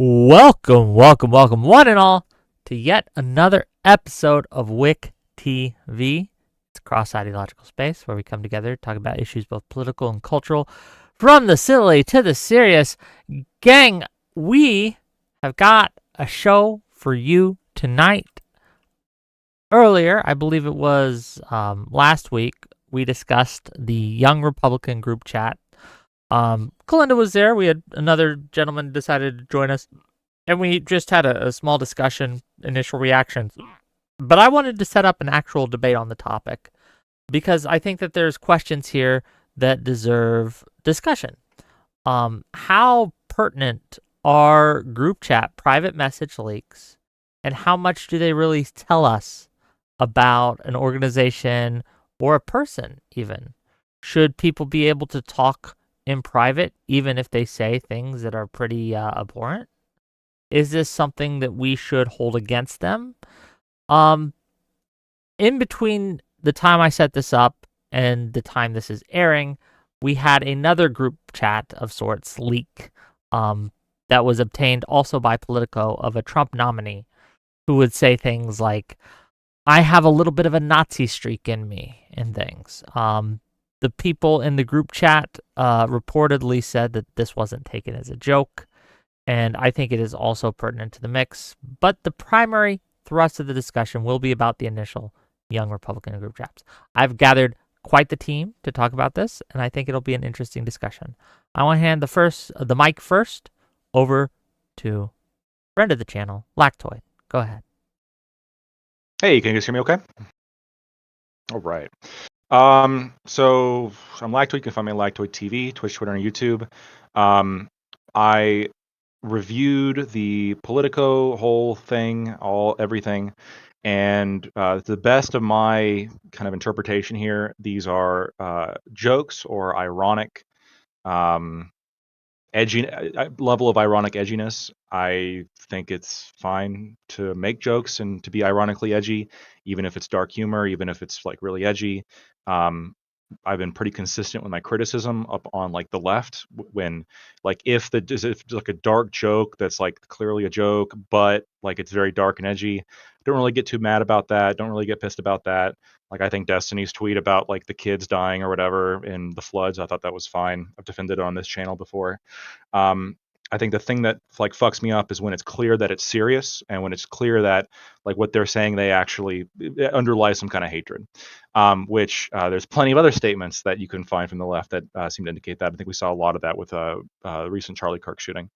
Welcome, one and all, to yet another episode of WIC TV. It's a cross-ideological space where we come together to talk about issues both political and cultural, from the silly to the serious. Gang, we have got a show for you tonight. Earlier, I believe it was last week, we discussed the Young Republican group chat. Kalinda was there. We had another gentleman decided to join us, and we just had a small discussion, initial reactions. But I wanted to set up an actual debate on the topic because I think that there's questions here that deserve discussion. How pertinent are group chat private message leaks, and how much do they really tell us about an organization or a person even? Should people be able to talk in private, even if they say things that are pretty abhorrent? Is this something that we should hold against them? In between the time I set this up and the time this is airing, we had another group chat of sorts leak that was obtained also by Politico of a Trump nominee who would say things like, I have a little bit of a Nazi streak in me and things. The people in the group chat reportedly said that this wasn't taken as a joke, and I think it is also pertinent to the mix. But the primary thrust of the discussion will be about the initial Young Republican group chats. I've gathered quite the team to talk about this, and I think it'll be an interesting discussion. I want to hand the mic first over to friend of the channel, Lactoid. Go ahead. Hey, can you guys hear me okay? All right. So I'm Lactoid. You can find me on Lactoid TV, Twitch, Twitter, and YouTube. I reviewed the Politico whole thing, everything, and to the best of my kind of interpretation here, these are jokes or ironic, edgy level of ironic edginess. I think it's fine to make jokes and to be ironically edgy, even if it's dark humor, even if it's like really edgy. I've been pretty consistent with my criticism up on like the left when like if like a dark joke that's like clearly a joke, but like it's very dark and edgy, don't really get too mad about that. Don't really get pissed about that. Like I think Destiny's tweet about like the kids dying or whatever in the floods, I thought that was fine. I've defended it on this channel before. I think the thing that like fucks me up is when it's clear that it's serious and when it's clear that like what they're saying they actually underlies some kind of hatred, which there's plenty of other statements that you can find from the left that seem to indicate that. I think we saw a lot of that with the recent Charlie Kirk shooting.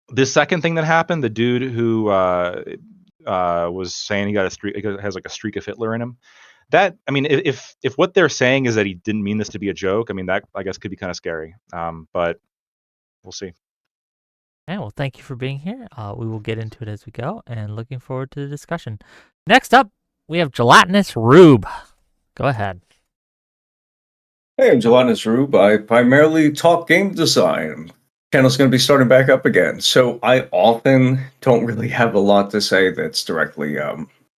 This second thing that happened, the dude who was saying he has like a streak of Hitler in him. That, I mean, if what they're saying is that he didn't mean this to be a joke, I mean, that I guess could be kind of scary. But we'll see. Okay, well, thank you for being here. We will get into it as we go, and looking forward to the discussion. Next up, we have Gelatinous Rube. Go ahead. Hey, I'm Gelatinous Rube. I primarily talk game design. Channel's going to be starting back up again, so I often don't really have a lot to say that's directly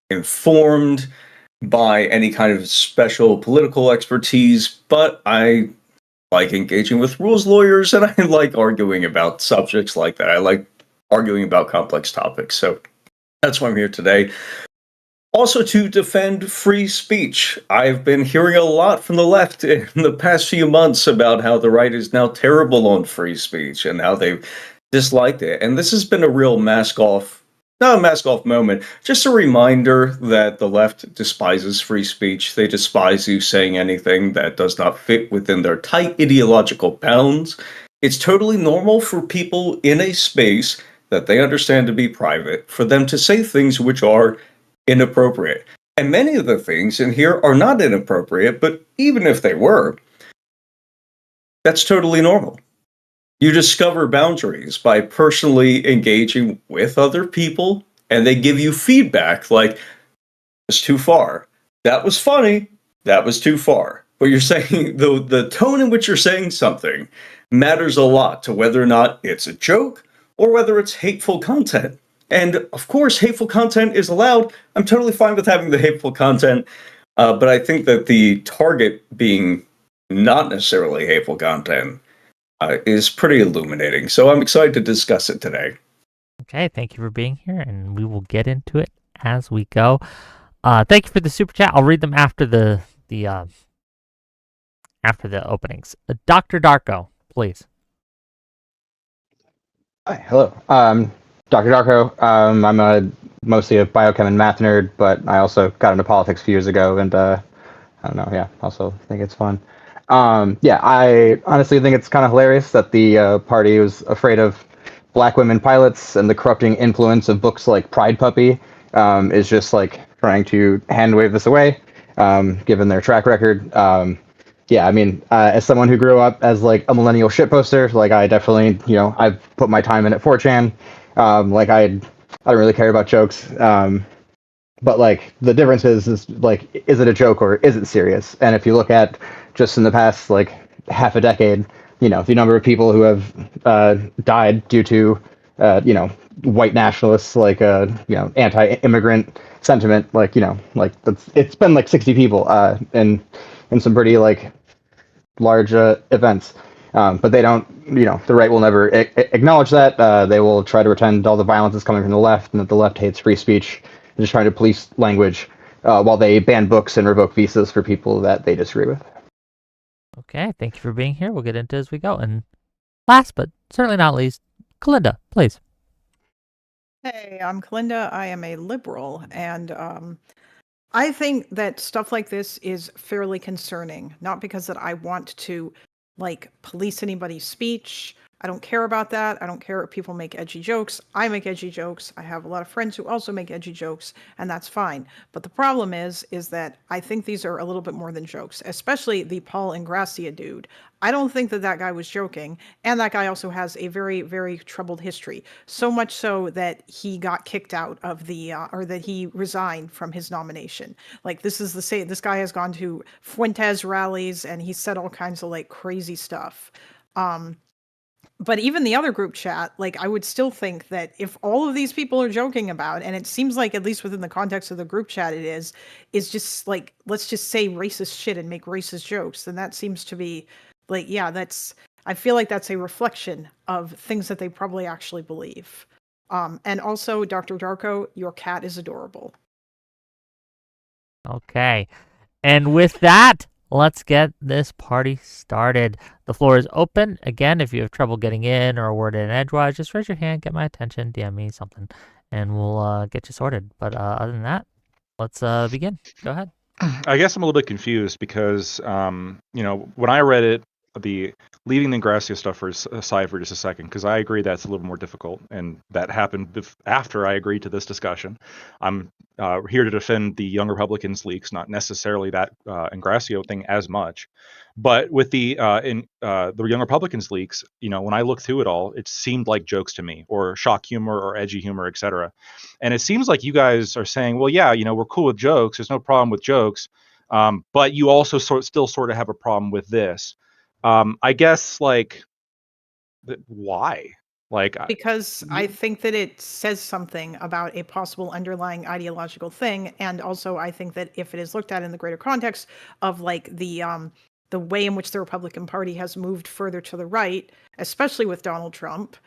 informed by any kind of special political expertise, but I like engaging with rules lawyers, and I like arguing about subjects like that. I like arguing about complex topics, so that's why I'm here today. Also to defend free speech. I've been hearing a lot from the left in the past few months about how the right is now terrible on free speech and how they've disliked it. And this has been a real not a mask off moment, just a reminder that the left despises free speech. They despise you saying anything that does not fit within their tight ideological bounds. It's totally normal for people in a space that they understand to be private, for them to say things which are inappropriate. And many of the things in here are not inappropriate, but even if they were, that's totally normal. You discover boundaries by personally engaging with other people, and they give you feedback like, it's too far. That was funny. That was too far. But you're saying, the tone in which you're saying something matters a lot to whether or not it's a joke or whether it's hateful content. And of course, hateful content is allowed. I'm totally fine with having the hateful content, but I think that the target being not necessarily hateful content is pretty illuminating. So I'm excited to discuss it today. Okay, thank you for being here, and we will get into it as we go. Thank you for the super chat. I'll read them after the openings. DrDarko, please. Hi, hello. Dr. Darko. I'm mostly a biochem and math nerd, but I also got into politics a few years ago, and I don't know. Yeah, also think it's fun. Yeah, I honestly think it's kind of hilarious that the party was afraid of black women pilots, and the corrupting influence of books like Pride Puppy is just like trying to hand wave this away, given their track record. Yeah, I mean, as someone who grew up as like a millennial shitposter, like I definitely, I've put my time in at 4chan. Like I don't really care about jokes. But like the difference is like, is it a joke or is it serious? And if you look at just in the past like half a decade, the number of people who have died due to white nationalists, like anti-immigrant sentiment, like it's been like 60 people in some pretty like large events. But they don't, the right will never acknowledge that. They will try to pretend all the violence is coming from the left and that the left hates free speech and just trying to police language while they ban books and revoke visas for people that they disagree with. Okay, thank you for being here. We'll get into it as we go. And last but certainly not least, Kalinda, please. Hey, I'm Kalinda. I am a liberal, and I think that stuff like this is fairly concerning. Not because that I want to like police anybody's speech. I don't care about that. I don't care if people make edgy jokes. I make edgy jokes. I have a lot of friends who also make edgy jokes, and that's fine. But the problem is that I think these are a little bit more than jokes, especially the Paul Ingrassia dude. I don't think that that guy was joking, and that guy also has a very, very troubled history. So much so that he got kicked out of the, or that he resigned from his nomination. Like this is the same. This guy has gone to Fuentes rallies, and he said all kinds of like crazy stuff. But even the other group chat, like I would still think that if all of these people are joking about, and it seems like at least within the context of the group chat it is just like, let's just say racist shit and make racist jokes, then that seems to be like, yeah, I feel like that's a reflection of things that they probably actually believe. And also, Dr. Darko, your cat is adorable. Okay. And with that, let's get this party started. The floor is open. Again, if you have trouble getting in or a word in edgewise, just raise your hand, get my attention, DM me something, and we'll get you sorted. But other than that, let's begin. Go ahead. I guess I'm a little bit confused because, when I read it, leaving the Ingrassia stuff aside for just a second, because I agree that's a little more difficult, and that happened after I agreed to this discussion. I'm here to defend the Young Republicans leaks, not necessarily that Ingrassia thing as much. But with the Young Republicans leaks, when I looked through it all, it seemed like jokes to me, or shock humor, or edgy humor, etc. And it seems like you guys are saying, well, yeah, we're cool with jokes. There's no problem with jokes. But you also still sort of have a problem with this. I guess, like, why? Like, Because I think that it says something about a possible underlying ideological thing, and also I think that if it is looked at in the greater context of like the way in which the Republican Party has moved further to the right, especially with Donald Trump,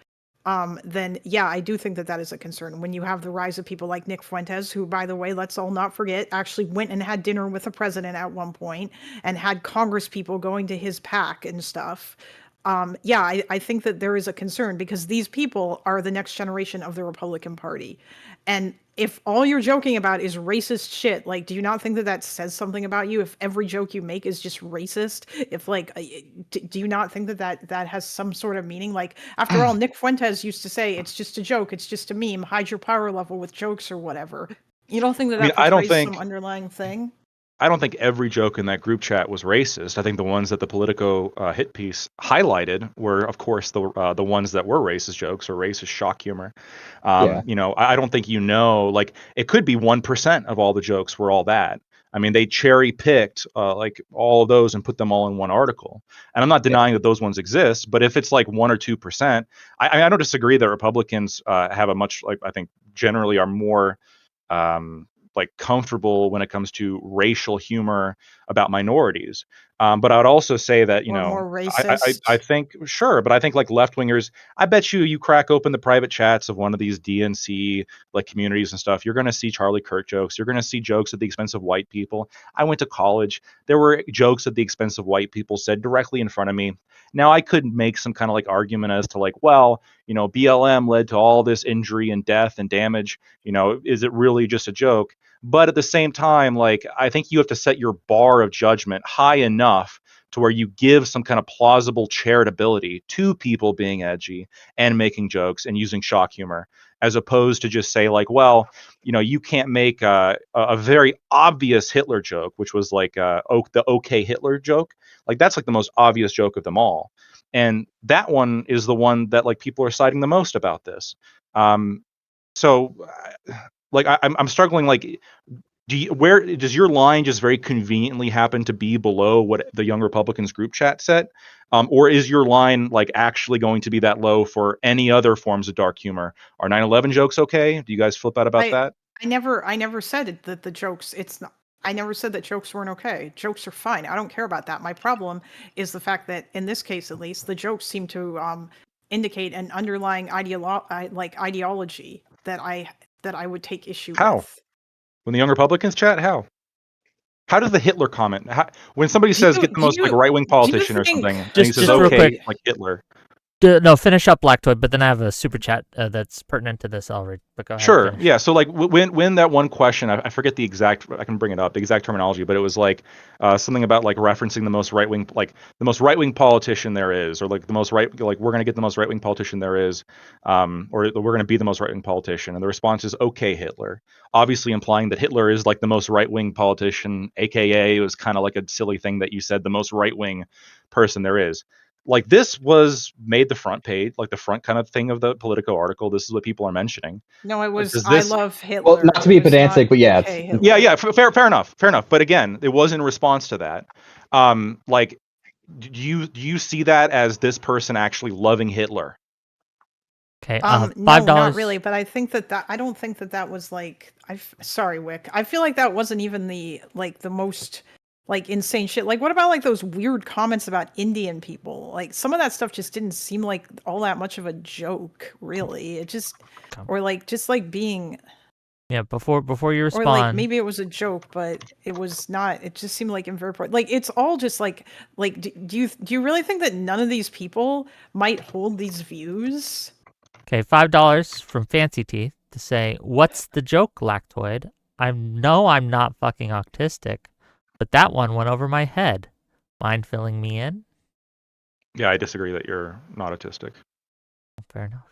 then yeah, I do think that that is a concern. When you have the rise of people like Nick Fuentes, who, by the way, let's all not forget, actually went and had dinner with the president at one point and had Congress people going to his PAC and stuff. Yeah, I think that there is a concern because these people are the next generation of the Republican Party. And if all you're joking about is racist shit, like, do you not think that that says something about you? If every joke you make is just racist, if like, do you not think that that has some sort of meaning? Like, after all, Nick Fuentes used to say, it's just a joke, it's just a meme, hide your power level with jokes or whatever. You don't think that that portrays some underlying thing? I don't think every joke in that group chat was racist. I think the ones that the Politico hit piece highlighted were, of course, the ones that were racist jokes or racist shock humor. I don't think like it could be 1% of all the jokes were all that. I mean, they cherry picked like all of those and put them all in one article. And I'm not denying that those ones exist, but if it's like 1 or 2%, I don't disagree that Republicans have a much, like, I think generally are more like comfortable when it comes to racial humor about minorities. But I would also say that, Or more I racist. think, sure, but I think like left wingers, I bet you crack open the private chats of one of these DNC like communities and stuff, you're going to see Charlie Kirk jokes. You're going to see jokes at the expense of white people. I went to college. There were jokes at the expense of white people said directly in front of me. Now I could make some kind of like argument as to like, well, BLM led to all this injury and death and damage. Is it really just a joke? But at the same time, like, I think you have to set your bar of judgment high enough to where you give some kind of plausible charitability to people being edgy and making jokes and using shock humor, as opposed to just say like, well, you can't make a very obvious Hitler joke, which was like the OK Hitler joke. Like that's like the most obvious joke of them all. And that one is the one that like people are citing the most about this. So like I'm struggling. Like, where does your line just very conveniently happen to be below what the Young Republicans group chat set, or is your line like actually going to be that low for any other forms of dark humor? Are 9/11 jokes okay? Do you guys flip out about that? I never said that the jokes. It's not. I never said that jokes weren't okay. Jokes are fine. I don't care about that. My problem is the fact that in this case, at least, the jokes seem to indicate an underlying ideology that I would take issue How? with. When the Young Republicans chat, how does the Hitler comment? When somebody says get the most like right wing politician or something, and he says just real okay, quick. like Hitler. No, finish up Lactoid, but then I have a super chat that's pertinent to this already. But go ahead. Sure. Finish. Yeah. So like when that one question, I forget the exact, I can bring it up, the exact terminology, but it was like something about like referencing the most right wing politician there is, or like the most right, like we're gonna get the most right wing politician there is, or we're gonna be the most right wing politician, and the response is okay Hitler, obviously implying that Hitler is like the most right wing politician, aka it was kind of like a silly thing that you said the most right wing person there is. Like this was made the front page, like the front kind of thing of the Politico article. This is what people are mentioning. No, it was Does I this- love Hitler. Well, not to be It was pedantic, not but yeah, okay, Hitler. Yeah, fair enough. But again, it was in response to that. Like, do you see that as this person actually loving Hitler? Okay. No, $5. not really. But I think that I don't think that was like. Sorry, Wick. I feel like that wasn't even the most like insane shit. Like, what about like those weird comments about Indian people? Like, some of that stuff just didn't seem like all that much of a joke, really. It just, or like just like being. Yeah. Before you respond. Or like maybe it was a joke, but it was not. It just seemed like in very like it's all just like do you really think that none of these people might hold these views? Okay, $5 from Fancy Teeth to say, "What's the joke, Lactoid? I'm not fucking autistic, but that one went over my head. Mind filling me in?" Yeah, I disagree that you're not autistic. Fair enough.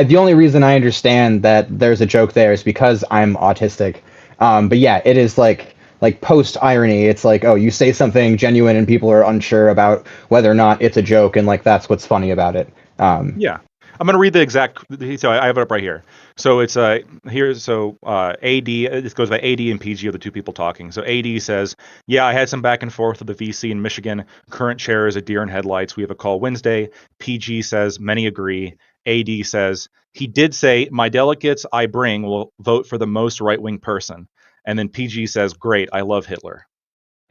The only reason I understand that there's a joke there is because I'm autistic. But yeah, it is like post irony. It's like, oh, you say something genuine and people are unsure about whether or not it's a joke, and like that's what's funny about it. Yeah. I'm going to read the exact, so I have it up right here. So it's AD, this goes by AD and PG are the two people talking. So AD says, yeah, I had some back and forth with the VC in Michigan. Current chair is a deer in headlights. We have a call Wednesday. PG says, many agree. AD says, he did say, my delegates I bring will vote for the most right-wing person. And then PG says, great, I love Hitler.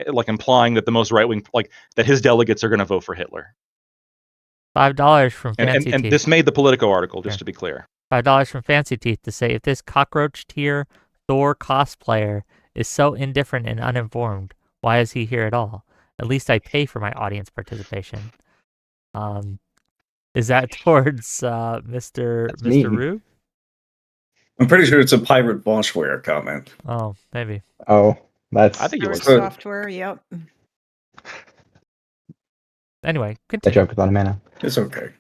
Like implying that the most right-wing, like that his delegates are going to vote for Hitler. $5 from Fancy and Teeth. this made the Politico article, just to be clear. $5 from Fancy Teeth to say, if this cockroach tier Thor cosplayer is so indifferent and uninformed, why is he here at all? At least I pay for my audience participation. Is that towards Mr. Rube? I'm pretty sure it's a Pirate Bossware comment. Oh, maybe. Oh, that's. I think it was software. Yep. Anyway, a continue. joke about a mana. It's okay.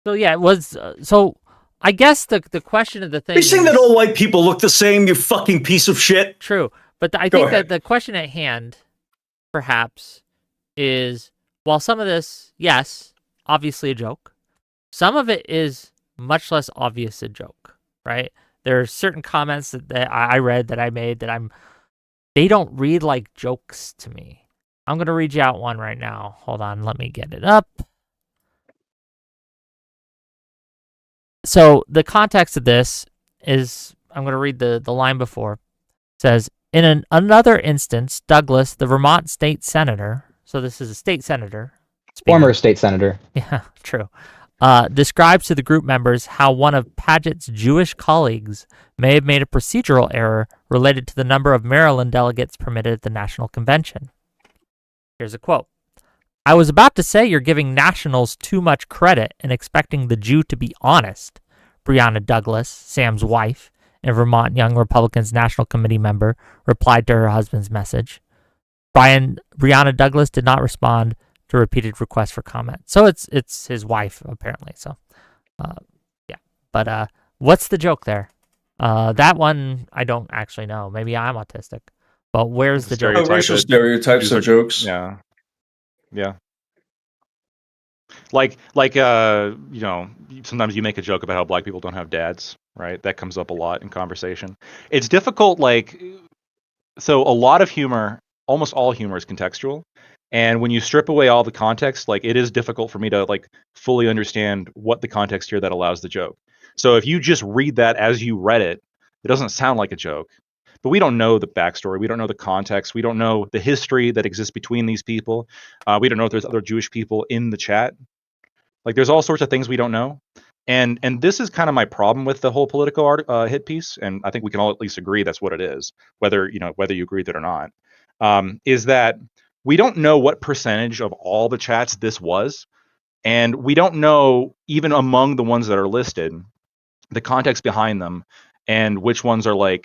So yeah, it was. So I guess the question of the thing. Are you saying that all white people look the same? You fucking piece of shit. True, but I think that the question at hand, perhaps, is while some of this, yes, obviously a joke, some of it is much less obvious a joke, right? There are certain comments that I read that I made that they don't read like jokes to me. I'm going to read you out one right now. Hold on, let me get it up. So the context of this is, I'm going to read the line before. It says, In another instance, Douglas, the Vermont state senator, so this is a state senator. Former state senator. Yeah, true. Describes to the group members how one of Paget's Jewish colleagues may have made a procedural error related to the number of Maryland delegates permitted at the National Convention. Here's a quote. I was about to say you're giving nationals too much credit and expecting the Jew to be honest, Breonna Douglas, Sam's wife, and Vermont Young Republicans National Committee member, replied to her husband's message. Breonna Douglas did not respond to repeated requests for comment. So it's his wife, apparently. So, yeah. But what's the joke there? That one, I don't actually know. Maybe I'm autistic. But where's the joke? Racial stereotypes and jokes. Yeah. Yeah. Like you know, sometimes you make a joke about how black people don't have dads, right? That comes up a lot in conversation. It's difficult, so a lot of humor, almost all humor is contextual. And when you strip away all the context, it is difficult for me to fully understand what the context here that allows the joke. So if you just read that as you read it, it doesn't sound like a joke. But we don't know the backstory. We don't know the context. We don't know the history that exists between these people. We don't know if there's other Jewish people in the chat. There's all sorts of things we don't know. And this is kind of my problem with the whole Politico hit piece. And I think we can all at least agree that's what it is, whether you agree with it or not. Is that we don't know what percentage of all the chats this was. And we don't know, even among the ones that are listed, the context behind them and which ones are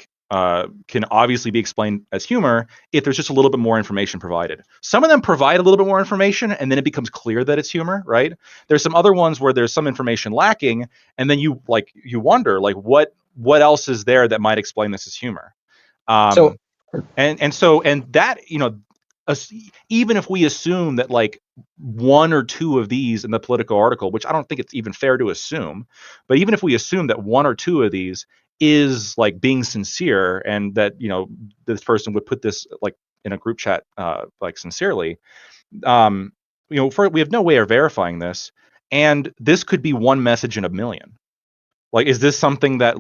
can obviously be explained as humor if there's just a little bit more information provided. Some of them provide a little bit more information and then it becomes clear that it's humor, right? There's some other ones where there's some information lacking and then you wonder what else is there that might explain this as humor. So that, even if we assume that one or two of these in the Politico article, which I don't think it's even fair to assume, but even if we assume that one or two of these is being sincere and that this person would put this in a group chat sincerely, we have no way of verifying this, and this could be one message in a million. Is this something that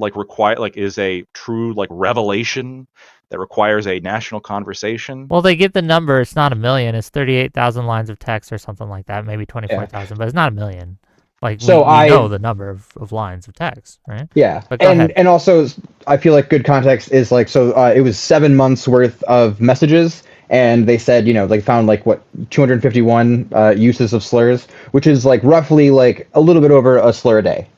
is a true revelation that requires a national conversation? Well, they give the number. It's not a million. It's 38,000 lines of text or something like that. Maybe 24,000, but it's not a million. We know the number of lines of text, right? Yeah, but go ahead. And also, I feel like good context is it was 7 months worth of messages, and they said they found 251 uses of slurs, which is roughly a little bit over a slur a day.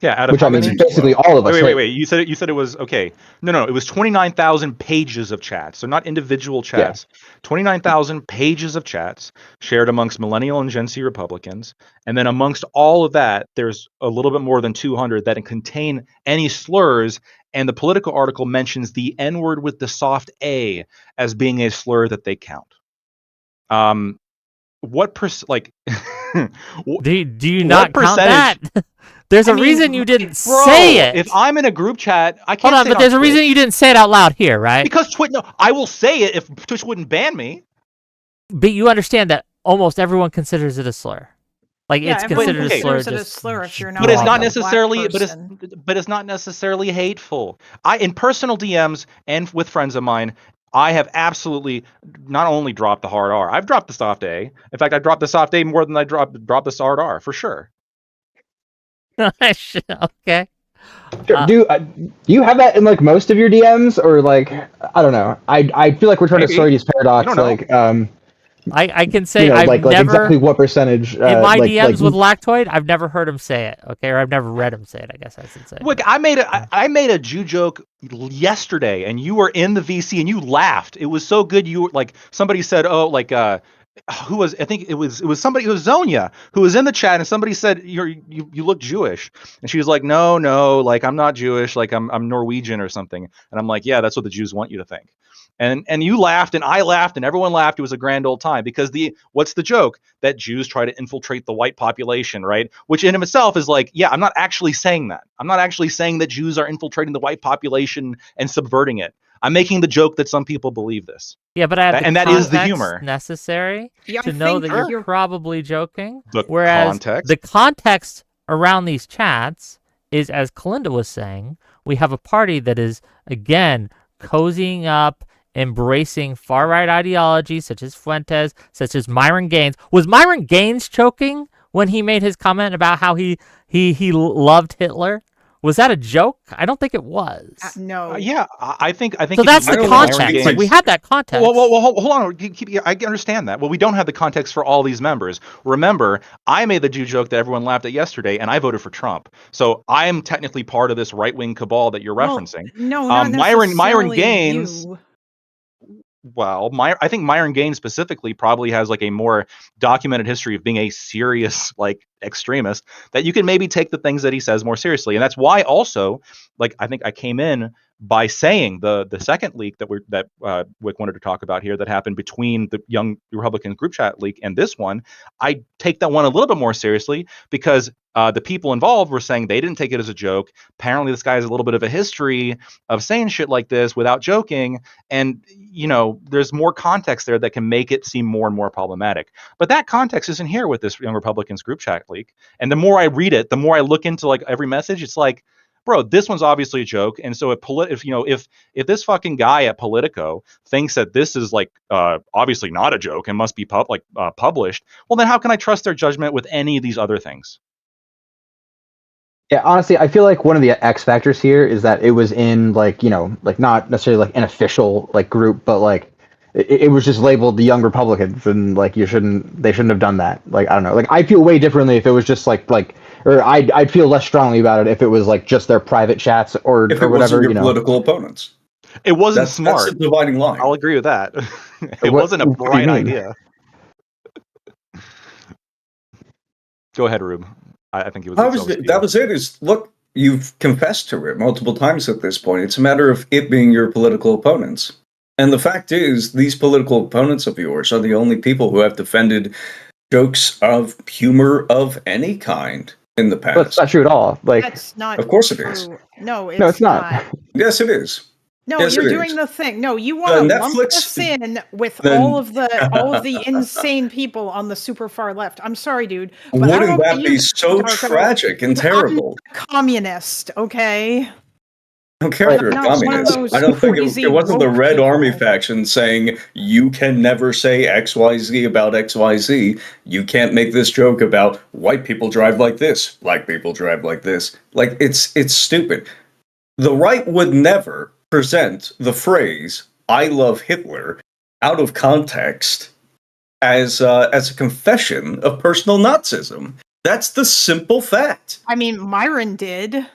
Yeah, out of which I mean, basically all of us. Wait. You said it was okay. No, it was 29,000 pages of chats, so not individual chats. Yeah. 29,000 pages of chats shared amongst millennial and Gen Z Republicans, and then amongst all of that, there's a little bit more than 200 that contain any slurs. And the Politico article mentions the N-word with the soft A as being a slur that they count. What do you not count that? There's a reason you didn't say it. If I'm in a group chat, I can't. Hold on, but there's a reason you didn't say it out loud here, right? Because Twitch. No, I will say it if Twitch wouldn't ban me. But you understand that almost everyone considers it a slur. It's considered a slur. A slur if you're not. But it's not necessarily. But it's not necessarily hateful. In personal DMs and with friends of mine, I have absolutely not only dropped the hard R. I've dropped the soft A. In fact, I dropped the soft A more than I dropped the hard R for sure. Okay. Do you have that in most of your DMs, or I don't know? I feel like we're trying to sort these paradox. I can say I've never exactly what percentage in my DMs with Lactoid. I've never heard him say it. Okay, or I've never read him say it. I guess I should say. Look, I made a Jew joke yesterday, and you were in the VC, and you laughed. It was so good. You were somebody said, who was, I think it was somebody, it was Zonia, who was in the chat, and somebody said you look Jewish, and she was like, no, I'm not Jewish, I'm Norwegian or something, and I'm like, yeah, that's what the Jews want you to think. And you laughed, and I laughed, and everyone laughed. It was a grand old time, because what's the joke? That Jews try to infiltrate the white population, right? Which in of itself is yeah, I'm not actually saying that. I'm not actually saying that Jews are infiltrating the white population and subverting it. I'm making the joke that some people believe this. Yeah, but that is the humor necessary to know that you're probably joking. Whereas the context around these chats is, as Kalinda was saying, we have a party that is, again, cozying up, embracing far-right ideology such as Fuentes, such as Myron Gaines. Was Myron Gaines choking when he made his comment about how he loved Hitler? Was that a joke? I don't think it was. No. Yeah, I think. So if that's you the look at Myron context. Like, Gaines- we had that context. Well, hold on. I understand that. Well, we don't have the context for all these members. Remember, I made the Jew joke that everyone laughed at yesterday, and I voted for Trump. So I am technically part of this right-wing cabal that you're referencing. No, not Myron necessarily Gaines. you. Well, I think Myron Gaines specifically probably has like a more documented history of being a serious like extremist that you can maybe take the things that he says more seriously. And that's why also, like, I think I came in by saying the second leak that Wick wanted to talk about here that happened between the Young Republicans group chat leak and this one. I take that one a little bit more seriously because the people involved were saying they didn't take it as a joke. Apparently, this guy has a little bit of a history of saying shit like this without joking. And, there's more context there that can make it seem more and more problematic. But that context isn't here with this Young Republicans group chat leak. And the more I read it, the more I look into like every message, it's like, bro, this one's obviously a joke. And so if this fucking guy at Politico thinks that this is like obviously not a joke and must be published, well, then how can I trust their judgment with any of these other things? Yeah, honestly, I feel like one of the X factors here is that it was in like not necessarily like an official like group, but like it was just labeled the Young Republicans, and like they shouldn't have done that. Like I don't know, like I feel way differently if it was just or I'd feel less strongly about it if it was like just their private chats or If it whatever. wasn't your political opponents, it wasn't smart. That's the dividing line. I'll agree with that. It wasn't a bright idea. Go ahead, Rube. I think it was. That was it. Look, you've confessed to it multiple times at this point. It's a matter of it being your political opponents. And the fact is, these political opponents of yours are the only people who have defended jokes of humor of any kind in the past. But it's not true at all. Like, that's not. Of course it true. is. No, it's not. Yes, it is. No, yes, you're doing the thing. No, you want to lump us in with all of the insane people on the super far left. I'm sorry, dude. But wouldn't that be so tragic and terrible? I'm a communist, okay? I don't care if you're a communist. I don't think it wasn't the Red Army faction saying you can never say XYZ about XYZ. You can't make this joke about white people drive like this, black people drive like this. Like it's stupid. The right would never present the phrase "I love Hitler" out of context as a confession of personal Nazism. That's the simple fact. I mean, Myron did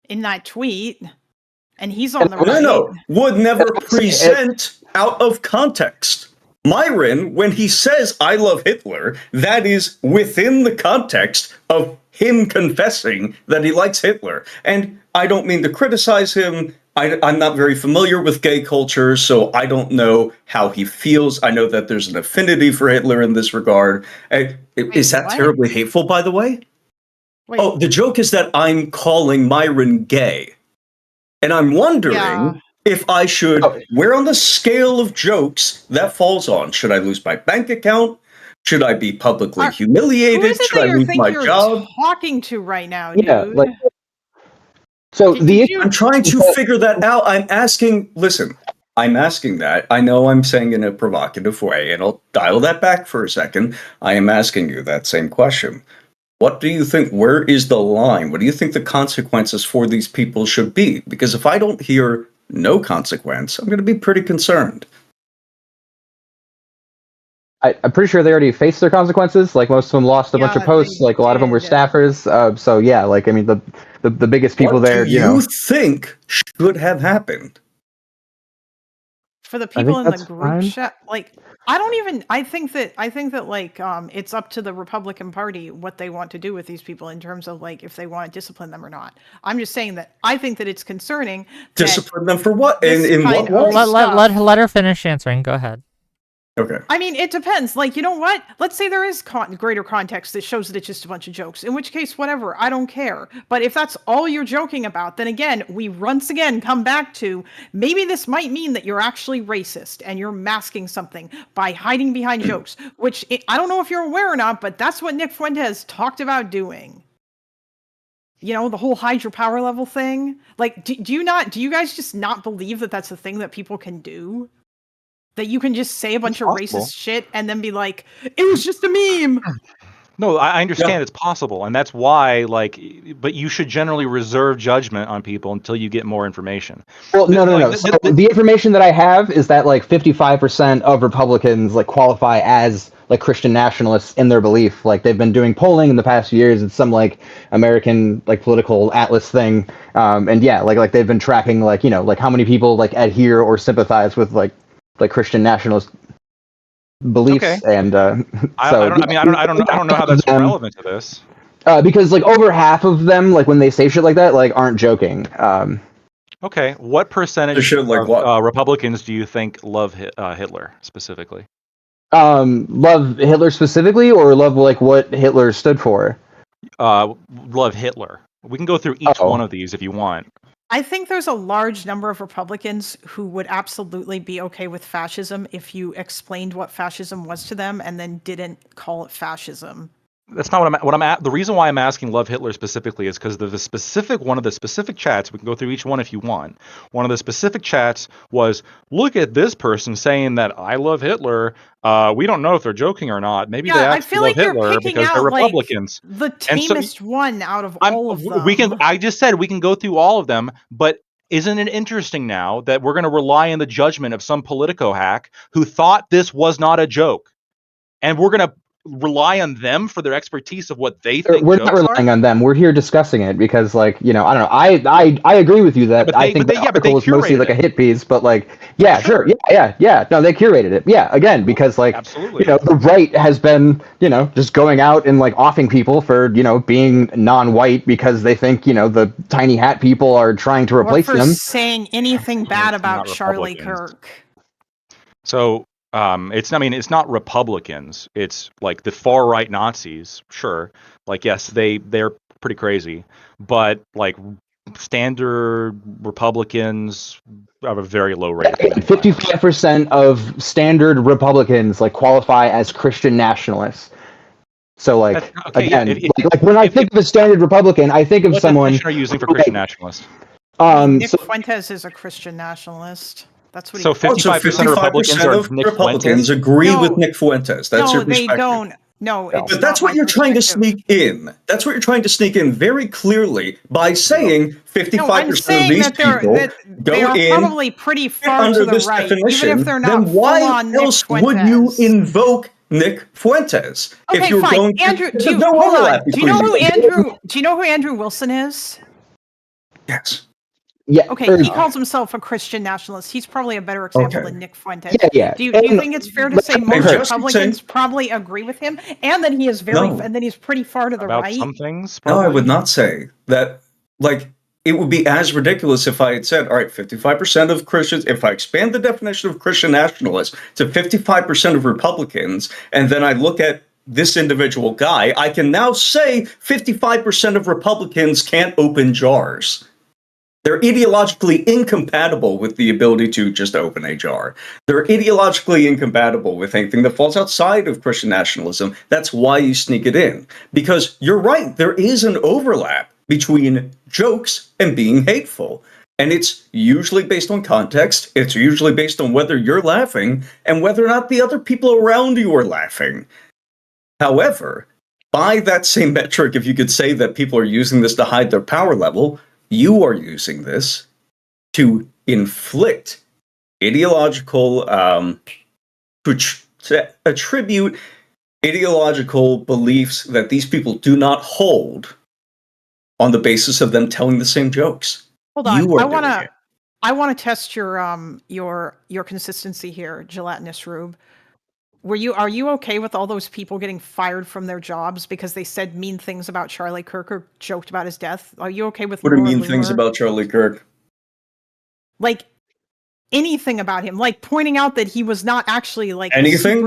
in that tweet, and he's on the right. No, would never present out of context. Myron, when he says "I love Hitler," that is within the context of him confessing that he likes Hitler. And I don't mean to criticize him. I'm not very familiar with gay culture, so I don't know how he feels. I know that there's an affinity for Hitler in this regard. Is that terribly hateful, by the way? Wait. Oh, the joke is that I'm calling Myron gay. And I'm wondering if I should, where on the scale of jokes that falls on? Should I lose my bank account? Should I be publicly humiliated? Should I lose my job? Talking to right now, dude. Yeah, like. So I'm trying to figure that out. I'm asking that. I know I'm saying in a provocative way, and I'll dial that back for a second. I am asking you that same question. What do you think, where is the line? What do you think the consequences for these people should be? Because if I don't hear no consequence, I'm going to be pretty concerned. I'm pretty sure they already faced their consequences. Like most of them lost a bunch of posts. Like a lot of them were staffers. So yeah, like I mean, the biggest people there. What do you think should have happened? For the people in the group chat, like I think that like it's up to the Republican Party what they want to do with these people in terms of like if they want to discipline them or not. I'm just saying that I think that it's concerning. Discipline them for what? In what way? Let her finish answering. Go ahead. Okay. I mean, it depends. Like, you know what? Let's say there is greater context that shows that it's just a bunch of jokes. In which case, whatever. I don't care. But if that's all you're joking about, then again, we once again come back to maybe this might mean that you're actually racist and you're masking something by hiding behind jokes, which I don't know if you're aware or not, but that's what Nick Fuentes talked about doing. You know, the whole hide your power level thing. Like, do you guys just not believe that that's a thing that people can do? That you can just say a bunch of possible. racist shit and then be like, it was just a meme. No, I understand Yeah. it's possible, and that's why, like, but you should generally reserve judgment on people until you get more information. Well, no. Like, So the information that I have is that like 55% of Republicans like qualify as like Christian nationalists in their belief. Like they've been doing polling in the past years. It's some like American like political atlas thing. And yeah, like they've been tracking like, you know, like how many people like adhere or sympathize with like Christian nationalist beliefs. Okay. And I don't know how that's relevant to this. because like over half of them, like when they say shit like that, like aren't joking. Okay, what percentage Shit like of what? Republicans do you think love Hitler specifically? Love Hitler specifically, or love like what Hitler stood for? Love Hitler. We can go through each Oh. one of these if you want. I think there's a large number of Republicans who would absolutely be okay with fascism if you explained what fascism was to them and then didn't call it fascism. That's not what I'm at. The reason why I'm asking love Hitler specifically is because one of the specific chats, we can go through each one if you want. One of the specific chats was, look at this person saying that I love Hitler. We don't know if they're joking or not. Maybe they Yeah, I actually feel love like you're Hitler picking because they're out like Republicans. the And so- tamest one out of all of them. I just said we can go through all of them, but isn't it interesting now that we're going to rely on the judgment of some Politico hack who thought this was not a joke, and we're going to rely on them for their expertise of what they think We're jokes not relying are? on them. We're here discussing it because, like, you know, I don't know. I agree with you that But I they- think but the they- yeah, but they article is mostly curated like a it. hit piece. But like, yeah, sure, yeah. No, they curated it. Yeah, again, because like, Absolutely. you know, the right has been, you know, just going out and like offing people for, you know, being non-white because they think, you know, the tiny hat people are trying to Or replace for them. saying anything bad It's about not Charlie Republicans. Kirk. So it's not Republicans. It's like the far right Nazis. Sure, like yes, they're pretty crazy, but like standard Republicans have a very low rate. of being 55% of standard Republicans like qualify as Christian nationalists. So like That's- okay, yeah, again, like when I think of a standard Republican, I think of What someone. definition are you using for who, Christian like, nationalist? Nick so Fuentes is a Christian nationalist. That's what So he calls 55% of Republicans are of Nick Republicans Fuentes? agree No. with Nick Fuentes. That's No, your they perspective. don't. No, it's But that's not what my you're trying to perspective. sneak in. That's what you're trying to sneak in very clearly by saying 55% No, I'm of saying these that they're people that they go are in probably pretty far under to the this right, definition. even if they're not Then why full on Nick else Fuentes. would you invoke Nick Fuentes Okay, if you're fine. going to? Andrew, There's do you, no hold overlap on. Do you know between who these. Andrew Wilson is? Yes. yeah, Okay, he calls himself a Christian nationalist. He's probably a better example Okay. than Nick Fuentes. Yeah. Do you And think it's fair to let's say compare most her. Republicans probably agree with him, and that he is No. and that he's pretty far to the About right? some things? No, I Probably? would not say that. Like, it would be as ridiculous if I had said, all right, 55% of Christians, if I expand the definition of Christian nationalists to 55% of Republicans, and then I look at this individual guy, I can now say 55% of Republicans can't open jars. They're ideologically incompatible with the ability to just open a jar. They're ideologically incompatible with anything that falls outside of Christian nationalism. That's why you sneak it in. Because you're right, there is an overlap between jokes and being hateful. And it's usually based on context. It's usually based on whether you're laughing and whether or not the other people around you are laughing. However, by that same metric, if you could say that people are using this to hide their power level, you are using this to inflict ideological, to attribute ideological beliefs that these people do not hold on the basis of them telling the same jokes. Hold on, You are I want to test your consistency here, Gelatinous Rube. Are you okay with all those people getting fired from their jobs because they said mean things about Charlie Kirk or joked about his death? Are you okay with What are Laura mean things Loomer? about Charlie Kirk? Like anything about him, like pointing out that he was not actually like Anything?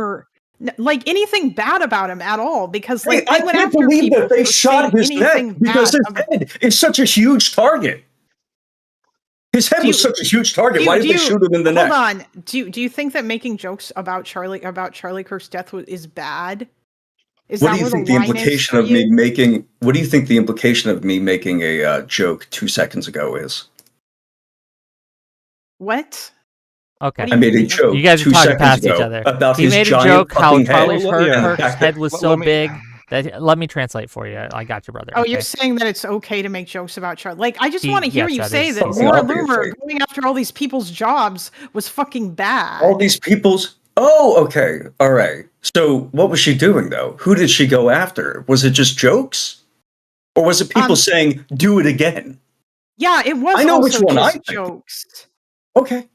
like anything bad about him at all, because Hey, like I they went can't after believe people that they for shot saying his anything neck because bad his about- head is such a huge target. His head was such a huge target. Why did they shoot him in the neck? Hold on. Do you think that making jokes about Charlie Kirk's death is bad? Is What that do you where think the the line is implication for of me you? making? What do you think the implication of me making a joke 2 seconds ago is? What? Okay. What do I you made a mean? joke You guys are 2 talking seconds past each ago other. about He his made a giant joke how fucking head. Charlie and the Kirk's fact head that was let so me- big that let me translate for you. I got you, brother. Oh, okay? you're saying that it's okay to make jokes about Charlie. Like, I just He- want to hear yes, you that say is- that he Laura said- Loomer Obviously. going after all these people's jobs was fucking bad. all these people's. Oh, okay, all right. So, what was she doing though? Who did she go after? Was it just jokes, or was it people Um, saying "do it again"? Yeah, it was I know which also one I just think. jokes. Okay.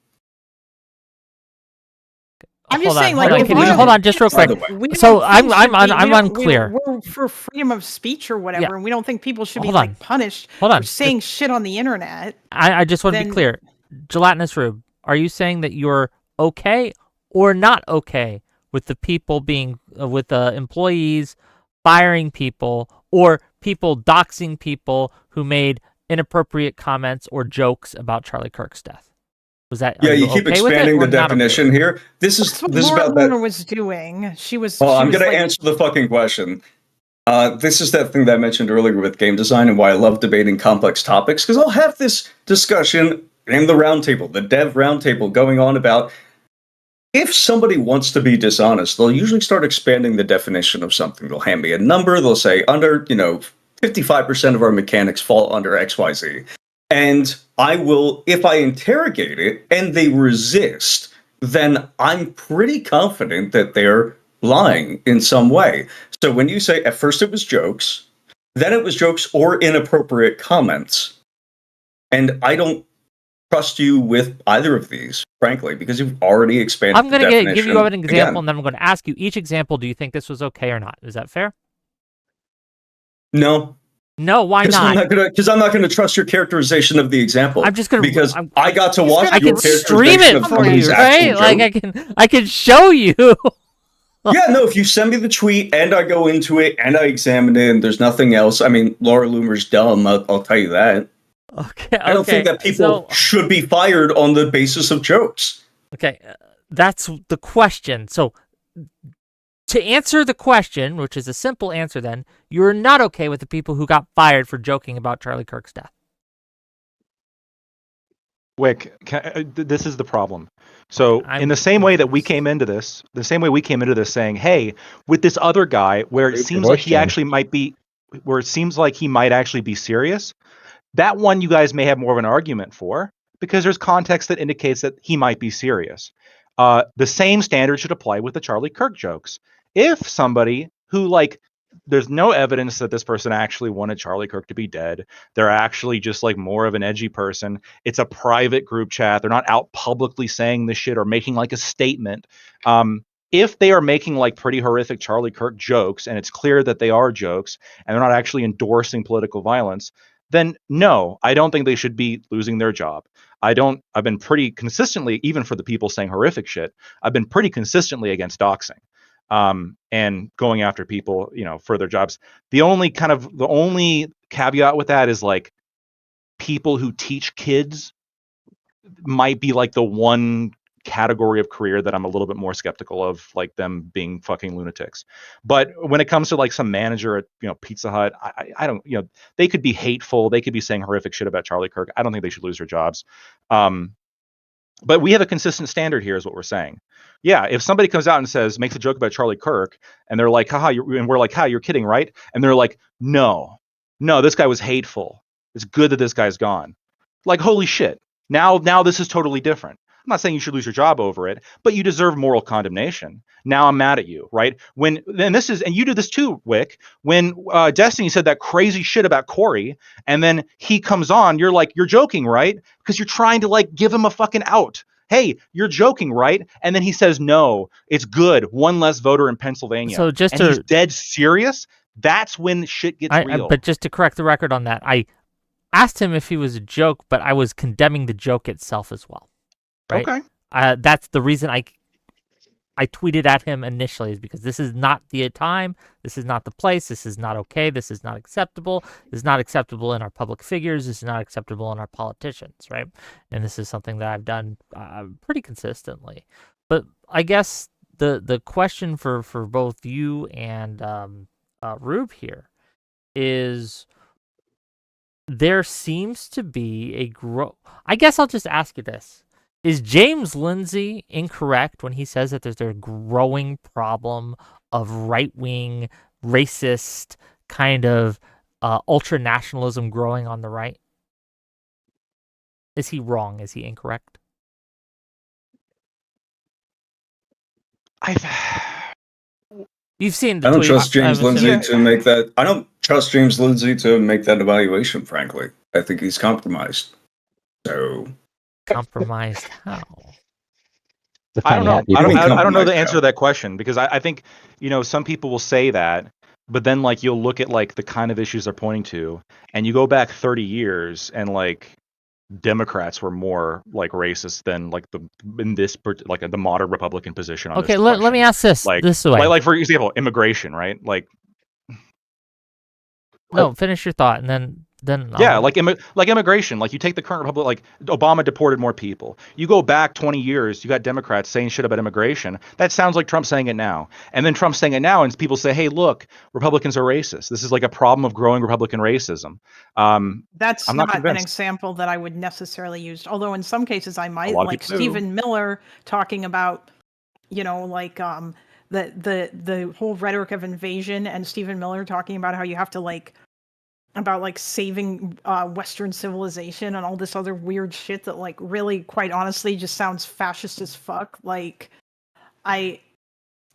I'm Hold just saying, on, like, hold on, if can we you don't hold on just real By quick? the way, we don't So think I'm unclear. We're for freedom of speech or whatever, Yeah. and we don't think people should be Hold on. like punished Hold on. for saying shit on the internet. I just want to be Then- clear. Gelatinous Rube, are you saying that you're okay or not okay with the people being with the employees firing people or people doxing people who made inappropriate comments or jokes about Charlie Kirk's death? Was that yeah, are you keep okay with it expanding or the not okay with definition it? here. This That's what is Laura about that. Loomer was doing. She was. Well, she I'm was going to like, answer the fucking question. This is that thing that I mentioned earlier with game design and why I love debating complex topics, because I'll have this discussion in the roundtable, the dev roundtable, going on about if somebody wants to be dishonest, they'll usually start expanding the definition of something. They'll hand me a number, they'll say, under, 55% of our mechanics fall under XYZ. And I will, if I interrogate it and they resist, then I'm pretty confident that they're lying in some way. So when you say at first it was jokes, then it was jokes or inappropriate comments, and I don't trust you with either of these, frankly, because you've already expanded I'm going the to definition. give you an example, again. and then I'm going to ask you each example, do you think this was okay or not? Is that fair? No, No, why because not? I'm not gonna trust your characterization of the example. I'm just gonna because I'm, I got to watch I your can stream characterization it of for somebody's you, actual right? Like joke. I can show you. Yeah, no, if you send me the tweet and I go into it and I examine it and there's nothing else, I mean, Laura Loomer's dumb, I'll tell you that. Okay, I don't think that people should be fired on the basis of jokes. Okay, that's the question. So, to answer the question, which is a simple answer then, you're not okay with the people who got fired for joking about Charlie Kirk's death. Wick, this is the problem. So in the same way that we came into this, saying, hey, with this other guy, where it seems like he actually might be, where it seems like he might actually be serious, that one you guys may have more of an argument for, because there's context that indicates that he might be serious. The same standard should apply with the Charlie Kirk jokes. If somebody who, like, there's no evidence that this person actually wanted Charlie Kirk to be dead, they're actually just like more of an edgy person, it's a private group chat, they're not out publicly saying this shit or making like a statement. If they are making like pretty horrific Charlie Kirk jokes, and it's clear that they are jokes, and they're not actually endorsing political violence, then no, I don't think they should be losing their job. I've been pretty consistently, even for the people saying horrific shit, I've been pretty consistently against doxing, and going after people, for their jobs. The only caveat with that is like people who teach kids might be like the one category of career that I'm a little bit more skeptical of, like them being fucking lunatics. But when it comes to like some manager at Pizza Hut, I don't, they could be hateful, they could be saying horrific shit about Charlie Kirk. I don't think they should lose their jobs. But we have a consistent standard here, is what we're saying. Yeah, if somebody comes out and makes a joke about Charlie Kirk, and they're like, haha, and we're like, ha, you're kidding, right? And they're like, no, this guy was hateful. It's good that this guy's gone. Like, holy shit. Now this is totally different. I'm not saying you should lose your job over it, but you deserve moral condemnation. Now I'm mad at you, right? And you do this too, Wick. When Destiny said that crazy shit about Corey, and then he comes on, you're like, you're joking, right? Because you're trying to like give him a fucking out. Hey, you're joking, right? And then he says, no, it's good. One less voter in Pennsylvania. So he's dead serious. That's when shit gets real. But just to correct the record on that, I asked him if he was a joke, but I was condemning the joke itself as well. Right? Okay. That's the reason I tweeted at him initially, is because this is not the time, this is not the place, this is not okay, this is not acceptable, this is not acceptable in our public figures, this is not acceptable in our politicians, right? And this is something that I've done pretty consistently. But I guess the question for both you and Rube here is, there seems to be a I guess I'll just ask you this. Is James Lindsay incorrect when he says that there's a growing problem of right-wing, racist kind of ultra-nationalism growing on the right? Is he wrong? Is he incorrect? You've seen the I don't tweets. trust James I'm assuming. Lindsay to make that. I don't trust James Lindsay to make that evaluation. Frankly, I think he's compromised. So Compromised how? I don't know. Define You mean I don't know compromise the answer how? to that question, because I think, some people will say that, but then like you'll look at like the kind of issues they're pointing to, and you go back 30 years, and like Democrats were more like racist than like the modern Republican position on Okay, this let me question. ask this Like, this way. like for example, immigration, right? Like, No, finish your thought, and then yeah, I'll- like immigration. Like, you take the current Republic, like Obama deported more people. You go back 20 years, you got Democrats saying shit about immigration. That sounds like Trump saying it now. And then Trump's saying it now, and people say, hey, look, Republicans are racist. This is like a problem of growing Republican racism. That's I'm not not an convinced. example that I would necessarily use. Although in some cases I might, lot of like people do. Stephen Miller talking about, like the whole rhetoric of invasion, and Stephen Miller talking about how you have to about saving Western civilization and all this other weird shit that really, quite honestly, just sounds fascist as fuck. And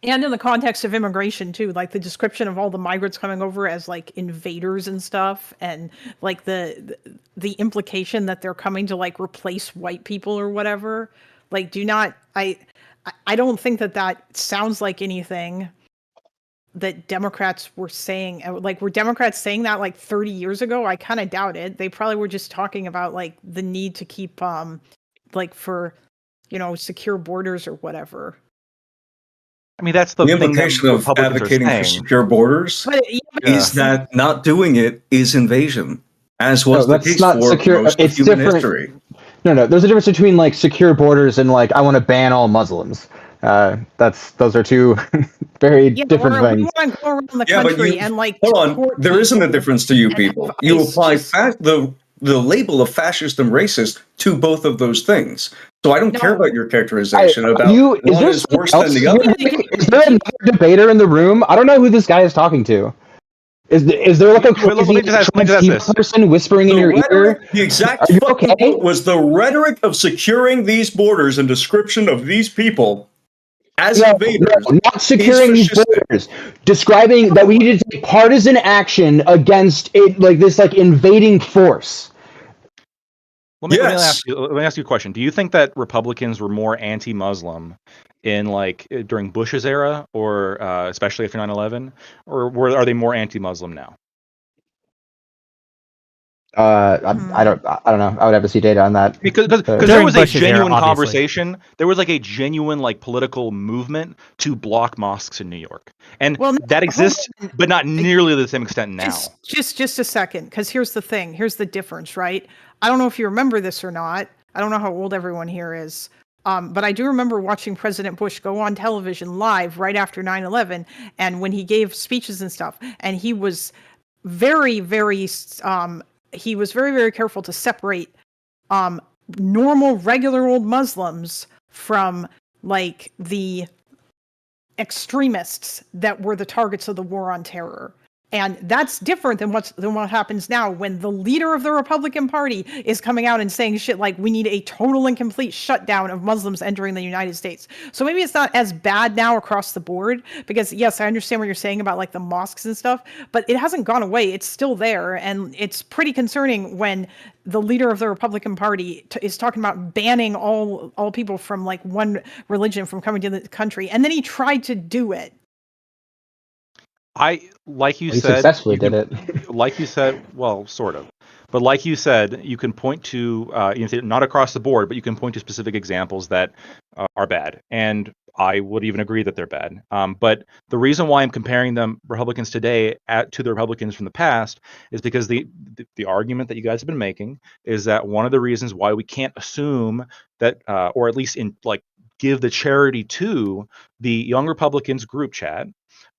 in the context of immigration too, like the description of all the migrants coming over as invaders and stuff, and the implication that they're coming to replace white people or whatever. I don't think that sounds like anything that Democrats were saying. Were Democrats saying that 30 years ago? I kind of doubt it. They probably were just talking about the need to keep for secure borders or whatever. I mean, that's the The thing that implication of Republicans are advocating for saying. secure borders But is that not doing it is invasion, as was the that's case not for secure. most of It's human different. history. No. There's a difference between secure borders and I want to ban all Muslims. Those are two very different we things. want to go around the Yeah, but country you and hold on. deport There isn't a people difference to you and people. have You ICE apply just- the label of fascist and racist to both of those things. So I don't care No. about your characterization about Is one there is worse something than the else? other. Is there another debater in the room? I don't know who this guy is talking to. Is there a Let crazy me just ask this. person whispering in your ear? The exact Are you fucking okay? quote was the rhetoric of securing these borders and description of these people as invaders. No, not securing these fascistic. borders. Describing that we need to take partisan action against it, this invading force. Let me Yes. ask you a question. Do you think that Republicans were more anti-Muslim in during Bush's era, or especially after 9/11, or are they more anti-Muslim now? I don't know. I would have to see data on that. Because there During was a Bush's era, genuine obviously. conversation. There was a genuine political movement to block mosques in New York, and Well, no, that hold exists, on. but not nearly to the same extent now. Just a second, because here's the thing. Here's the difference, right? I don't know if you remember this or not. I don't know how old everyone here is. But I do remember watching President Bush go on television live right after 9/11, and when he gave speeches and stuff, and he was very, very very careful to separate normal, regular old Muslims from the extremists that were the targets of the war on terror. And that's different than what happens now, when the leader of the Republican Party is coming out and saying shit like, we need a total and complete shutdown of Muslims entering the United States. So maybe it's not as bad now across the board, because yes, I understand what you're saying about the mosques and stuff, but it hasn't gone away. It's still there. And it's pretty concerning when the leader of the Republican Party is talking about banning all people from one religion from coming to the country. And then he tried to do it. He successfully did it. Like you said, well, sort of. But like you said, you can point to, not across the board, but you can point to specific examples that are bad. And I would even agree that they're bad. But the reason why I'm comparing them, Republicans today, to the Republicans from the past, is because the argument that you guys have been making is that one of the reasons why we can't assume that, or at least in give the charity to the Young Republicans group chat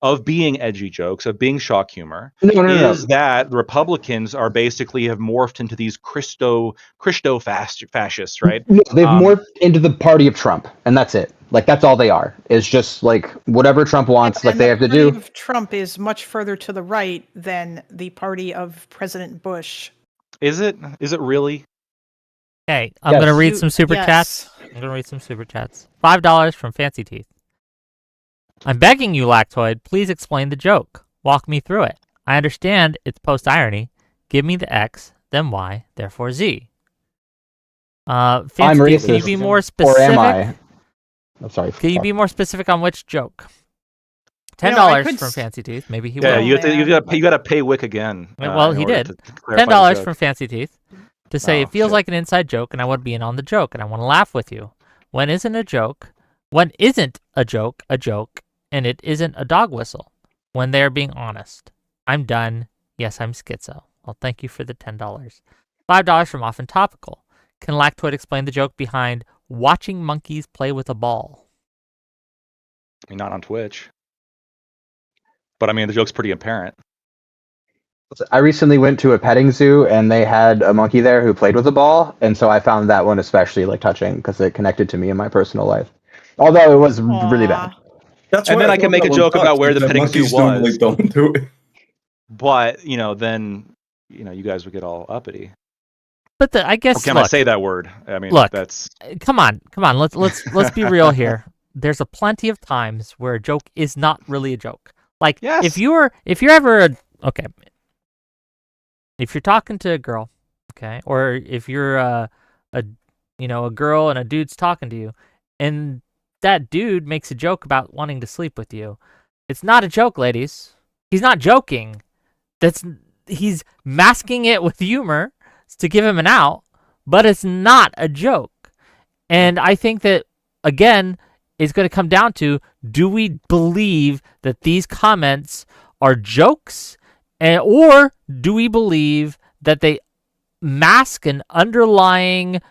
of being edgy jokes, of being shock humor, is that Republicans are basically have morphed into these fascists, right? No, they've morphed into the party of Trump, and that's it. Like, that's all they are. It's just like whatever Trump wants, like they have to do. The party of Trump is much further to the right than the party of President Bush. Is it? Is it really? Okay, I'm going to read some super chats. I'm going to read some super chats. $5 from Fancy Teeth. I'm begging you, Lactoid, please explain the joke. Walk me through it. I understand it's post-irony. Give me the X, then Y, therefore Z. Fancy I'm Teeth, racist, can you be more specific? Or am I? I'm sorry. Can you be more specific on which joke? $10 from Fancy Teeth. Maybe he will. Yeah, you got to pay Wick again. Well, he did. $10 from Fancy Teeth to say it feels like an inside joke, and I want to be in on the joke, and I want to laugh with you. When isn't a joke, a joke, and it isn't a dog whistle. When they're being honest. I'm done. Yes, I'm schizo. Well, thank you for the $10. $5 from Often Topical. Can Lactoid explain the joke behind watching monkeys play with a ball? I mean, not on Twitch. But I mean, the joke's pretty apparent. I recently went to a petting zoo, and they had a monkey there who played with a ball, and so I found that one especially touching because it connected to me in my personal life. Although it was really bad. And then I can make a joke about where the petting zoo was. Don't do it. But then you guys would get all uppity. But I guess can I say that word? I mean, that's come on. Let's be real here. There's a plenty of times where a joke is not really a joke. Like if you're talking to a girl, okay, or if you're a girl and a dude's talking to you, and that dude makes a joke about wanting to sleep with you, it's not a joke, ladies. He's not joking. He's masking it with humor to give him an out, but it's not a joke. And I think that, again, it's going to come down to, do we believe that these comments are jokes, or do we believe that they mask an underlying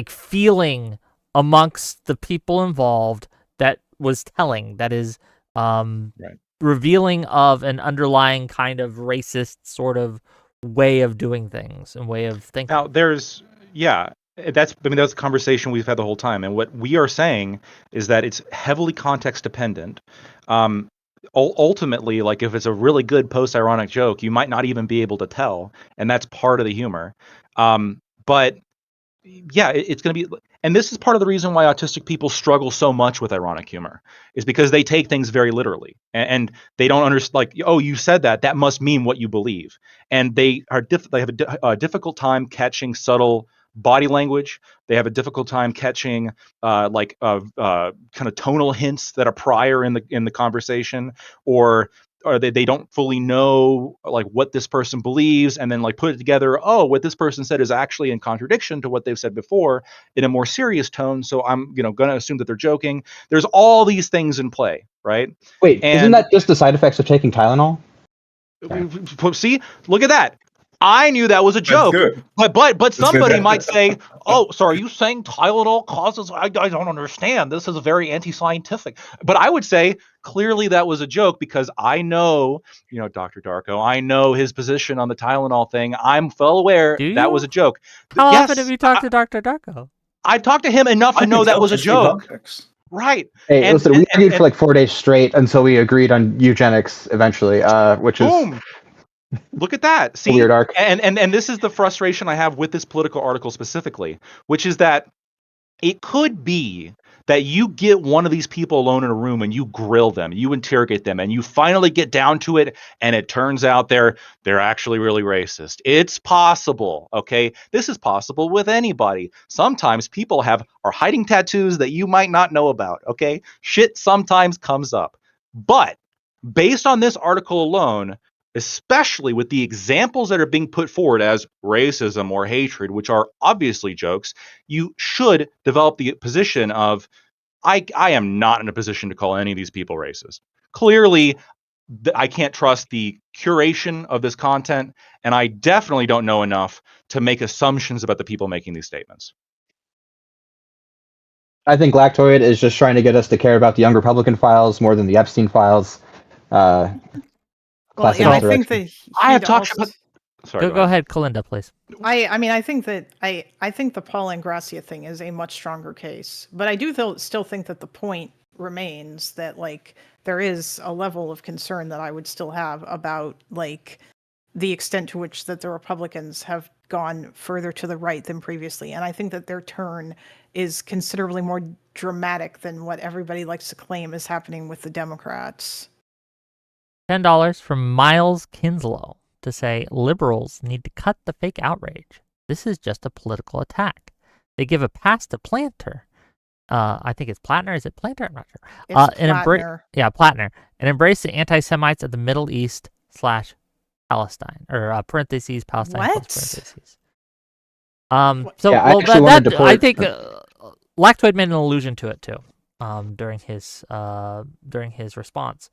feeling amongst the people involved that was telling, that is revealing of an underlying kind of racist sort of way of doing things and way of thinking. Now that's a conversation we've had the whole time, and what we are saying is that it's heavily context dependent. Ultimately, if it's a really good post-ironic joke, you might not even be able to tell, and that's part of the humor. But yeah, it's going to be, and this is part of the reason why autistic people struggle so much with ironic humor, is because they take things very literally, and they don't understand. Oh, you said that must mean what you believe, and they have a difficult time catching subtle body language. They have a difficult time catching kind of tonal hints that are prior in the conversation, or they don't fully know what this person believes, and then put it together. Oh, what this person said is actually in contradiction to what they've said before in a more serious tone. So I'm going to assume that they're joking. There's all these things in play, right? Wait, isn't that just the side effects of taking Tylenol? See, look at that. I knew that was a joke, but somebody might say, "Oh, so are you saying Tylenol causes?" I don't understand. This is very anti-scientific. But I would say clearly that was a joke, because I know, Dr. Darko. I know his position on the Tylenol thing. I'm well aware that was a joke. How often have you talked to Dr. Darko? I talked to him enough to know that was a joke. Right. Hey, listen, we argued for 4 days straight until we agreed on eugenics eventually, which is. Look at that. See, weird arc. And this is the frustration I have with this political article specifically, which is that it could be that you get one of these people alone in a room and you grill them, you interrogate them, and you finally get down to it, and it turns out they're actually really racist. It's possible, okay? This is possible with anybody. Sometimes people are hiding tattoos that you might not know about, okay? Shit sometimes comes up. But based on this article alone, especially with the examples that are being put forward as racism or hatred, which are obviously jokes, you should develop the position of, I am not in a position to call any of these people racist. Clearly, I can't trust the curation of this content, and I definitely don't know enough to make assumptions about the people making these statements. I think Lactoid is just trying to get us to care about the young Republican files more than the Epstein files. Well, Classic yeah, I think misdirection. that I have he'd talked also. about. Sorry, Go ahead, Kalinda, please. I mean, I think that I think the Paul and Gracia thing is a much stronger case, but I do still think that the point remains that like there is a level of concern that I would still have about like the extent to which that the Republicans have gone further to the right than previously, and I think that their turn is considerably more dramatic than what everybody likes to claim is happening with the Democrats. $10 from Miles Kinslow to say liberals need to cut the fake outrage. This is just a political attack. They give a pass to Planter. I think it's Platner. Is it Planter? I'm not sure. It's Plattner. Plattner. And embrace the anti-Semites of the Middle East / Palestine, or parentheses, Palestine What? close parentheses. What? So, Yeah, I well, actually wanted to I put- think Lactoid made an allusion to it too, during his response.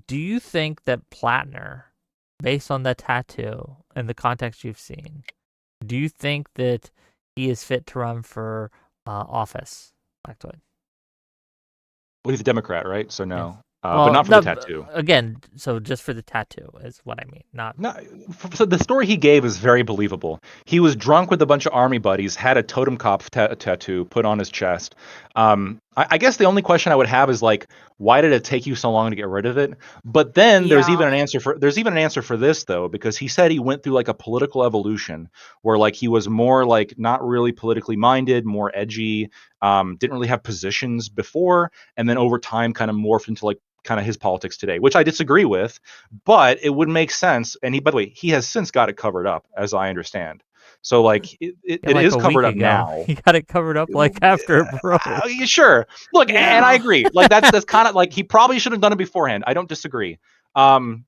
Do you think that Plattner, based on the tattoo and the context you've seen, do you think that he is fit to run for office, Lactoid? Well, he's a Democrat, right? So no, Well, but not for no, the tattoo. Again, so just for the tattoo is what I mean. Not No, so the story he gave is very believable. He was drunk with a bunch of army buddies, had a Totenkopf tattoo put on his chest. I guess the only question I would have is like, why did it take you so long to get rid of it? But then there's Yeah. even an answer for this though, because he said he went through like a political evolution where like he was more like not really politically minded, more edgy, didn't really have positions before, and then over time kind of morphed into like kind of his politics today, which I disagree with, but it would make sense. And he, by the way, he has since got it covered up, as I understand. So like it like is a covered week up ago. now. He got it covered up like after it broke. Yeah, sure. Look, Yeah. and I agree. Like that's kind of like he probably should have done it beforehand. I don't disagree. But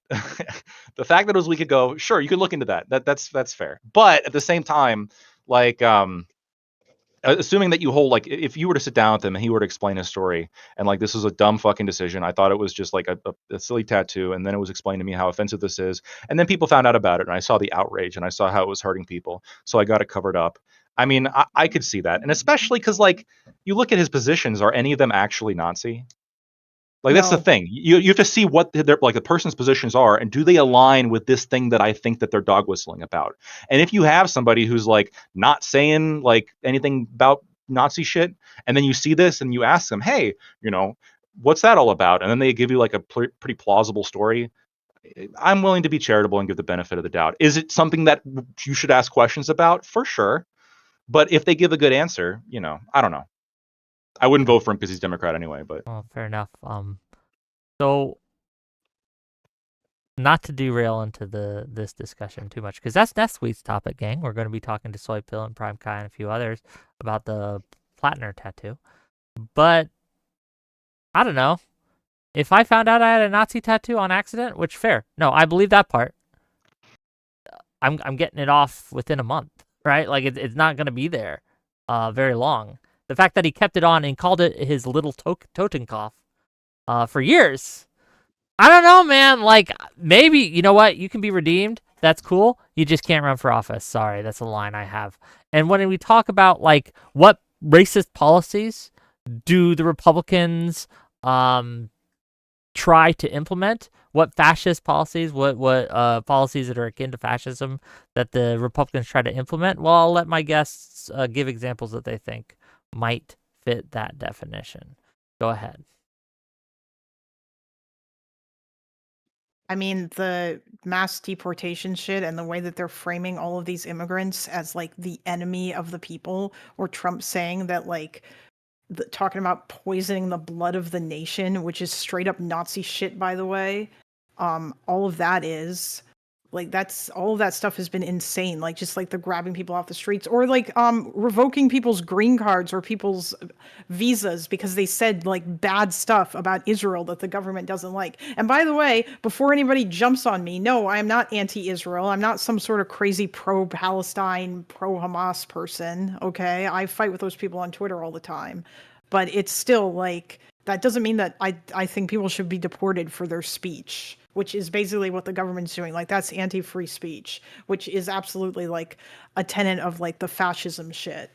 the fact that it was a week ago, sure, you can look into that. That's fair. But at the same time, like assuming that you hold like if you were to sit down with him and he were to explain his story and like this was a dumb fucking decision, I thought it was just like a silly tattoo, and then it was explained to me how offensive this is, and then people found out about it and I saw the outrage and I saw how it was hurting people, so I got it covered up. I mean, I could see that, and especially because like you look at his positions, are any of them actually Nazi? Like that's the No. thing. You have to see what their like the person's positions are, and do they align with this thing that I think that they're dog whistling about? And if you have somebody who's like not saying like anything about Nazi shit, and then you see this and you ask them, hey, what's that all about? And then they give you like a pretty plausible story. I'm willing to be charitable and give the benefit of the doubt. Is it something that you should ask questions about? For sure. But if they give a good answer, I don't know. I wouldn't vote for him because he's Democrat anyway, but Well, fair enough. So not to derail into this discussion too much, because that's next week's topic, gang. We're going to be talking to Soy Pill and Prime Kai and a few others about the Plattner tattoo. But I don't know. If I found out I had a Nazi tattoo on accident, which fair. No, I believe that part. I'm getting it off within a month, right? Like it's not going to be there very long. The fact that he kept it on and called it his little Totenkopf for years. I don't know, man. Like, maybe, you know what? You can be redeemed. That's cool. You just can't run for office. Sorry, that's a line I have. And when we talk about, like, what racist policies do the Republicans try to implement? What fascist policies, what policies that are akin to fascism that the Republicans try to implement? Well, I'll let my guests give examples that they think might fit that definition. Go ahead. I mean, the mass deportation shit and the way that they're framing all of these immigrants as like the enemy of the people, or Trump saying that like talking about poisoning the blood of the nation, which is straight up Nazi shit, by the way. All of that is like all of that stuff has been insane. Like just like the grabbing people off the streets, or like revoking people's green cards or people's visas because they said like bad stuff about Israel that the government doesn't like. And by the way, before anybody jumps on me, no, I am not anti-Israel. I'm not some sort of crazy pro-Palestine, pro-Hamas person. Okay, I fight with those people on Twitter all the time, but it's still like that doesn't mean that I think people should be deported for their speech. which is basically what the government's doing. Like, that's anti-free speech, which is absolutely like a tenet of like the fascism shit.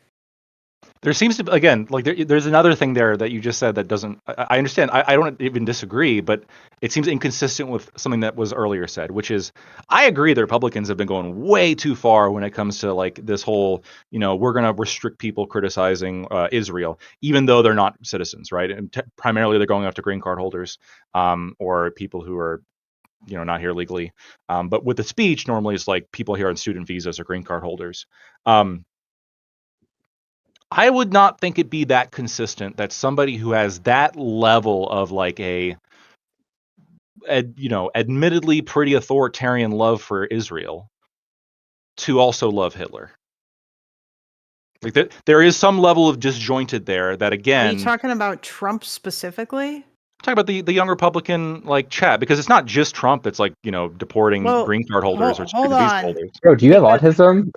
There seems to, again, like there's another thing there that you just said that doesn't, I understand, I don't even disagree, but it seems inconsistent with something that was earlier said, which is, I agree the Republicans have been going way too far when it comes to like this whole, we're going to restrict people criticizing Israel, even though they're not citizens, right? And primarily they're going after green card holders or people who are not here legally. But with the speech, normally it's like people here on student visas or green card holders. I would not think it'd be that consistent that somebody who has that level of like admittedly pretty authoritarian love for Israel to also love Hitler. Like there is some level of disjointed there that, again... Are you talking about Trump specifically? I'm talking about the young Republican like chat, because it's not just Trump. It's like deporting green card holders or student visa holders. Bro, do you have autism?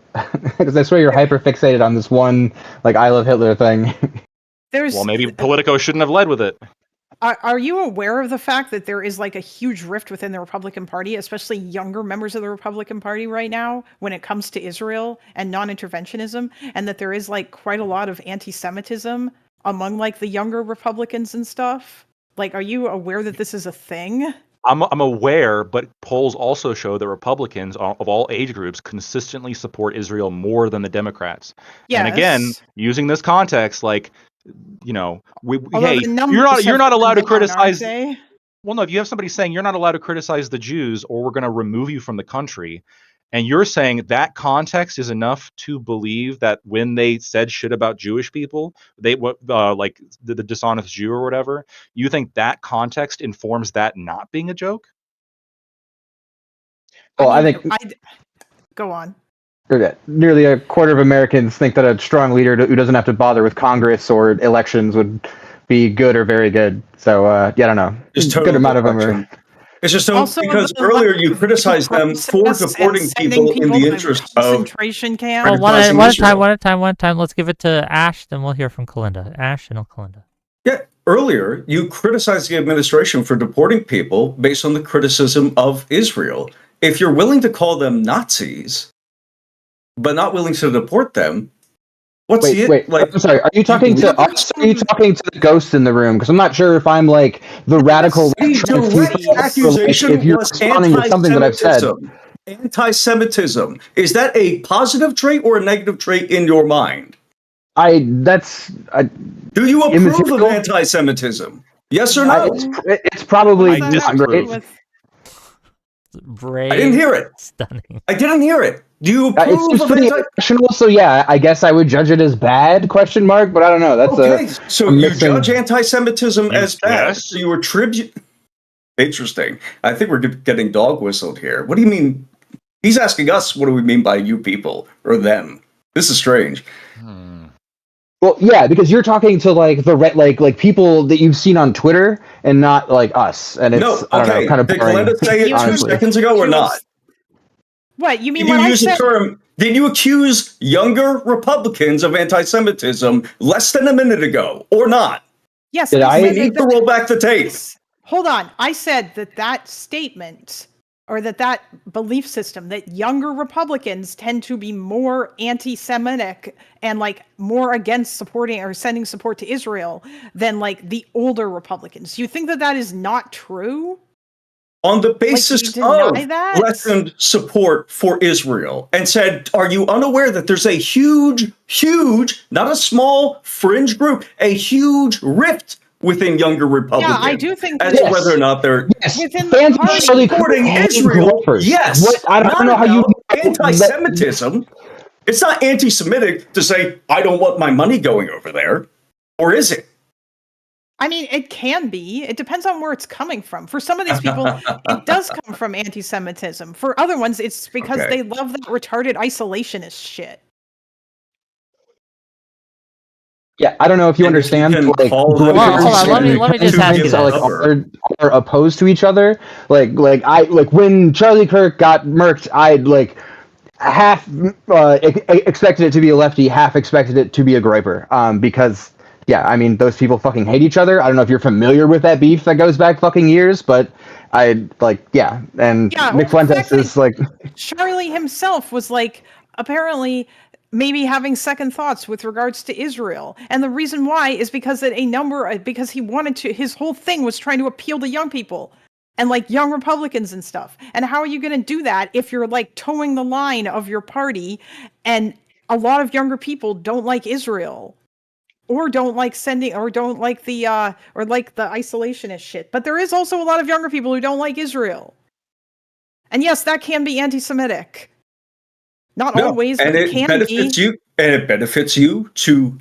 Because I swear you're hyper fixated on this one like I love Hitler thing. Well, maybe Politico shouldn't have led with it. Are you aware of the fact that there is like a huge rift within the Republican Party, especially younger members of the Republican Party right now, when it comes to Israel and non-interventionism, and that there is like quite a lot of anti-Semitism among like the younger Republicans and stuff? Like, are you aware that this is a thing? I'm aware, but polls also show that Republicans of all age groups consistently support Israel more than the Democrats. Yes. And again, using this context, like, hey, you're not allowed to criticize. Well, no, if you have somebody saying you're not allowed to criticize the Jews or we're going to remove you from the country, and you're saying that context is enough to believe that when they said shit about Jewish people, they like the dishonest Jew or whatever, you think that context informs that not being a joke? Well, I think go on. Nearly a quarter of Americans think that a strong leader who doesn't have to bother with Congress or elections would be good or very good. So I don't know. Just a good amount of them are. It's just because earlier you criticized them for deporting people in the interest of concentration camps. One at a time. Let's give it to Ash, then we'll hear from Kalinda. Ash and Kalinda. Yeah, earlier you criticized the administration for deporting people based on the criticism of Israel. If you're willing to call them Nazis, but not willing to deport them, Wait, I'm sorry. Are you talking to us? Or are you talking to the ghost in the room? Because I'm not sure if I'm like the radical. The accusation if you're responding to something that I've said. Anti-Semitism, is that a positive trait or a negative trait in your mind? Do you approve of anti-Semitism? Yes or no? It's probably disapprove. I didn't hear it. Stunning. I didn't hear it. Do you approve it seems of pretty irrational, so yeah, I guess I would judge it as bad, question mark, but I don't know. That's okay. So you judge anti-Semitism as bad. So you attribute... Interesting. I think we're getting dog whistled here. What do you mean? He's asking us, what do we mean by you people or them? This is strange. Well, yeah, because you're talking to like the like people that you've seen on Twitter and not like us. And it's I don't know, kind of boring. Did Kalinda say it 2 seconds ago or not? What you mean? Did you use the term? Did you accuse younger Republicans of anti-Semitism less than a minute ago or not? Yes. We need to roll back the tape. Hold on. I said that statement or that belief system that younger Republicans tend to be more anti-Semitic and like more against supporting or sending support to Israel than like the older Republicans. You think that is not true? On the basis of lessened support for Israel, and said, are you unaware that there's a huge, not a small fringe group, a huge rift within younger Republicans? Yeah, I do think as to whether or not they're within the party supporting Israel. Yes, I don't know how you anti-Semitism. It's not anti-Semitic to say I don't want my money going over there, or is it? I mean, it can be. It depends on where it's coming from. For some of these people, it does come from anti-Semitism. For other ones, it's because they love that retarded isolationist shit. Yeah, I don't know if you understand. Like, hold on, let me just ask you this. Are opposed to each other. Like when Charlie Kirk got murked, I'd like half expected it to be a lefty, half expected it to be a griper. Because yeah, I mean, those people fucking hate each other. I don't know if you're familiar with that beef that goes back fucking years, but yeah. And Yeah, Nick well, Fuentes is like, Charlie himself was like apparently maybe having second thoughts with regards to Israel. And the reason why is because because he wanted to, his whole thing was trying to appeal to young people and like young Republicans and stuff. And how are you going to do that if you're like towing the line of your party and a lot of younger people don't like Israel? Or don't like sending, or don't like the isolationist shit. But there is also a lot of younger people who don't like Israel. And yes, that can be anti-Semitic. Not always, and but it can benefits be. you, and it benefits you to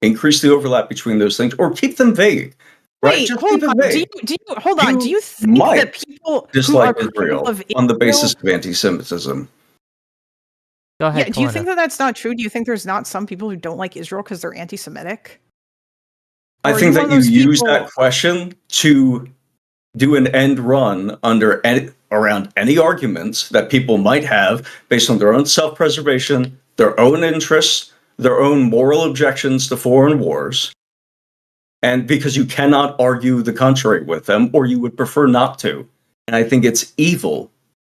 increase the overlap between those things, or keep them vague. Right? Wait, Just hold keep it on. vague. Do you think might that people who dislike are critical Israel of on the Israel, basis of anti-Semitism. Go ahead, yeah, do you Kalinda. think that that's not true? Do you think there's not some people who don't like Israel because they're anti-Semitic? I Or are think you that one you of those use people- that question to do an end run around any arguments that people might have based on their own self-preservation, their own interests, their own moral objections to foreign wars, and because you cannot argue the contrary with them, or you would prefer not to. And I think it's evil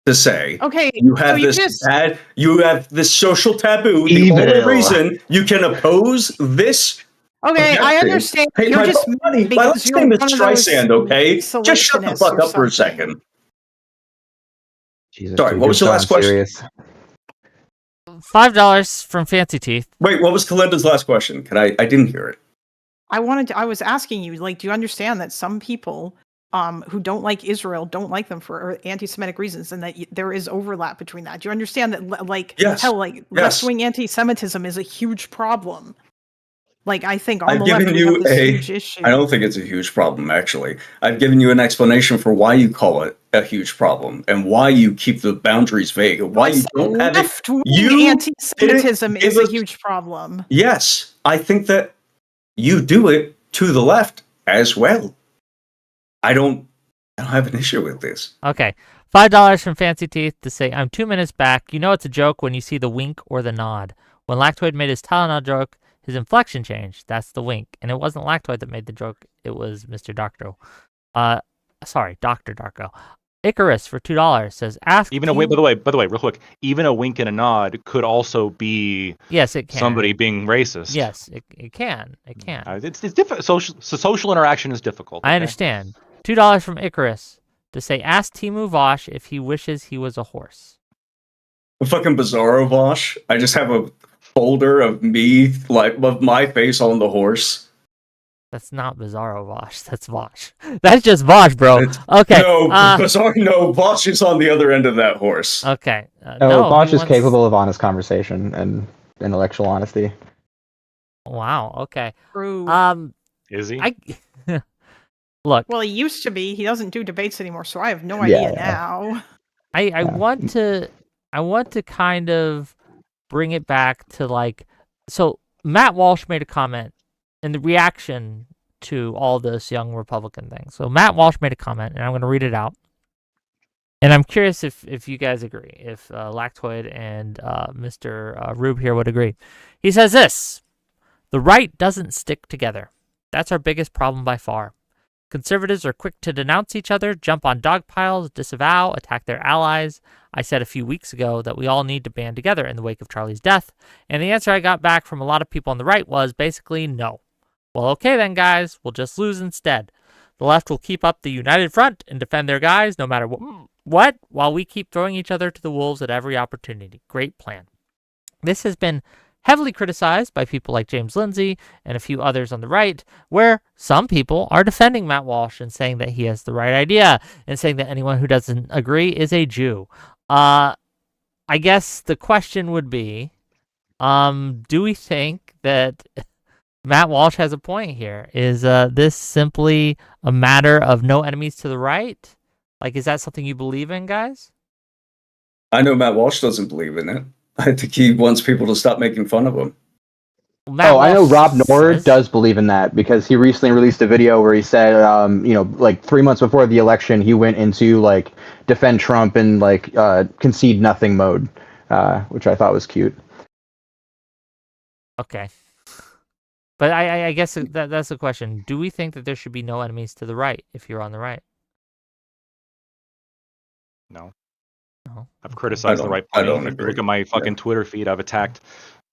to say, Okay, you have so you this just bad, you have this social taboo. The Evil. only reason you can oppose this okay. I objective. understand. Hey, You're my just buddy, my because last you're name is one of those Streisand, okay? Just shut the isolationists fuck or up for a something. second. Jesus, Sorry, dude, what was you've your last gone question? serious. $5 from Fancy Teeth. Wait, what was Kalinda's last question? I didn't hear it. I was asking you, like, do you understand that some people who don't like Israel don't like them for anti-Semitic reasons, and that there is overlap between that? Do you understand that, like, Yes. hell, like Yes. left-wing anti-Semitism is a huge problem? Like, I think on I've the left given we you have this huge issue. I don't think it's a huge problem, actually. I've given you an explanation for why you call it a huge problem and why you keep the boundaries vague and why you don't have it. Left-wing You anti-Semitism didn't is give a us- huge problem. Yes, I think that you do it to the left as well. I don't have an issue with this. Okay. $5 from Fancy Teeth to say, I'm 2 minutes back. You know it's a joke when you see the wink or the nod. When Lactoid made his Tylenol joke, his inflection changed. That's the wink. And it wasn't Lactoid that made the joke. It was Mr. Doctor. Sorry, Dr. Darko. Icarus for $2 says, ask Even a wink, by the way, real quick, even a wink and a nod could also be Yes, it can. somebody being racist. Yes, it can. It can. It's difficult. Social interaction is difficult. I okay? understand. $2 from Icarus to say, ask Timu Vosh if he wishes he was a horse. A fucking Bizarro Vosh. I just have a folder of me, like, of my face on the horse. That's not Bizarro Vosh. That's Vosh. That's just Vosh, bro. It's- Okay. No, Bizarro, no, Vosh is on the other end of that horse. Okay. No, Bosch he is wants- capable of honest conversation and intellectual honesty. Wow. Okay. True. Is he? Look. Well, he used to be. He doesn't do debates anymore, so I have no Yeah, idea yeah. now. I want to kind of bring it back to, like, so Matt Walsh made a comment in the reaction to all this young Republican thing. So Matt Walsh made a comment, and I'm going to read it out. And I'm curious if you guys agree, if Lactoid and Mr. Rube here would agree. He says this: the right doesn't stick together. That's our biggest problem by far. Conservatives are quick to denounce each other, jump on dog piles, disavow, attack their allies. I said a few weeks ago that we all need to band together in the wake of Charlie's death, and the answer I got back from a lot of people on the right was basically no. Well, okay then, guys, we'll just lose instead. The left will keep up the united front and defend their guys no matter what, while we keep throwing each other to the wolves at every opportunity. Great plan. This has been heavily criticized by people like James Lindsay and a few others on the right, where some people are defending Matt Walsh and saying that he has the right idea and saying that anyone who doesn't agree is a Jew. I guess the question would be, do we think that Matt Walsh has a point here? Is this simply a matter of no enemies to the right? Like, is that something you believe in, guys? I know Matt Walsh doesn't believe in it. I think he wants people to stop making fun of him. Matt I know Walsh Rob Nord says- does believe in that because he recently released a video where he said, like 3 months before the election, he went into like defend Trump and like concede nothing mode, which I thought was cute. Okay. But I guess that's the question. Do we think that there should be no enemies to the right if you're on the right? No. No. I've criticized the right I party. don't If you agree. look at my fucking Twitter feed, I've attacked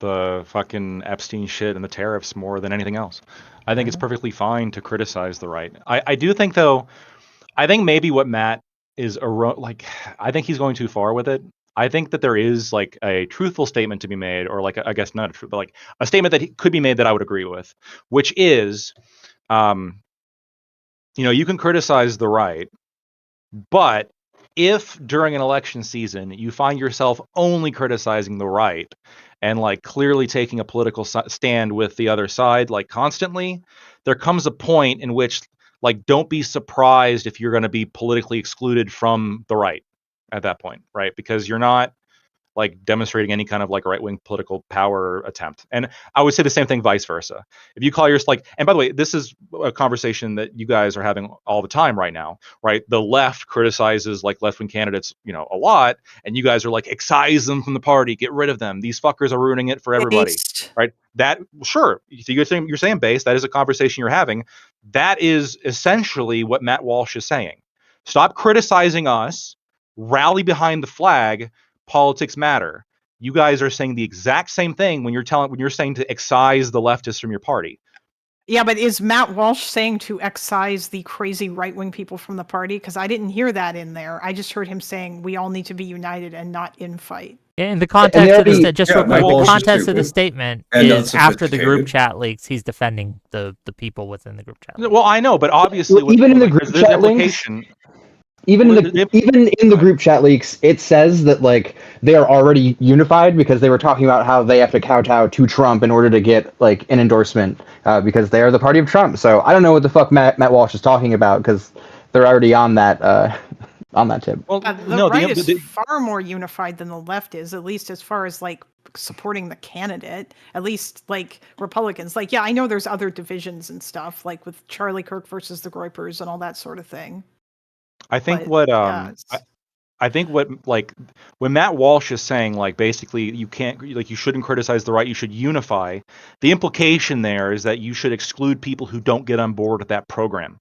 the fucking Epstein shit and the tariffs more than anything else. I think it's perfectly fine to criticize the right. I do think, though, I think maybe what Matt is I think he's going too far with it. I think that there is like a truthful statement to be made, or like I guess not a truth, but like a statement that could be made that I would agree with, which is, you can criticize the right, but if during an election season you find yourself only criticizing the right and like clearly taking a political stand with the other side like constantly, there comes a point in which like don't be surprised if you're going to be politically excluded from the right at that point, right? Because you're not like demonstrating any kind of like right-wing political power attempt. And I would say the same thing vice versa. If you call yourself like, and by the way, this is a conversation that you guys are having all the time right now, right? The left criticizes like left-wing candidates, a lot, and you guys are like, excise them from the party, get rid of them. These fuckers are ruining it for everybody, Based. right? That, sure, you're saying base, that is a conversation you're having. That is essentially what Matt Walsh is saying. Stop criticizing us, rally behind the flag. Politics matter. You guys are saying the exact same thing when you're saying to excise the leftists from your party. Yeah, but is Matt Walsh saying to excise the crazy right-wing people from the party? Because I didn't hear that in there. I just heard him saying we all need to be united and not infight. In the context of the context of the stupid. statement And is after the group unsophisticated. chat leaks, he's defending the people within the group chat. Well, I know, but obviously, Well, even in the group there's chat links, implication. even in the group chat leaks, it says that like they are already unified because they were talking about how they have to kowtow to Trump in order to get like an endorsement because they are the party of Trump. So I don't know what the fuck Matt Walsh is talking about because they're already on that tip. Well, The right is far more unified than the left is, at least as far as like supporting the candidate. At least like Republicans. Like, yeah, I know there's other divisions and stuff, like with Charlie Kirk versus the Groypers and all that sort of thing. I think But, I think what like when Matt Walsh is saying like basically you shouldn't criticize the right, you should unify. The implication there is that you should exclude people who don't get on board with that program,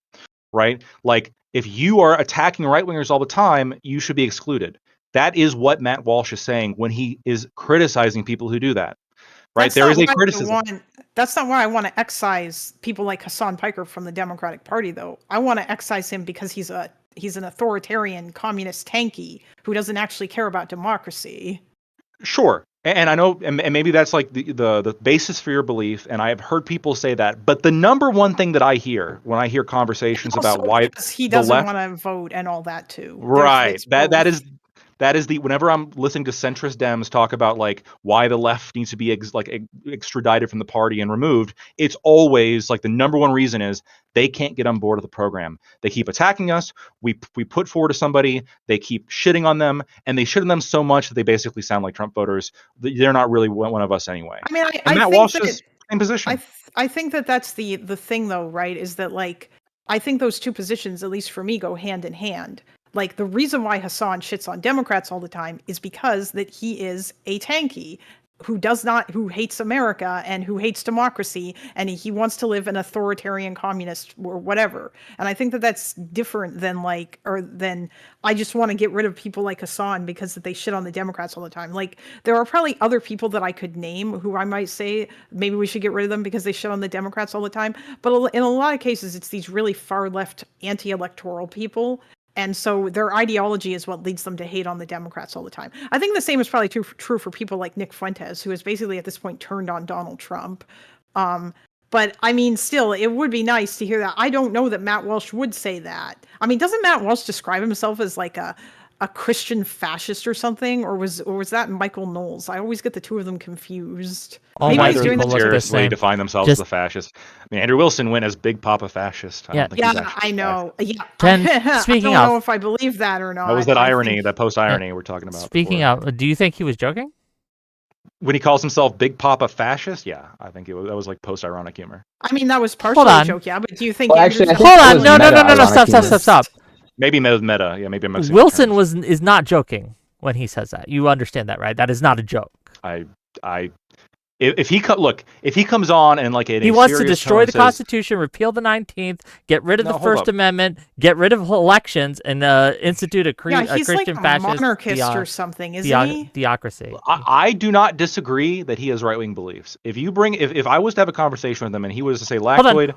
right? Like if you are attacking right wingers all the time, you should be excluded. That is what Matt Walsh is saying when he is criticizing people who do that. Right? There is a criticism. That's not why I want to excise people like Hassan Piker from the Democratic Party, though. I want to excise him because he's an authoritarian communist tanky who doesn't actually care about democracy. Sure. And I know, and maybe that's like the basis for your belief, and I have heard people say that. But the number one thing that I hear when I hear conversations about why he doesn't want to vote and all that too. Right. That is whenever I'm listening to centrist Dems talk about like why the left needs to be extradited from the party and removed, it's always like the number one reason is they can't get on board with the program. They keep attacking us. We put forward to somebody. They keep shitting on them, and they shit on them so much that they basically sound like Trump voters. They're not really one of us anyway. I mean, Matt Walsh is same position. I think that's the thing though, right? Is that like I think those two positions, at least for me, go hand in hand. Like the reason why Hassan shits on Democrats all the time is because that he is a tanky who hates America and who hates democracy, and he wants to live an authoritarian communist or whatever. And I think that that's different than I just want to get rid of people like Hassan because they shit on the Democrats all the time. Like there are probably other people that I could name who I might say maybe we should get rid of them because they shit on the Democrats all the time. But in a lot of cases, it's these really far left anti-electoral people. And so their ideology is what leads them to hate on the Democrats all the time. I think the same is probably true for people like Nick Fuentes, who has basically at this point turned on Donald Trump. But I mean, still, it would be nice to hear that. I don't know that Matt Walsh would say that. I mean, doesn't Matt Walsh describe himself as like a Christian fascist or something, or was that Michael Knowles? I always get the two of them confused. All Maybe white he's people look the same. define themselves as a fascist. I mean, Andrew Wilson went as Big Papa Fascist. I know. Yeah. Jen, speaking I don't of, know if I believe that or not. That was that irony, that post-irony we're talking about. Speaking of, do you think he was joking? When he calls himself Big Papa Fascist, yeah, I think that was like post-ironic humor. I mean, that was partially a joke, yeah, but do you think... Well, actually, hold on, no, stop. Maybe meta, yeah, maybe I'm mixing Wilson is not joking when he says that. You understand that, right? That is not a joke. I If he comes on and like he wants to destroy the Constitution, repeal the 19th, get rid of the First Amendment, get rid of elections, and institute a he's Christian like a fascist monarchist or something, isn't he? Theocracy. I do not disagree that he has right-wing beliefs. If I was to have a conversation with him and he was to say Lactoid,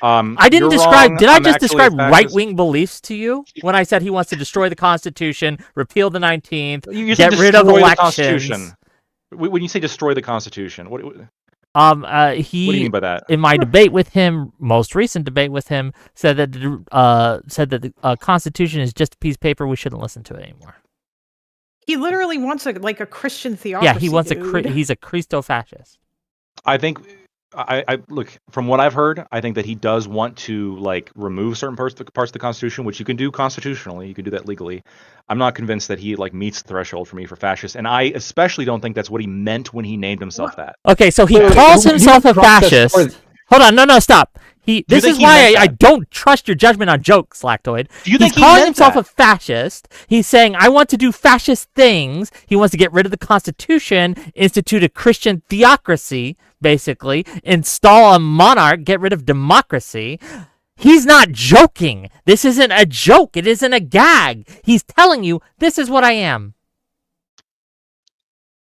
I didn't describe. Did I just describe right-wing beliefs to you when I said he wants to destroy the Constitution, repeal the 19th, get rid of elections? When you say destroy the Constitution, what do you mean by that? In my debate with him, most recent debate with him, said that the Constitution is just a piece of paper. We shouldn't listen to it anymore. He literally wants a Christian theocracy. Yeah, he wants he's a Christo-fascist. I think I look, from what I've heard, I think that he does want to like remove certain parts of the Constitution, which you can do constitutionally. You can do that legally. I'm not convinced that he like meets the threshold for me for fascist, and I especially don't think that's what he meant when he named himself that. Okay, so he calls himself a fascist. Hold on, no, stop. This is why I don't trust your judgment on jokes, Lactoid. He's calling himself a fascist. He's saying, I want to do fascist things. He wants to get rid of the Constitution, institute a Christian theocracy, basically, install a monarch, get rid of democracy. He's not joking. This isn't a joke. It isn't a gag. He's telling you, this is what I am.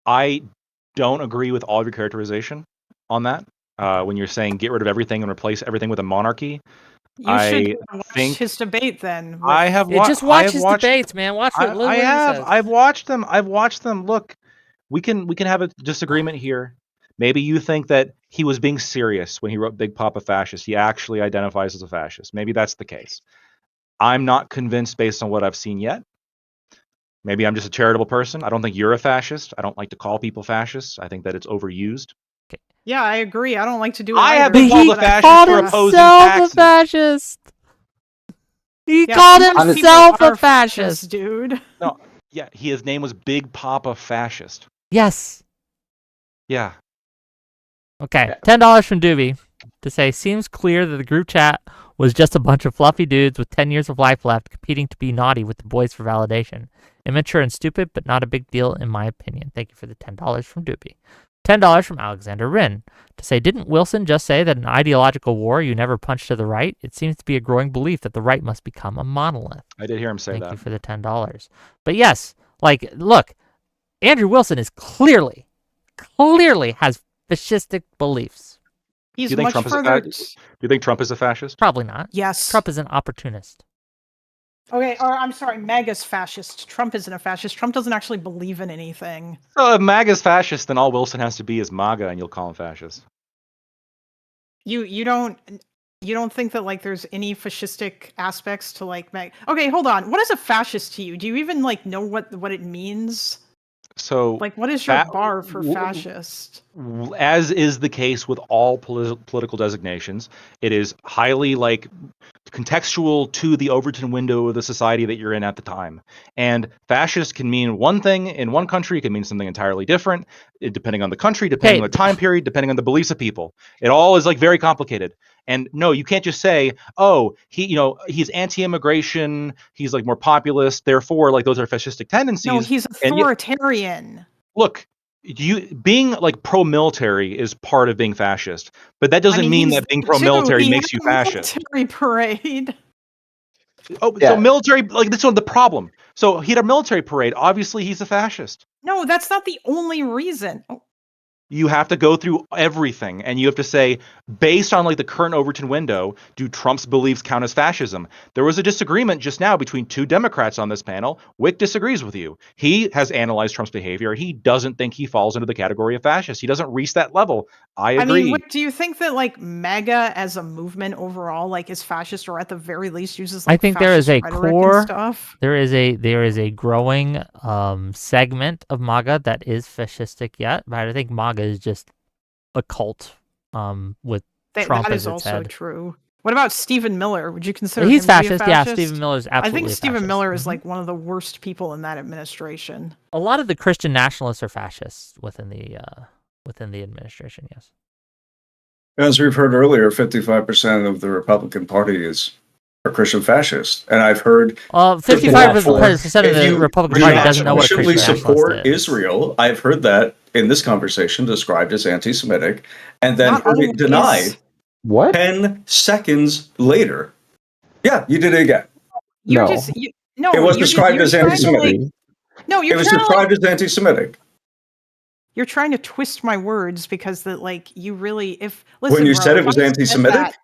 I don't agree with all of your characterization on that. When you're saying get rid of everything and replace everything with a monarchy, you should watch his debate then. I have just watch his debates, man. Watch what I have. Says. I've watched them. Look, we can have a disagreement here. Maybe you think that he was being serious when he wrote Big Papa Fascist. He actually identifies as a fascist. Maybe that's the case. I'm not convinced based on what I've seen yet. Maybe I'm just a charitable person. I don't think you're a fascist. I don't like to call people fascists. I think that it's overused. Yeah, I agree. I don't like to do it. I have been called a fascist for opposing taxes. A fascist. He called himself a fascist, dude. No, yeah, his name was Big Papa Fascist. Yes. Yeah. Okay, $10 from Doobie to say, seems clear that the group chat was just a bunch of fluffy dudes with 10 years of life left competing to be naughty with the boys for validation. Immature and stupid, but not a big deal in my opinion. Thank you for the $10 from Doobie. $10 from Alexander Wren to say, didn't Wilson just say that in ideological war you never punch to the right? It seems to be a growing belief that the right must become a monolith. I did hear him say that. Thank you for the $10. But yes, like, look, Andrew Wilson is clearly has fascistic beliefs. He's much further. Do you think Trump is a fascist? Probably not. Yes. Trump is an opportunist. Okay, or I'm sorry, MAGA's fascist. Trump isn't a fascist. Trump doesn't actually believe in anything. So if MAGA's fascist, then all Wilson has to be is MAGA, and you'll call him fascist. You don't think that like there's any fascistic aspects to like MAGA? Okay, hold on. What is a fascist to you? Do you even like know what it means? So, like, what is your bar for fascist? As is the case with all political designations, it is highly like contextual to the Overton window of the society that you're in at the time. And fascist can mean one thing in one country, it can mean something entirely different, depending on the country, depending on the time period, depending on the beliefs of people. It all is like very complicated. And no, you can't just say, oh, he's anti-immigration, he's like more populist, therefore like those are fascistic tendencies. No, he's authoritarian. Look, being like pro-military is part of being fascist, but that doesn't mean that being pro-military makes you fascist. Military parade. Oh, yeah. So military, like that's the problem. So he had a military parade. Obviously, he's a fascist. No, that's not the only reason. You have to go through everything, and you have to say, based on like the current Overton window, do Trump's beliefs count as fascism? There was a disagreement just now between two Democrats on this panel. Wick disagrees with you. He has analyzed Trump's behavior. He doesn't think he falls into the category of fascist. He doesn't reach that level. I agree. I mean, do you think that like MAGA as a movement overall like is fascist, or at the very least uses like, I think there is a core stuff? There is a growing segment of MAGA that is fascistic yet, but I think MAGA is just a cult with Trump that as is its also head. True. What about Stephen Miller? Would you consider he's him fascist? To be a fascist? Yeah, Stephen Miller is absolutely. I think Stephen fascist. Miller is like one of the worst people in that administration. A lot of the Christian nationalists are fascists within the administration. Yes. As we've heard earlier, 55% of the Republican Party are Christian fascists, and I've heard 55% of the Republican Party doesn't know what a Christian nationalist support is. Israel. I've heard that in this conversation described as anti-Semitic, and then Not heard it always. denied What? 10 seconds later. Yeah, you did it again. You're No. just no. It was you're described as trying to, anti-Semitic. like, no, It you're was trying to, described as anti-Semitic. you're trying to twist my words because you really When you bro, said it if was I said anti-Semitic, that-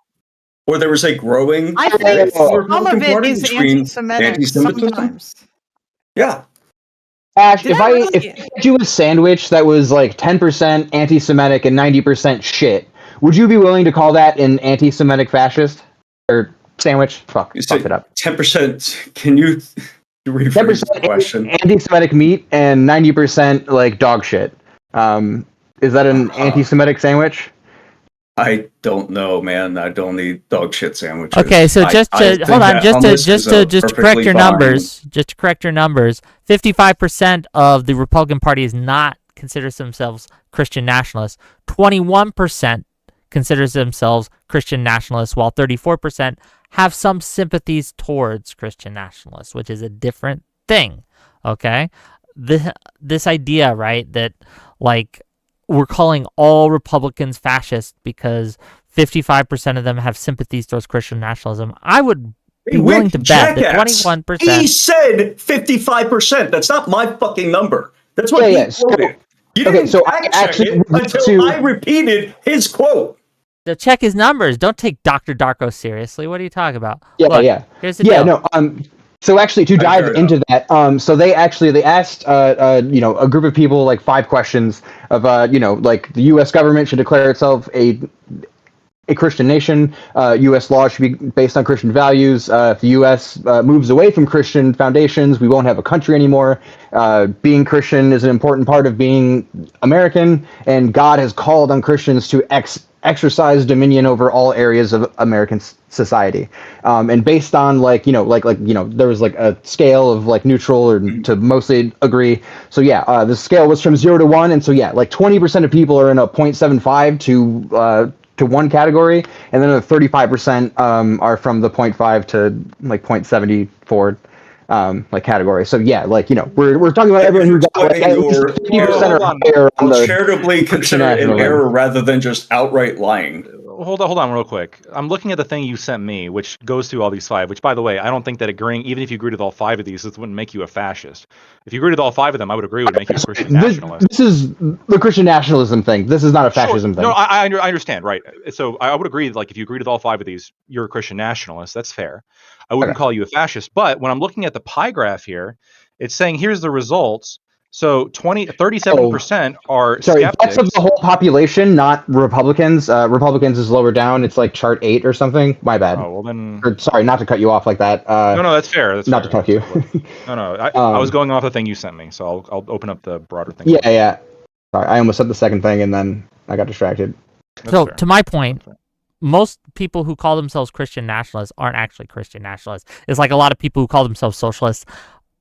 or there was a growing I think in the some Republican of it Party is between anti-Semitic anti-Semitism. sometimes. Yeah, Ash, Did if I I really- fed you a sandwich that was like 10% anti-Semitic and 90% shit, would you be willing to call that an anti-Semitic fascist or sandwich? Fuck, you fucked said it up. 10%. Can you rephrase 10% the question? anti-Semitic meat and 90% like dog shit. Is that an anti-Semitic sandwich? I don't know, man. I don't eat dog shit sandwiches. Okay, so I just think hold on, that just hummus is a to correct perfectly your fine- numbers, 55% of the Republican Party is not considers themselves Christian nationalists. 21% considers themselves Christian nationalists, while 34% have some sympathies towards Christian nationalists, which is a different thing. Okay, this idea, right, that like we're calling all Republicans fascist because 55% of them have sympathies towards Christian nationalism. I would be willing to bet that Jackass. 21%. He said 55%. That's not my fucking number. That's what Yeah, he so- quoted. You okay, didn't so I fact check actually it want until to- I repeated his quote. To check his numbers. Don't take DrDarko seriously. What are you talking about? Yeah, Look, yeah. here's the Yeah, deal. no. So actually, to dive fair into that, so they asked, a group of people like 5 questions of, like the U.S. government should declare itself a Christian nation. U.S. law should be based on Christian values. If the U.S. Moves away from Christian foundations, we won't have a country anymore. Being Christian is an important part of being American, and God has called on Christians to exercise dominion over all areas of American society. And based on there was like a scale of like neutral or to mostly agree. So yeah, the scale was from 0 to 1, and so yeah, like 20% of people are in a 0.75 to 1 category, and then the 35% are from the 0.5 to like 0.74 like category. So yeah, like we're talking about everyone who got like at least 50% or higher on I'll the charitably consider it an national error rather than just outright lying. Hold on real quick. I'm looking at the thing you sent me, which goes through all these 5, which, by the way, I don't think that agreeing, even if you agreed with all 5 of these, this wouldn't make you a fascist. If you agreed with all 5 of them, I would agree it would make you a Christian nationalist. This is the Christian nationalism thing. This is not a fascism thing. No, I understand, right. So I would agree, like, if you agreed with all 5 of these, you're a Christian nationalist. That's fair. I wouldn't call you a fascist. But when I'm looking at the pie graph here, it's saying here's the results. So 37% are Sorry, skeptics. that's of the whole population, not Republicans. Republicans is lower down. It's like chart 8 or something. My bad. Oh, well then. Or, sorry, not to cut you off like that. No, that's fair. That's not fair. to talk you. No. I was going off the thing you sent me, so I'll open up the broader thing. Yeah. Sorry, I almost said the second thing and then I got distracted. That's So fair. to my point, most people who call themselves Christian nationalists aren't actually Christian nationalists. It's like a lot of people who call themselves socialists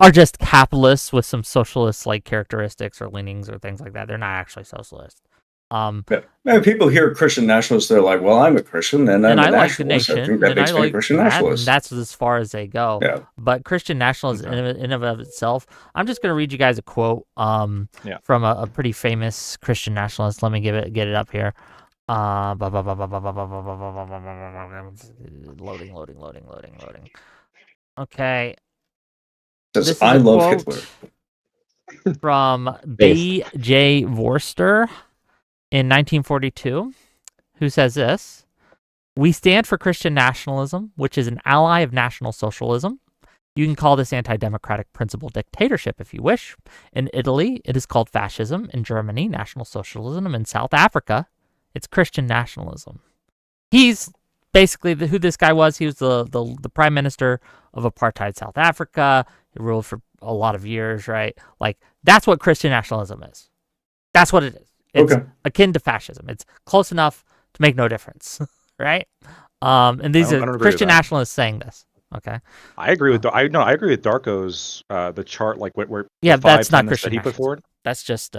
are just capitalists with some socialist like characteristics or leanings or things like that. They're not actually socialists. Man, people hear Christian nationalists, they're like, well, I'm a Christian and I'm and a I like the nationalist. I nation, think that and I makes me a like Christian that, nationalist. and that's as far as they go. Yeah. But Christian nationalism in and of itself, I'm just going to read you guys a quote from a pretty famous Christian nationalist. Let me get it up here. Loading. Okay. Says, This is I a love quote Hitler. from B.J. Vorster in 1942, who says this: "We stand for Christian nationalism, which is an ally of National Socialism. You can call this anti-democratic principle dictatorship if you wish. In Italy, it is called fascism. In Germany, National Socialism. In South Africa, it's Christian nationalism." He's basically who this guy was. He was the prime minister of apartheid South Africa. He ruled for a lot of years, right? Like, that's what Christian nationalism is. That's what it is. It's akin to fascism. It's close enough to make no difference, right? And these I don't are agree with Christian that. nationalists saying this. Okay. I agree with I agree with Darko's the chart, like where Yeah, the that's 5 not tenets Christian that he put nationalism. forward. That's just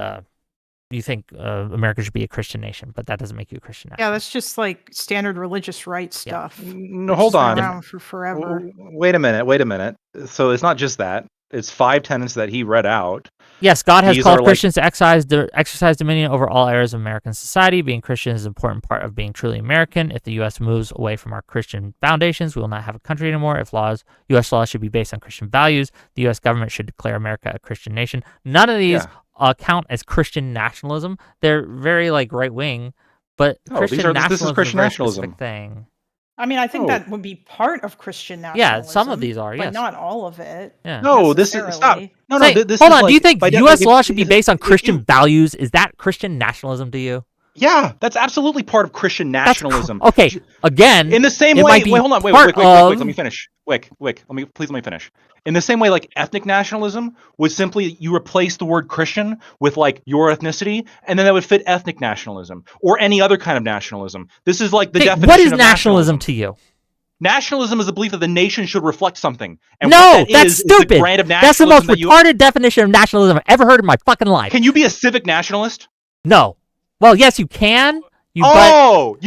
you think America should be a Christian nation, but that doesn't make you a Christian nation. Yeah, that's just like standard religious rights stuff. No, which hold has been on. around for forever. Wait a minute. So it's not just that. It's 5 tenets that he read out. Yes, God has These called are, like- Christians to exercise dominion over all areas of American society. Being Christian is an important part of being truly American. If the U.S. moves away from our Christian foundations, we will not have a country anymore. If U.S. laws should be based on Christian values, the U.S. government should declare America a Christian nation. None of these count as Christian nationalism. They're very right wing, but Christian nationalism this is Christian a very nationalism. specific thing. I mean, I think No. that would be part of Christian nationalism. Yeah, some of these are, but yes. not all of it. Yeah. No, this is stop. necessarily. No, Say, this hold is on. Do you think by U.S. definition, law should be based on if Christian you- values? Is that Christian nationalism to you? Yeah, that's absolutely part of Christian nationalism. Okay, again, In the same it way, might be wait, hold on, wait, part let me of- finish. Wick, let me finish. In the same way, ethnic nationalism would simply you replace the word Christian with your ethnicity, and then that would fit ethnic nationalism or any other kind of nationalism. This is the Hey, definition. what is of nationalism to you? Nationalism is the belief that the nation should reflect something. And No, what that that's is stupid. the brand of That's the most nationalism retarded definition of nationalism I've ever heard in my fucking life. Can you be a civic nationalist? No. Well, yes, you can. You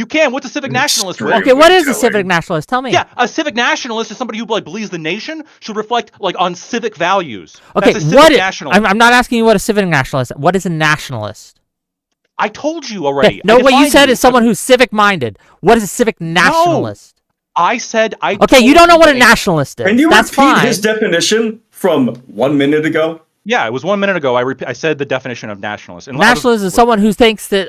can. What's a civic nationalist? Extreme. but Wick? okay. What is a Going. civic nationalist? Tell me. Yeah, a civic nationalist is somebody who believes the nation should reflect on civic values. Okay. That's a civic What is? nationalist. I'm not asking you what a civic nationalist. What is a nationalist? I told you already. No, I what you defined said is someone who's civic-minded. What is a civic nationalist? I said I. Okay, you told don't know what a that nationalist is. Can you That's repeat fine. his definition from 1 minute ago? Yeah, it was 1 minute ago. I said the definition of nationalist. And Nationalist is someone who thinks that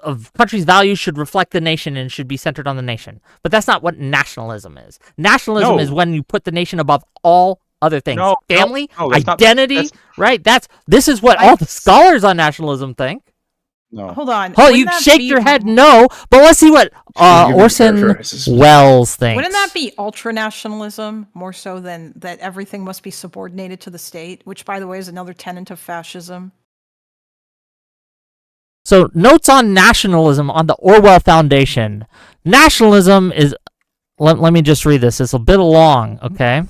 of country's values should reflect the nation and should be centered on the nation. But that's not what nationalism is. Nationalism No. is when you put the nation above all other things. No, no, Family, no, that's not- identity, that's- right? This is what all the scholars on nationalism think. No. Hold on. Oh, Wouldn't you that shake be- your head no, but let's see what Should you Orson characterize this? Welles thinks. Wouldn't that be ultranationalism more so than that everything must be subordinated to the state, which, by the way, is another tenet of fascism? So, notes on nationalism on the Orwell Foundation. Nationalism is, let me just read this. It's a bit long, okay?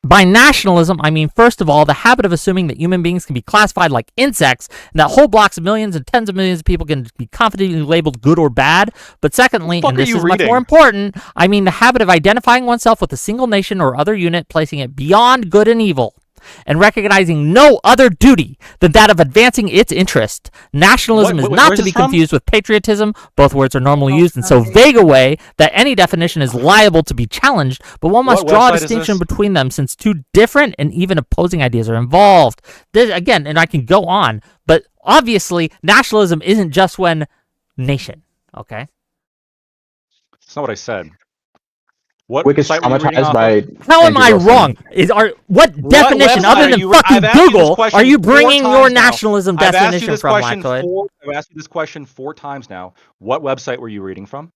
By nationalism, I mean, first of all, the habit of assuming that human beings can be classified like insects and that whole blocks of millions and tens of millions of people can be confidently labeled good or bad. But secondly, What the fuck and this are you is much reading? more important, I mean the habit of identifying oneself with a single nation or other unit, placing it beyond good and evil, and recognizing no other duty than that of advancing its interest. Nationalism is not where's to be this from? confused with patriotism. Both words are normally used in so Okay. vague a way that any definition is liable to be challenged, but one must What draw a website is distinction this? between them since two different and even opposing ideas are involved. This, again, and I can go on, but obviously nationalism isn't just when nation, okay? That's not what I said. What Wick is site were you reading traumatized off by. of? How am Andrew I Wilson. wrong? What definition, website other are than you- fucking I've asked you this Google, question are you 4 bringing your times now. nationalism I've asked you definition this from, question Lactoid? I've asked you this question 4 times now. What website were you reading from?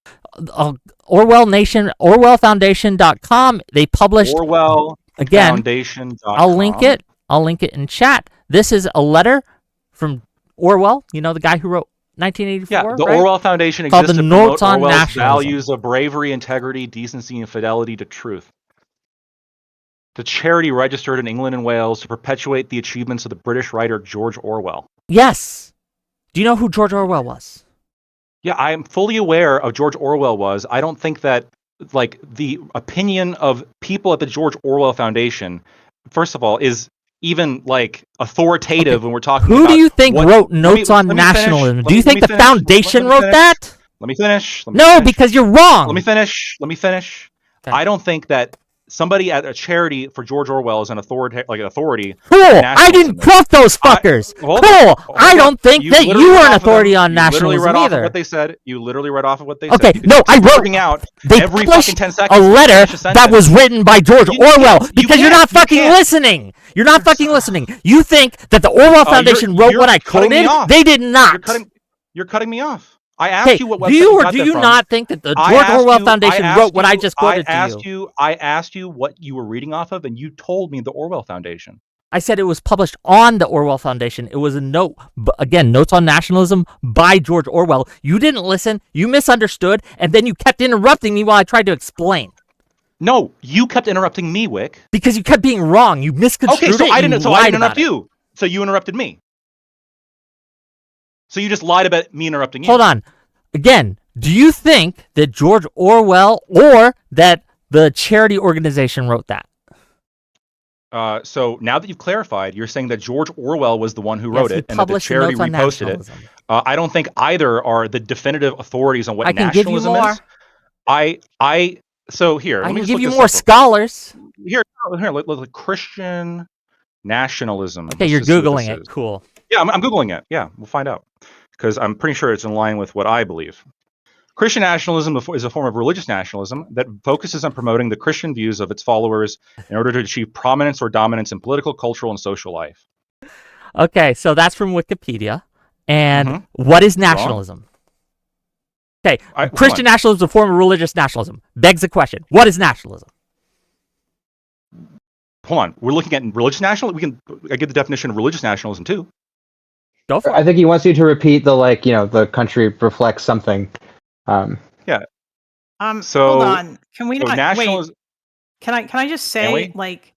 OrwellFoundation.com. They published, Orwell again, Foundation. I'll link it. I'll link it in chat. This is a letter from Orwell, you know, the guy who wrote 1984, Yeah, the right? Orwell Foundation Called exists the to promote Notes on Orwell's Nationalism. values of bravery, integrity, decency, and fidelity to truth. The charity registered in England and Wales to perpetuate the achievements of the British writer George Orwell. Yes. Do you know who George Orwell was? Yeah, I am fully aware of George Orwell was. I don't think that the opinion of people at the George Orwell Foundation, first of all, is even authoritative when we're talking Who about do you think what- wrote let me- Notes on let me finish. Nationalism? Let Do you me- think let the me finish. foundation Let me wrote finish. that? Let me finish. No, because you're wrong. Let me finish. Okay. I don't think that somebody at a charity for George Orwell is an authority. Cool. I nationalism. didn't quote those fuckers. Hold Cool. on. I don't think that literally you read are an off of authority them. on You literally nationalism read off of either. what they said. You literally read off of what they Okay, said. You can no, keep I wrote- working out They every published fucking 10 a seconds. letter Finish a that sentence. was written by George You can't- Orwell you because you're can't- not you fucking can't. listening. You're not fucking listening. You think that the Orwell Foundation wrote you're what I cutting me quoted? off. They did not. You're cutting me off. I asked Okay, you what website do you you or got do that you from. not think that the I George asked Orwell you- Foundation I wrote asked what I you- just quoted I to asked you? I asked you what you were reading off of, and you told me the Orwell Foundation. I said it was published on the Orwell Foundation. It was a note, again, Notes on Nationalism by George Orwell. You didn't listen, you misunderstood, and then you kept interrupting me while I tried to explain. No, you kept interrupting me, Wick. Because you kept being wrong. You misconstrued Okay, so it. I you didn't. So lied I didn't about interrupt you. So you interrupted me. So you just lied about me interrupting you. Hold on. Again, do you think that George Orwell or that the charity organization wrote that? So now that you've clarified, you're saying that George Orwell was the one who wrote Yes, he it and that the published the charity notes on reposted it. nationalism. I don't think either are the definitive authorities on what I can give you nationalism more. is. So here, I let me can just give look you this more up real quick. scholars. Here, like Christian nationalism. Okay, Let's you're just see what Googling this it. is. Cool. Yeah, I'm Googling it. Yeah, we'll find out. Because I'm pretty sure it's in line with what I believe. Christian nationalism is a form of religious nationalism that focuses on promoting the Christian views of its followers in order to achieve prominence or dominance in political, cultural, and social life. Okay, so that's from Wikipedia. And Mhm. what is nationalism? Okay, Hold Christian on. nationalism is a form of religious nationalism. Begs the question: what is nationalism? Hold on. We're looking at religious nationalism. I give the definition of religious nationalism too. Go for I it. think he wants you to repeat the country reflects something. So Hold on. Can we so not wait? nationalism. Can I just Can say we? like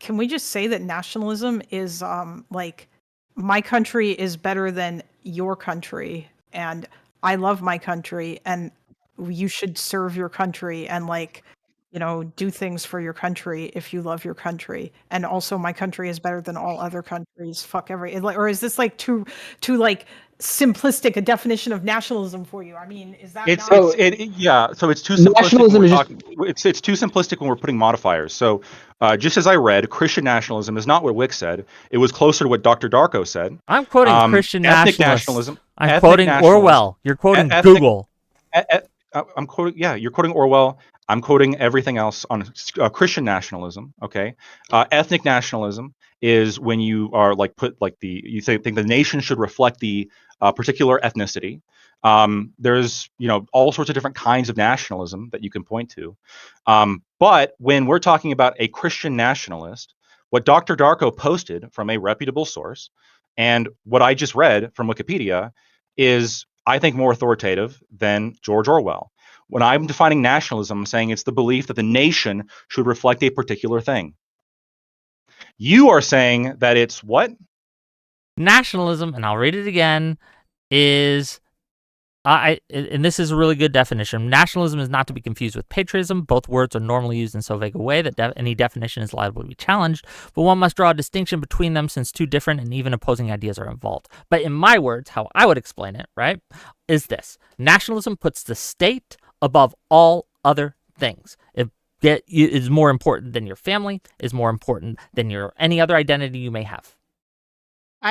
can we just say that nationalism is like my country is better than your country and I love my country and you should serve your country and like do things for your country if you love your country and also my country is better than all other countries or is this like too like simplistic a definition of nationalism for you? I mean, is that It's not yeah. So it's too simplistic. Nationalism When is we're just talking, it's too simplistic when we're putting modifiers. So just as I read, Christian nationalism is not what Wick said. It was closer to what Dr. Darko said. I'm quoting Christian Ethnic nationalists. nationalism. I'm ethnic quoting nationalism, Orwell. You're quoting ethnic- Google. I'm quoting. Yeah, you're quoting Orwell. I'm quoting everything else on Christian nationalism. Okay, ethnic nationalism is when you are like you think the nation should reflect the particular ethnicity. There's all sorts of different kinds of nationalism that you can point to, but when we're talking about a Christian nationalist, what Dr. Darko posted from a reputable source, and what I just read from Wikipedia is, I think, more authoritative than George Orwell. When I'm defining nationalism, I'm saying it's the belief that the nation should reflect a particular thing. You are saying that it's what? Nationalism, and I'll read it again, is and this is a really good definition. Nationalism is not to be confused with patriotism. Both words are normally used in so vague a way that any definition is liable to be challenged, but one must draw a distinction between them since two different and even opposing ideas are involved. But in my words, how I would explain it, right, is this. Nationalism puts the state above all other things. It is more important than your family, is more important than any other identity you may have.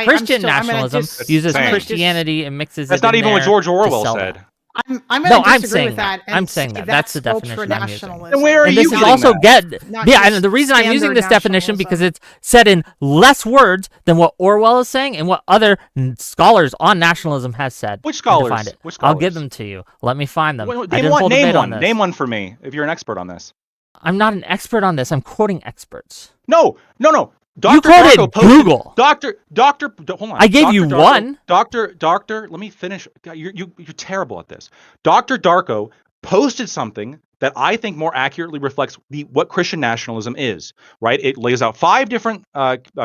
Christian nationalism uses Christianity and mixes That's it not in even what there George to Orwell sell said. that. I'm going to disagree saying with that. that. I'm saying that. That's the definition I'm using. nationalism. Then where are And you this is getting also that? and the reason I'm using this definition because it's said in less words than what Orwell is saying and what other scholars on nationalism has said. Which scholars? Find it. Which scholars? I'll give them to you. Let me find them. Name one. Name one for me if you're an expert on this. I'm not an expert on this. I'm quoting experts. No. You quoted Google. Doctor, hold on. I gave you one. Doctor, let me finish. You're terrible at this. Dr. Darko posted something that I think more accurately reflects what Christian nationalism is. Right? It lays out 5 different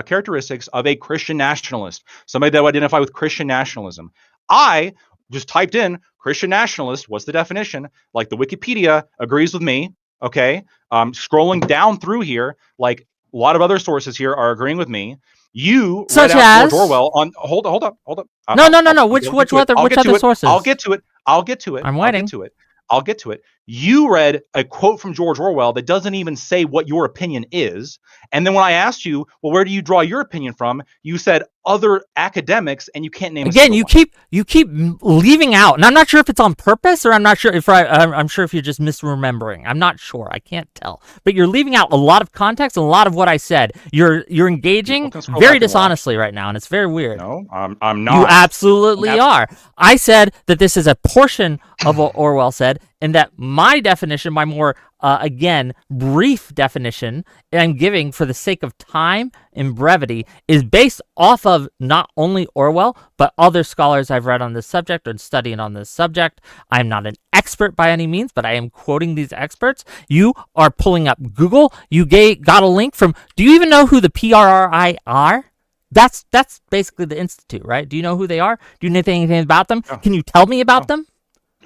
characteristics of a Christian nationalist. Somebody that would identify with Christian nationalism. I just typed in Christian nationalist. What's the definition? Like the Wikipedia agrees with me. Okay. Scrolling down through here, like a lot of other sources here are agreeing with me. You such read out as George Orwell on. Hold up. No. Which other sources? I'll get to it. I'm waiting. I'll get to it. You read a quote from George Orwell that doesn't even say what your opinion is. And then when I asked you, well, where do you draw your opinion from? You said other academics, and you can't name. Again, you keep leaving out, and I'm not sure if it's on purpose or I'm not sure if I'm sure if you're just misremembering. I'm not sure. I can't tell. But you're leaving out a lot of context and a lot of what I said. You're engaging very dishonestly right now, and it's very weird. No, I'm not. You absolutely are. I said that this is a portion of what Orwell said, and that my definition, my more, again, brief definition I'm giving for the sake of time and brevity, is based off of not only Orwell, but other scholars I've read on this subject or studying on this subject. I'm not an expert by any means, but I am quoting these experts. You are pulling up Google. You got a link from, do you even know who the PRRI are? That's basically the institute, right? Do you know who they are? Do you know anything about them? No. Can you tell me about them?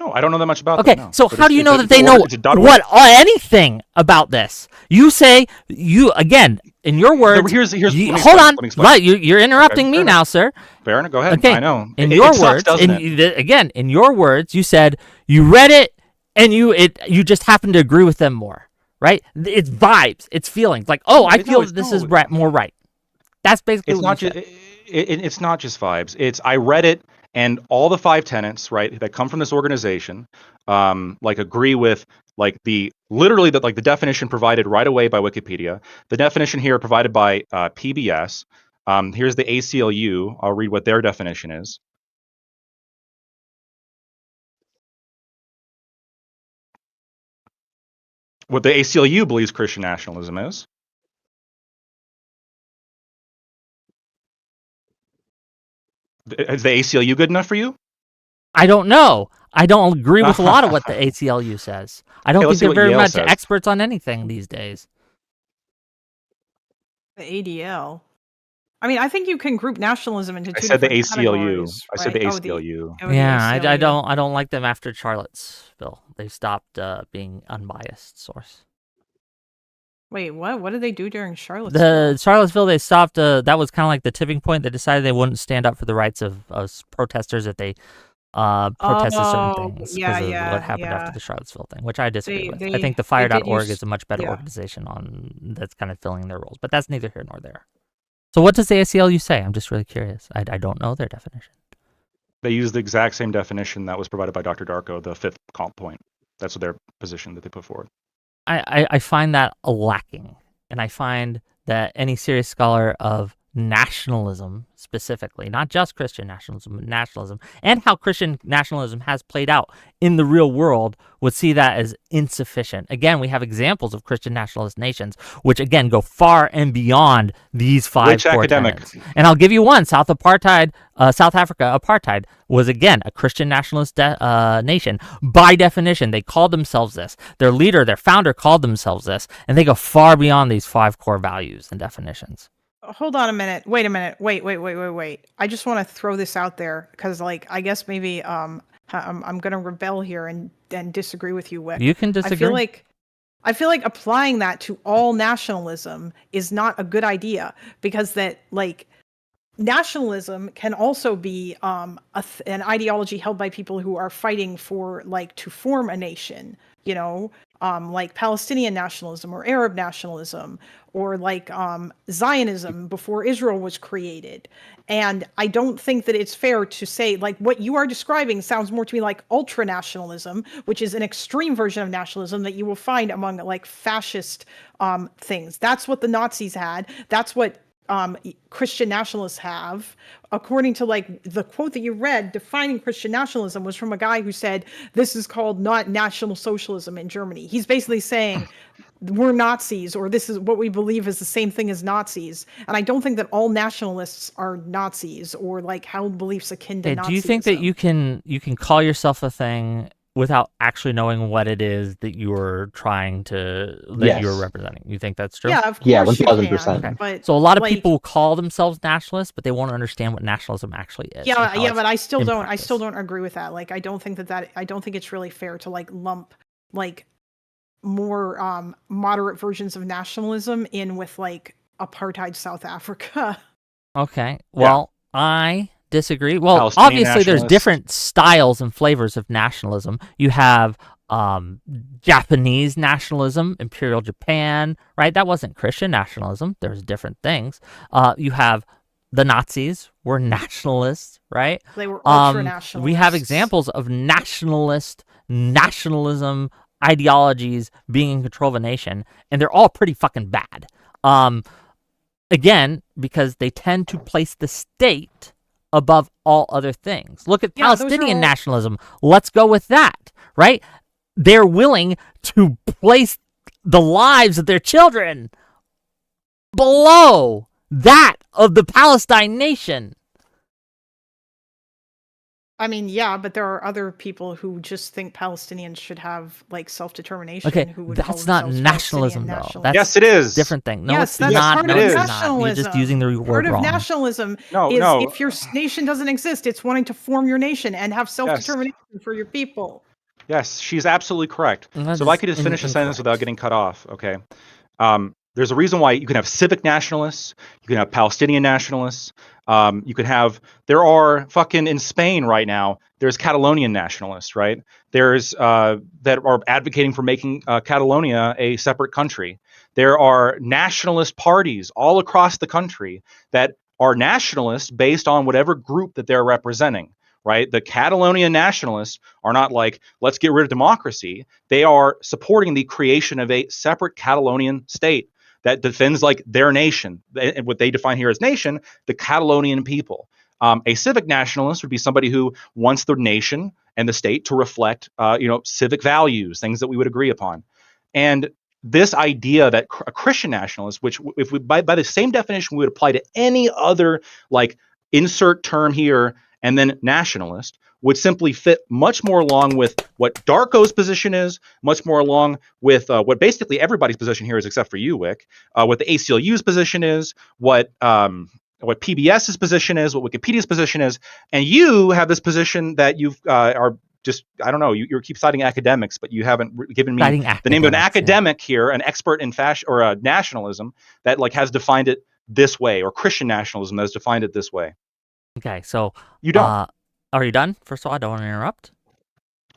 No, I don't know that much about Okay, that. No. so But how do you know that they know it's a .org. anything about this? You say again in your words. Here's let me hold on, let me explain. right? You're interrupting Okay, me fair now, enough. sir. Fair enough. Go ahead. Okay, I know. in It your sucks, words, doesn't it? again, in your words, you said you read it and you just happen to agree with them more, right? It's vibes, it's feelings. Like, oh, I feel that this is more right. That's basically It's what not you just said. it's not just vibes. It's I read it and all the 5 tenets, right, that come from this organization, like agree with like the definition provided right away by Wikipedia. The definition here provided by PBS. Here's the ACLU. I'll read what their definition is. What the ACLU believes Christian nationalism is. Is the ACLU good enough for you? I don't know. I don't agree with a lot of what the ACLU says. I don't Okay, think let's see they're what very Yale much says. experts on anything these days. The ADL. I mean, I think you can group nationalism into I two said the different ACLU. categories. I said right? the Oh, ACLU. the Yeah, I ACLU. don't like them after Charlottesville. They stopped being unbiased source. Wait, what? What did they do during Charlottesville? The Charlottesville, they stopped. That was kind of like the tipping point. They decided they wouldn't stand up for the rights of protesters if they protested certain things because of what happened after the Charlottesville thing, which I disagree with. I think the Fire.org is a much better organization that's kind of filling their roles, but that's neither here nor there. So what does the ACLU say? I'm just really curious. I don't know their definition. They use the exact same definition that was provided by DrDarko, the 5th comp point. That's their position that they put forward. I find that lacking, and I find that any serious scholar of nationalism specifically, not just Christian nationalism, but nationalism, and how Christian nationalism has played out in the real world would see that as insufficient. Again, we have examples of Christian nationalist nations, which again go far and beyond these 5 core tenets. And I'll give you one: South Africa apartheid was again a Christian nationalist nation. By definition, they called themselves this. Their leader, their founder, called themselves this, and they go far beyond these 5 core values and definitions. Hold on a minute. Wait a minute. Wait. I just want to throw this out there because, like, I guess maybe I'm going to rebel here and disagree with you, Wick. You can disagree. I feel like applying that to all nationalism is not a good idea because that, like, nationalism can also be an ideology held by people who are fighting for, like, to form a nation, you know, like Palestinian nationalism or Arab nationalism or like Zionism before Israel was created. And I don't think that it's fair to say, like, what you are describing sounds more to me like ultra-nationalism, which is an extreme version of nationalism that you will find among, like, fascist things. That's what the Nazis had. That's what Christian nationalists have. According to, like, the quote that you read, defining Christian nationalism was from a guy who said this is called not National Socialism in Germany. He's basically saying we're Nazis, or this is what we believe is the same thing as Nazis. And I don't think that all nationalists are Nazis or, like, held beliefs akin to Nazism. Do you think that you can call yourself a thing without actually knowing what it is that you're trying to you're representing? You think that's true? Yeah, of course. Yeah, 1000%. Okay. But, so a lot of like, people call themselves nationalists, but they won't understand what nationalism actually is. Yeah, but I still don't. practice. I still don't agree with that. Like, I don't think I don't think it's really fair to, like, lump, like, more moderate versions of nationalism in with, like, apartheid South Africa. Okay. Well, I disagree. Well, Palestinian obviously there's nationalists. different styles and flavors of nationalism. You have Japanese nationalism, Imperial Japan, right? That wasn't Christian nationalism. There's different things. You have the Nazis were nationalists, right? They were ultra-nationalists. We have examples of nationalism ideologies being in control of a nation, and they're all pretty fucking bad. Again, because they tend to place the state above all other things. Look at Palestinian nationalism. Let's go with that, right? They're willing to place the lives of their children below that of the Palestine nation. I mean, yeah, but there are other people who just think Palestinians should have, like, self-determination. Okay, who would that's call not themselves nationalism, Palestinian though. nationalists. That's Yes, it is. a different thing. No, Yes, it's that's not. part No, of it's nationalism. not. You're just using the word Part of wrong. nationalism No. is if your nation doesn't exist, it's wanting to form your nation and have self-determination for your people. Yes, she's absolutely correct. That So if I is could just finish a sentence incorrect. without getting cut off, okay? There's a reason why you can have civic nationalists, you can have Palestinian nationalists, you could have, there are fucking in Spain right now, there's Catalonian nationalists, right? There's that are advocating for making Catalonia a separate country. There are nationalist parties all across the country that are nationalists based on whatever group that they're representing, right? The Catalonian nationalists are not like, let's get rid of democracy. They are supporting the creation of a separate Catalonian state that defends like their nation, and what they define here as nation, the Catalonian people. A civic nationalist would be somebody who wants the nation and the state to reflect, civic values, things that we would agree upon. And this idea that a Christian nationalist, which if we by the same definition we would apply to any other like insert term here and then nationalist, would simply fit much more along with what Darko's position is, much more along with what basically everybody's position here is, except for you, Wick, what the ACLU's position is, what PBS's position is, what Wikipedia's position is, and you have this position that you've are just, I don't know, you keep citing academics, but you haven't given me the name of an academic here, an expert in fashion or nationalism that like has defined it this way, or Christian nationalism that has defined it this way. Okay, so you don't. Are you done? First of all, I don't want to interrupt.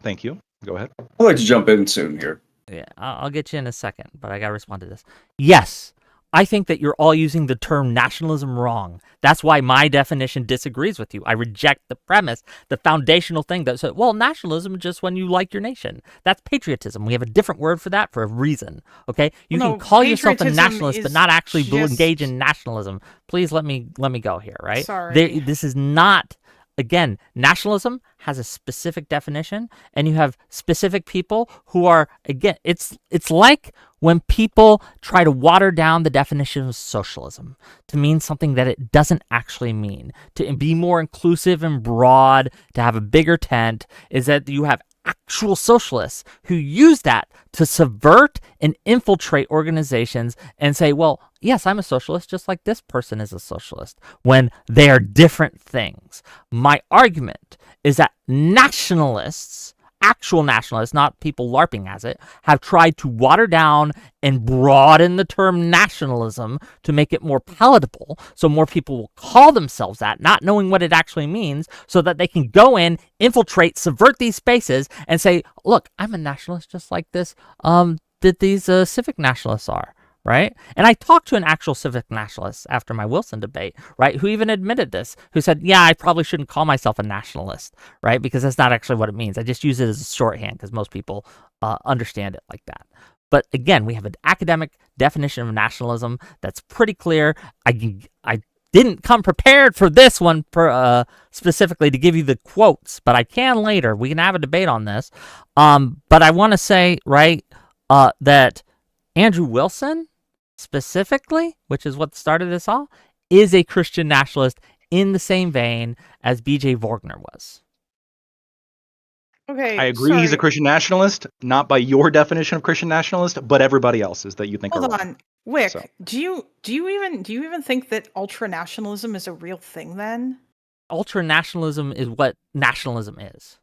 Thank you. Go ahead. I'd like to jump in soon here. Yeah, I'll get you in a second, but I got to respond to this. Yes, I think that you're all using the term nationalism wrong. That's why my definition disagrees with you. I reject the premise, the foundational thing that says, well, nationalism is just when you like your nation. That's patriotism. We have a different word for that for a reason, okay? You can call yourself a nationalist, but not actually engage in nationalism. Please let me go here, right? Sorry. This is not... Again, nationalism has a specific definition, and you have specific people who are, again, it's like when people try to water down the definition of socialism to mean something that it doesn't actually mean, to be more inclusive and broad, to have a bigger tent, is that you have actual socialists who use that to subvert and infiltrate organizations and say, well, yes, I'm a socialist just like this person is a socialist, when they are different things. My argument is that nationalists, actual nationalists, not people LARPing as it, have tried to water down and broaden the term nationalism to make it more palatable, so more people will call themselves that, not knowing what it actually means, so that they can go in, infiltrate, subvert these spaces, and say, look, I'm a nationalist just like this, that these civic nationalists are. Right? And I talked to an actual civic nationalist after my Wilson debate, right, who even admitted this, who said, yeah, I probably shouldn't call myself a nationalist, right, because that's not actually what it means. I just use it as a shorthand because most people understand it like that. But again, we have an academic definition of nationalism that's pretty clear. I didn't come prepared for this one specifically to give you the quotes, but I can later. We can have a debate on this. But I want to say, right, that Andrew Wilson, specifically, which is what started this all, is a Christian nationalist in the same vein as B.J. Wagner was. Okay, I agree. He's a Christian nationalist, not by your definition of Christian nationalist, but everybody else's that you think Hold are on, Wick. So. Do you even think that ultranationalism is a real thing? Then ultranationalism is what nationalism is.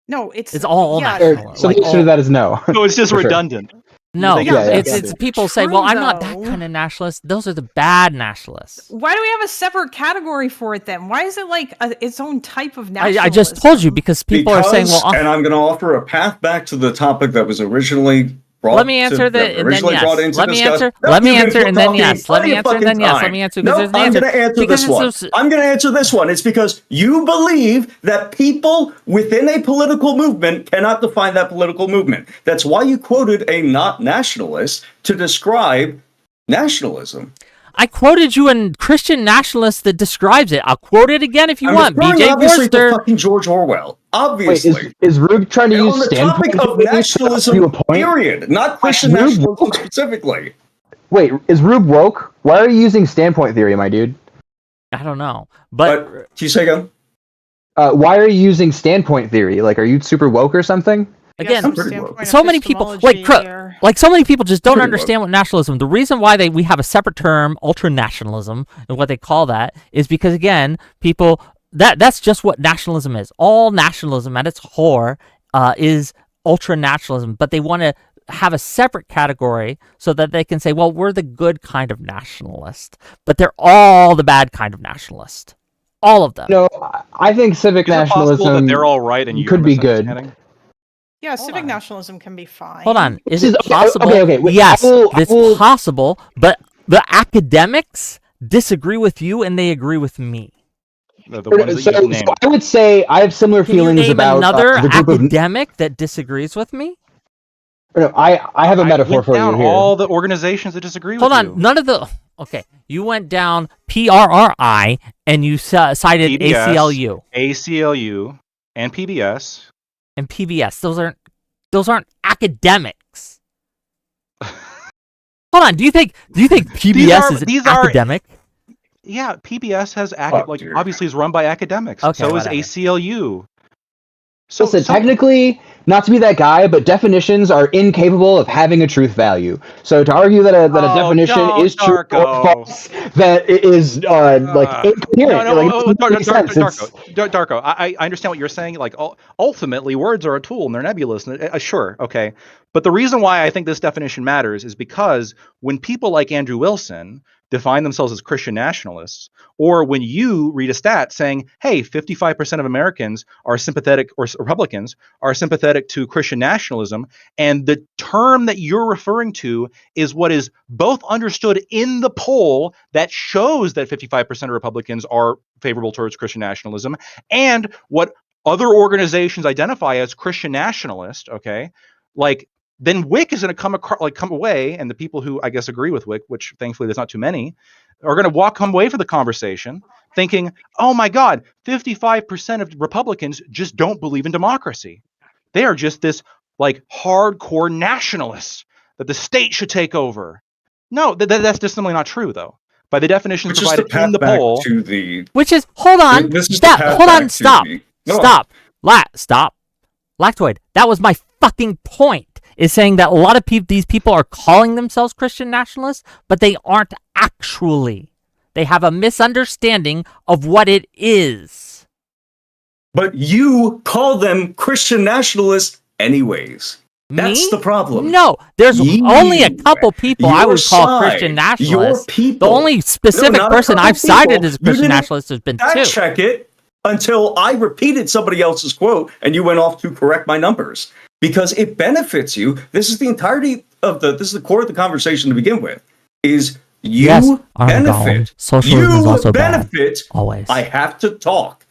No, it's all nationalism. So the answer to that is no. So it's just For redundant. Sure. No, Yeah, it's people say, well, I'm not that kind of nationalist. Those are the bad nationalists. Why do we have a separate category for it then? Why is it like its own type of nationalism? I just told you because people are saying, well, and I'm going to offer a path back to the topic that was originally brought. Let me answer that, and then yes. Let me answer, and then yes. Let me answer, and then yes. Let me answer. No, I'm going to answer this one. I'm going to answer this one. It's because you believe that people within a political movement cannot define that political movement. That's why you quoted a not nationalist to describe nationalism. I quoted you a Christian nationalist that describes it. I'll quote it again if you want. B.J. Forster. Fucking George Orwell. Obviously. Wait, is Rube trying to use standpoint on the topic of nationalism, period, not Christian nationalism specifically. Wait, is Rube woke? Why are you using standpoint theory, my dude? I don't know, but can you say again? Why are you using standpoint theory? Like, are you super woke or something? Again, so many people so many people just don't understand what nationalism. The reason why we have a separate term, ultranationalism, and what they call that is because again, people that's just what nationalism is. All nationalism at its core is ultra nationalism, but they want to have a separate category so that they can say, well, we're the good kind of nationalist, but they're all the bad kind of nationalist. All of them. No, I think civic Is it possible nationalism that they're all right and you're could be good. misunderstanding? Yeah, Hold civic on. nationalism can be fine. Hold on. Is This it is- okay, possible? okay, wait, yes, I it's will- possible, but the academics disagree with you and they agree with me. The ones that you So just named. I would say I have similar Can you feelings name about another the group of. academic that disagrees with me? No, I have a metaphor went for you down here. all the organizations that disagree Hold with on, you. none of the. Okay, you went down PRRI and you cited PBS. ACLU ACLU and PBS. and PBS. Those aren't academics. Hold on, do you think PBS these is are- academic? Yeah, PBS has Dear. obviously is run by academics. Okay, so whatever. is ACLU. So, Listen, so technically, not to be that guy, but definitions are incapable of having a truth value. So to argue that a definition don't, is true or Darko. false, that it is like incoherent. No, like, it doesn't make sense. It's- Darko. I understand what you're saying. Like, ultimately, words are a tool and they're nebulous. And, sure, okay. But the reason why I think this definition matters is because when people like Andrew Wilson define themselves as Christian nationalists, or when you read a stat saying, hey, 55% of Americans are sympathetic, or Republicans are sympathetic to Christian nationalism, and the term that you're referring to is what is both understood in the poll that shows that 55% of Republicans are favorable towards Christian nationalism, and what other organizations identify as Christian nationalist, okay, like, then Wick is going to come away, and the people who I guess agree with Wick, which thankfully there's not too many, are going to come away from the conversation thinking, oh my God, 55% of Republicans just don't believe in democracy. They are just this like hardcore nationalists that the state should take over. No, that's just simply not true, though. By the definitions Which is the provided path in the back poll, to the. Which is hold on, This is the stop, path hold on, back to stop, the- No. stop, stop, Lactoid. That was my fucking point. Is saying that a lot of these people are calling themselves Christian nationalists, but they aren't actually. They have a misunderstanding of what it is. But you call them Christian nationalists anyways. That's Me? the problem. No, there's You, only a couple people I your would call side, Christian your nationalists. The people. only specific not a person couple I've cited people. as a You Christian didn't nationalist has been fact two. check it until I repeated somebody else's quote and you went off to correct my numbers because it benefits you. This is the entirety of this is the core of the conversation to begin with. Is you Yes, Armageddon. benefit? Socialism you is also bad. benefit. Always. I have to talk.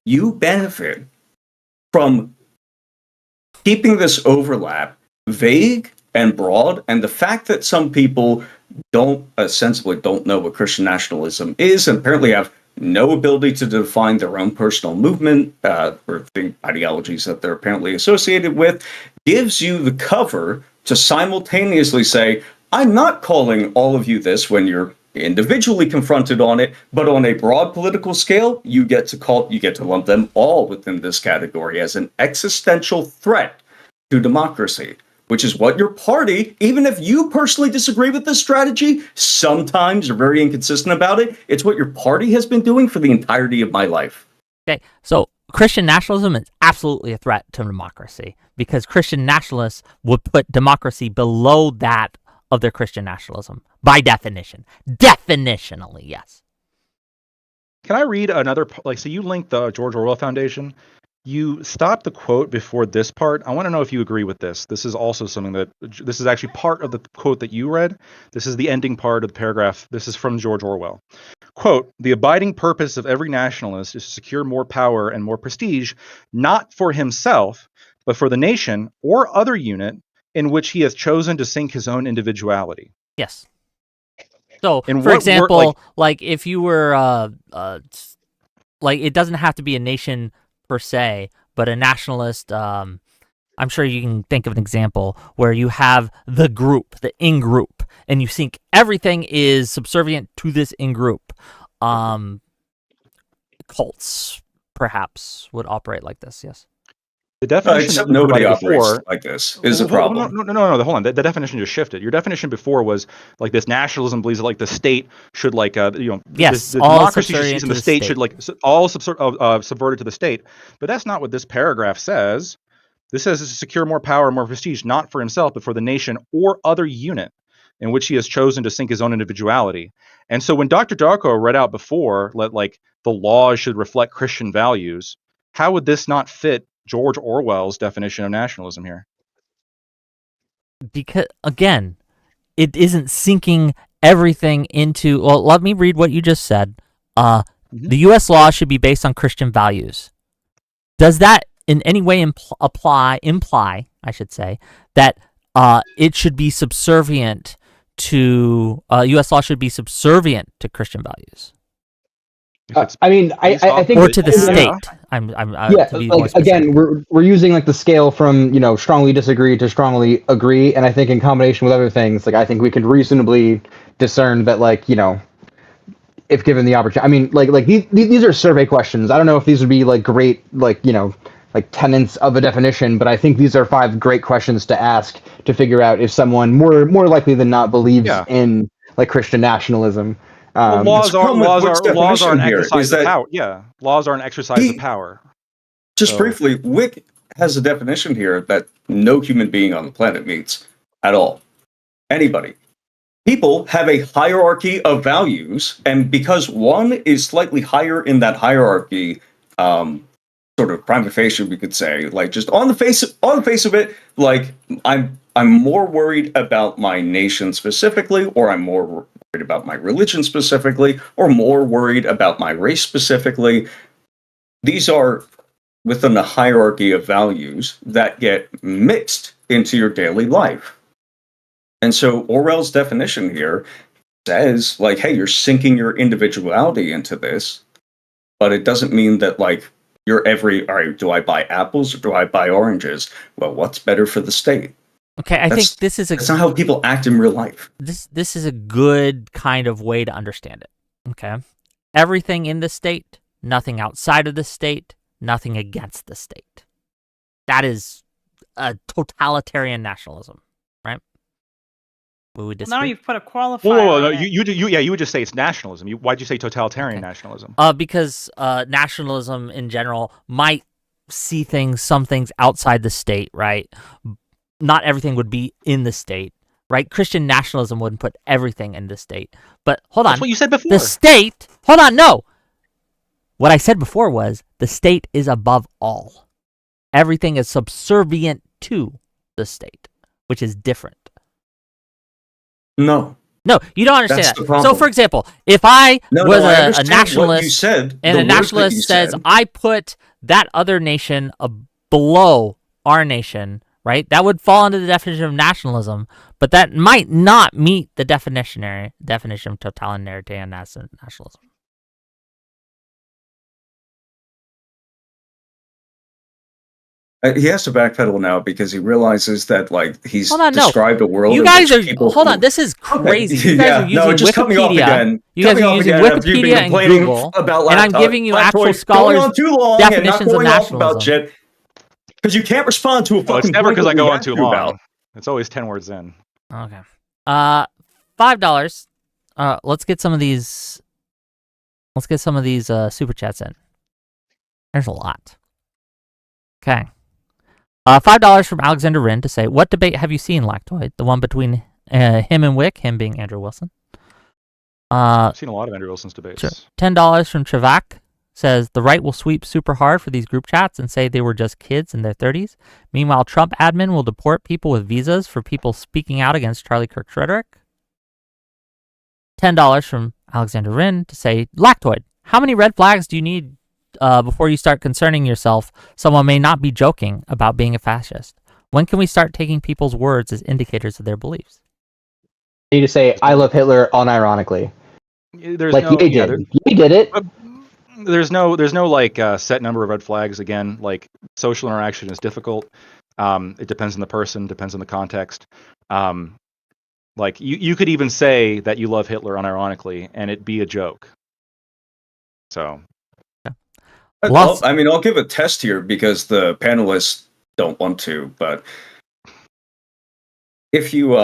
You benefit from keeping this overlap vague and broad, and the fact that some people sensibly don't know what Christian nationalism is, and apparently have no ability to define their own personal movement or the ideologies that they're apparently associated with, gives you the cover to simultaneously say, I'm not calling all of you this when you're individually confronted on it, but on a broad political scale, you get to lump them all within this category as an existential threat to democracy, which is what your party, even if you personally disagree with this strategy, sometimes you're very inconsistent about it, it's what your party has been doing for the entirety of my life. Okay, so Christian nationalism is absolutely a threat to democracy because Christian nationalists would put democracy below that of their Christian nationalism by definition. Definitionally, yes. can I read another? So you linked the George Orwell Foundation. You stopped the quote before this part. I want to know if you agree with this. This is also something this is actually part of the quote that you read. This is the ending part of the paragraph. This is from George Orwell. Quote, the abiding purpose of every nationalist is to secure more power and more prestige, not for himself, but for the nation or other unit in which he has chosen to sink his own individuality. Yes. So, In for what example, like if you were, like it doesn't have to be a nation per se, but a nationalist. I'm sure you can think of an example where you have the group, the in-group, and you think everything is subservient to this in-group. Cults, perhaps, would operate like this. Yes. The definition Except that you nobody provided operates before like this is a Hold- problem. No, hold on. The definition just shifted. Your definition before was like this nationalism believes that like the state should like Yes, the all democracy subservient should, and to the the state state. should like all subverted to the state. But that's not what this paragraph says. This says to secure more power and more prestige, not for himself, but for the nation or other unit in which he has chosen to sink his own individuality. And so when Dr. Darko read out before, like the laws should reflect Christian values, how would this not fit George Orwell's definition of nationalism here? Because, again, it isn't sinking everything into... Well, let me read what you just said. The U.S. law should be based on Christian values. Does that in any way imply, I should say, that it should be subservient to... U.S. law should be subservient to Christian values? I mean, I think, or to the state. Yeah, to be like again, we're using like the scale from strongly disagree to strongly agree, and I think in combination with other things, like I think we could reasonably discern that, like, if given the opportunity. I mean, like these are survey questions. I don't know if these would be like great, like tenets of a definition, but I think these are 5 great questions to ask to figure out if someone more likely than not believes in like Christian nationalism. Well, laws are an exercise of power. Yeah, laws are an exercise of power. Just briefly, Wick has a definition here that no human being on the planet meets at all. Anybody. People have a hierarchy of values, and because one is slightly higher in that hierarchy, sort of prima facie, we could say, like just on the face of it, like I'm more worried about my nation specifically, or I'm more worried about my religion specifically, or more worried about my race specifically. These are within a hierarchy of values that get mixed into your daily life. And so Orwell's definition here says, like, hey, you're sinking your individuality into this, but it doesn't mean that, like, you're all right, do I buy apples or do I buy oranges? Well, what's better for the state? Okay, I think this is that's not how people act in real life. This is a good kind of way to understand it. Okay, everything in the state, nothing outside of the state, nothing against the state. That is a totalitarian nationalism, right? We would disagree. Now you've put a qualifier. Whoa, no, you would just say it's nationalism. Why'd you say totalitarian nationalism? Because nationalism in general might see some things outside the state, right? Not everything would be in the state, right? Christian nationalism wouldn't put everything in the state. But hold on. That's what you said before. The state, hold on, no. What I said before was the state is above all. Everything is subservient to the state, which is different. No, you don't understand That's the that. problem. So, for example, if I was I a nationalist, you said, and a nationalist says, I put that other nation below our nation, right? That would fall under the definition of nationalism, but that might not meet the definition of totalitarian nationalism. He has to backpedal now because he realizes that, like, he's Hold on, described a world. You in guys which are people hold on. This is crazy. Okay. You guys are using just cut me off Wikipedia. again. You guys are using Wikipedia and Google, about and I'm giving you actual scholars' definitions of nationalism. About shit because you can't respond to a fucking. It's never because I go on too long. About. It's always 10 words in. Okay. $5. Let's get some of these. Let's get some of these super chats in. There's a lot. Okay. $5 from Alexander Wren to say, what debate have you seen, Lactoid? The one between him and Wick, him being Andrew Wilson. I've seen a lot of Andrew Wilson's debates. Sure. $10 from Travak says, the right will sweep super hard for these group chats and say they were just kids in their 30s. Meanwhile, Trump admin will deport people with visas for people speaking out against Charlie Kirk's rhetoric. $10 from Alexander Wren to say, Lactoid, how many red flags do you need before you start concerning yourself someone may not be joking about being a fascist? When can we start taking people's words as indicators of their beliefs? You need to say, I love Hitler unironically. There's like, no, he did. He did it. There's no like set number of red flags. Again, like social interaction is difficult. It depends on the person, depends on the context. Like you could even say that you love Hitler unironically and it be a joke. So I'll give a test here because the panelists don't want to, but if you,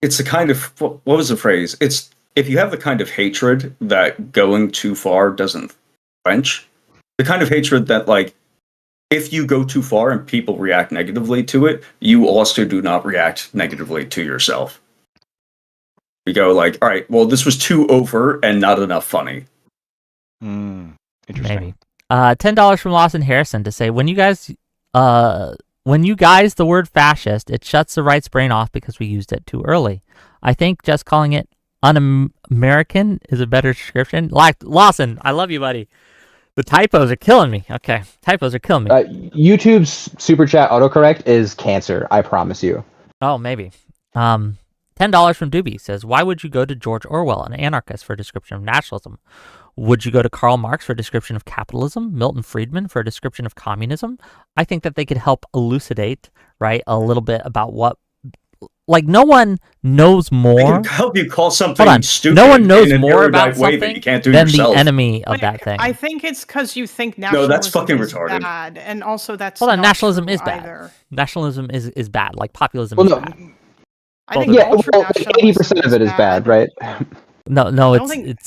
it's a kind of, what was the phrase? It's, if you have the kind of hatred that going too far doesn't quench, the kind of hatred that, like, if you go too far and people react negatively to it, you also do not react negatively to yourself. You go like, all right, well, this was too overt and not enough funny. Interesting. Maybe. $10 from Lawson Harrison to say, when you guys the word fascist, it shuts the right's brain off because we used it too early. I think just calling it un-American is a better description. Lawson, I love you, buddy. The typos are killing me. Okay, typos are killing me. YouTube's super chat autocorrect is cancer. I promise you. Oh, maybe. $10 from Doobie says, why would you go to George Orwell, an anarchist, for a description of nationalism? Would you go to Karl Marx for a description of capitalism? Milton Friedman for a description of communism? I think that they could help elucidate, right, a little bit about what, like, no one knows more. I can help you call something stupid. No one knows in an more about erudite way that something you can't do than yourself. the enemy of that thing. I think it's because you think nationalism that's fucking is retarded. bad, and also that's Hold on, not nationalism true is bad. either. Nationalism is bad. Like populism Well, is no. bad. I think Yeah, well, ultranationalism 80% of it is bad, right? No, I don't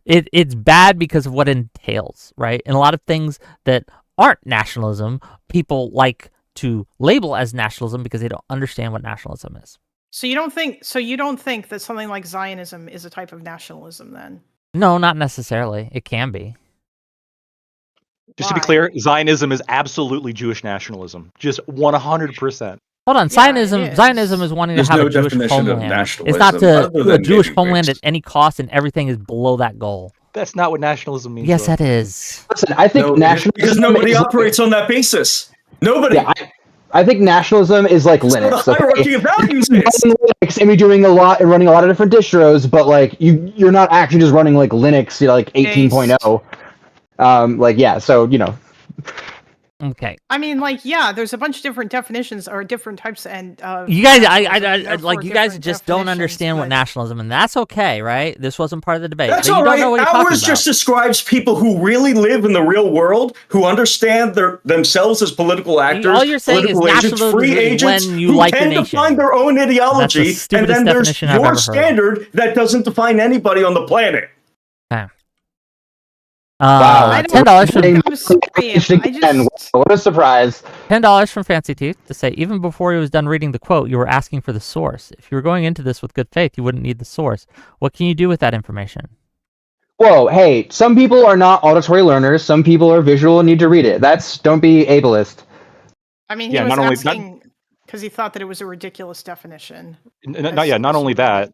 it's bad because of what it entails, right? And a lot of things that aren't nationalism, people like to label as nationalism because they don't understand what nationalism is. So you don't think that something like Zionism is a type of nationalism then? No, not necessarily. It can be. Just to be Why? clear, Zionism is absolutely Jewish nationalism. Just 100%. Hold on, Yeah, Zionism. it is. Zionism is wanting There's to have no a Jewish definition of homeland. nationalism It's not other to a than Jewish maybe homeland at based. any cost, and everything is below that goal. That's not what nationalism means. Yes, though. that is. Listen, I think No, nationalism because nobody is operates on that basis. Nobody. Yeah, I think nationalism is like That's Linux. what a hierarchy of values is. Linux and you're doing a lot and running a lot of different distros, but like you're not actually just running like Linux, like 18.0. Like yeah, so you know. Okay. I mean, like, yeah, there's a bunch of different definitions or different types, and You guys, therefore like you guys different just don't definitions, understand what but- nationalism, and that's okay, right? This wasn't part of the debate. That's but you all don't right. know what you're talking Ours about. just describes people who really live in the real world, who understand themselves as political actors, All you're saying is political agents, nationalism free is agents, when you who like your tend to nation. find their own ideology, and stupidest then there's definition I've your ever heard. standard that doesn't define anybody on the planet. Wow. I $10 don't from think I'm sorry. What a surprise. $10 from Fancy Teeth to say, even before he was done reading the quote, you were asking for the source. If you were going into this with good faith, you wouldn't need the source. What can you do with that information? Whoa, hey, some people are not auditory learners. Some people are visual and need to read it. Don't be ableist. I mean, he Yeah, was not only- asking because he thought that it was a ridiculous definition. Not only that.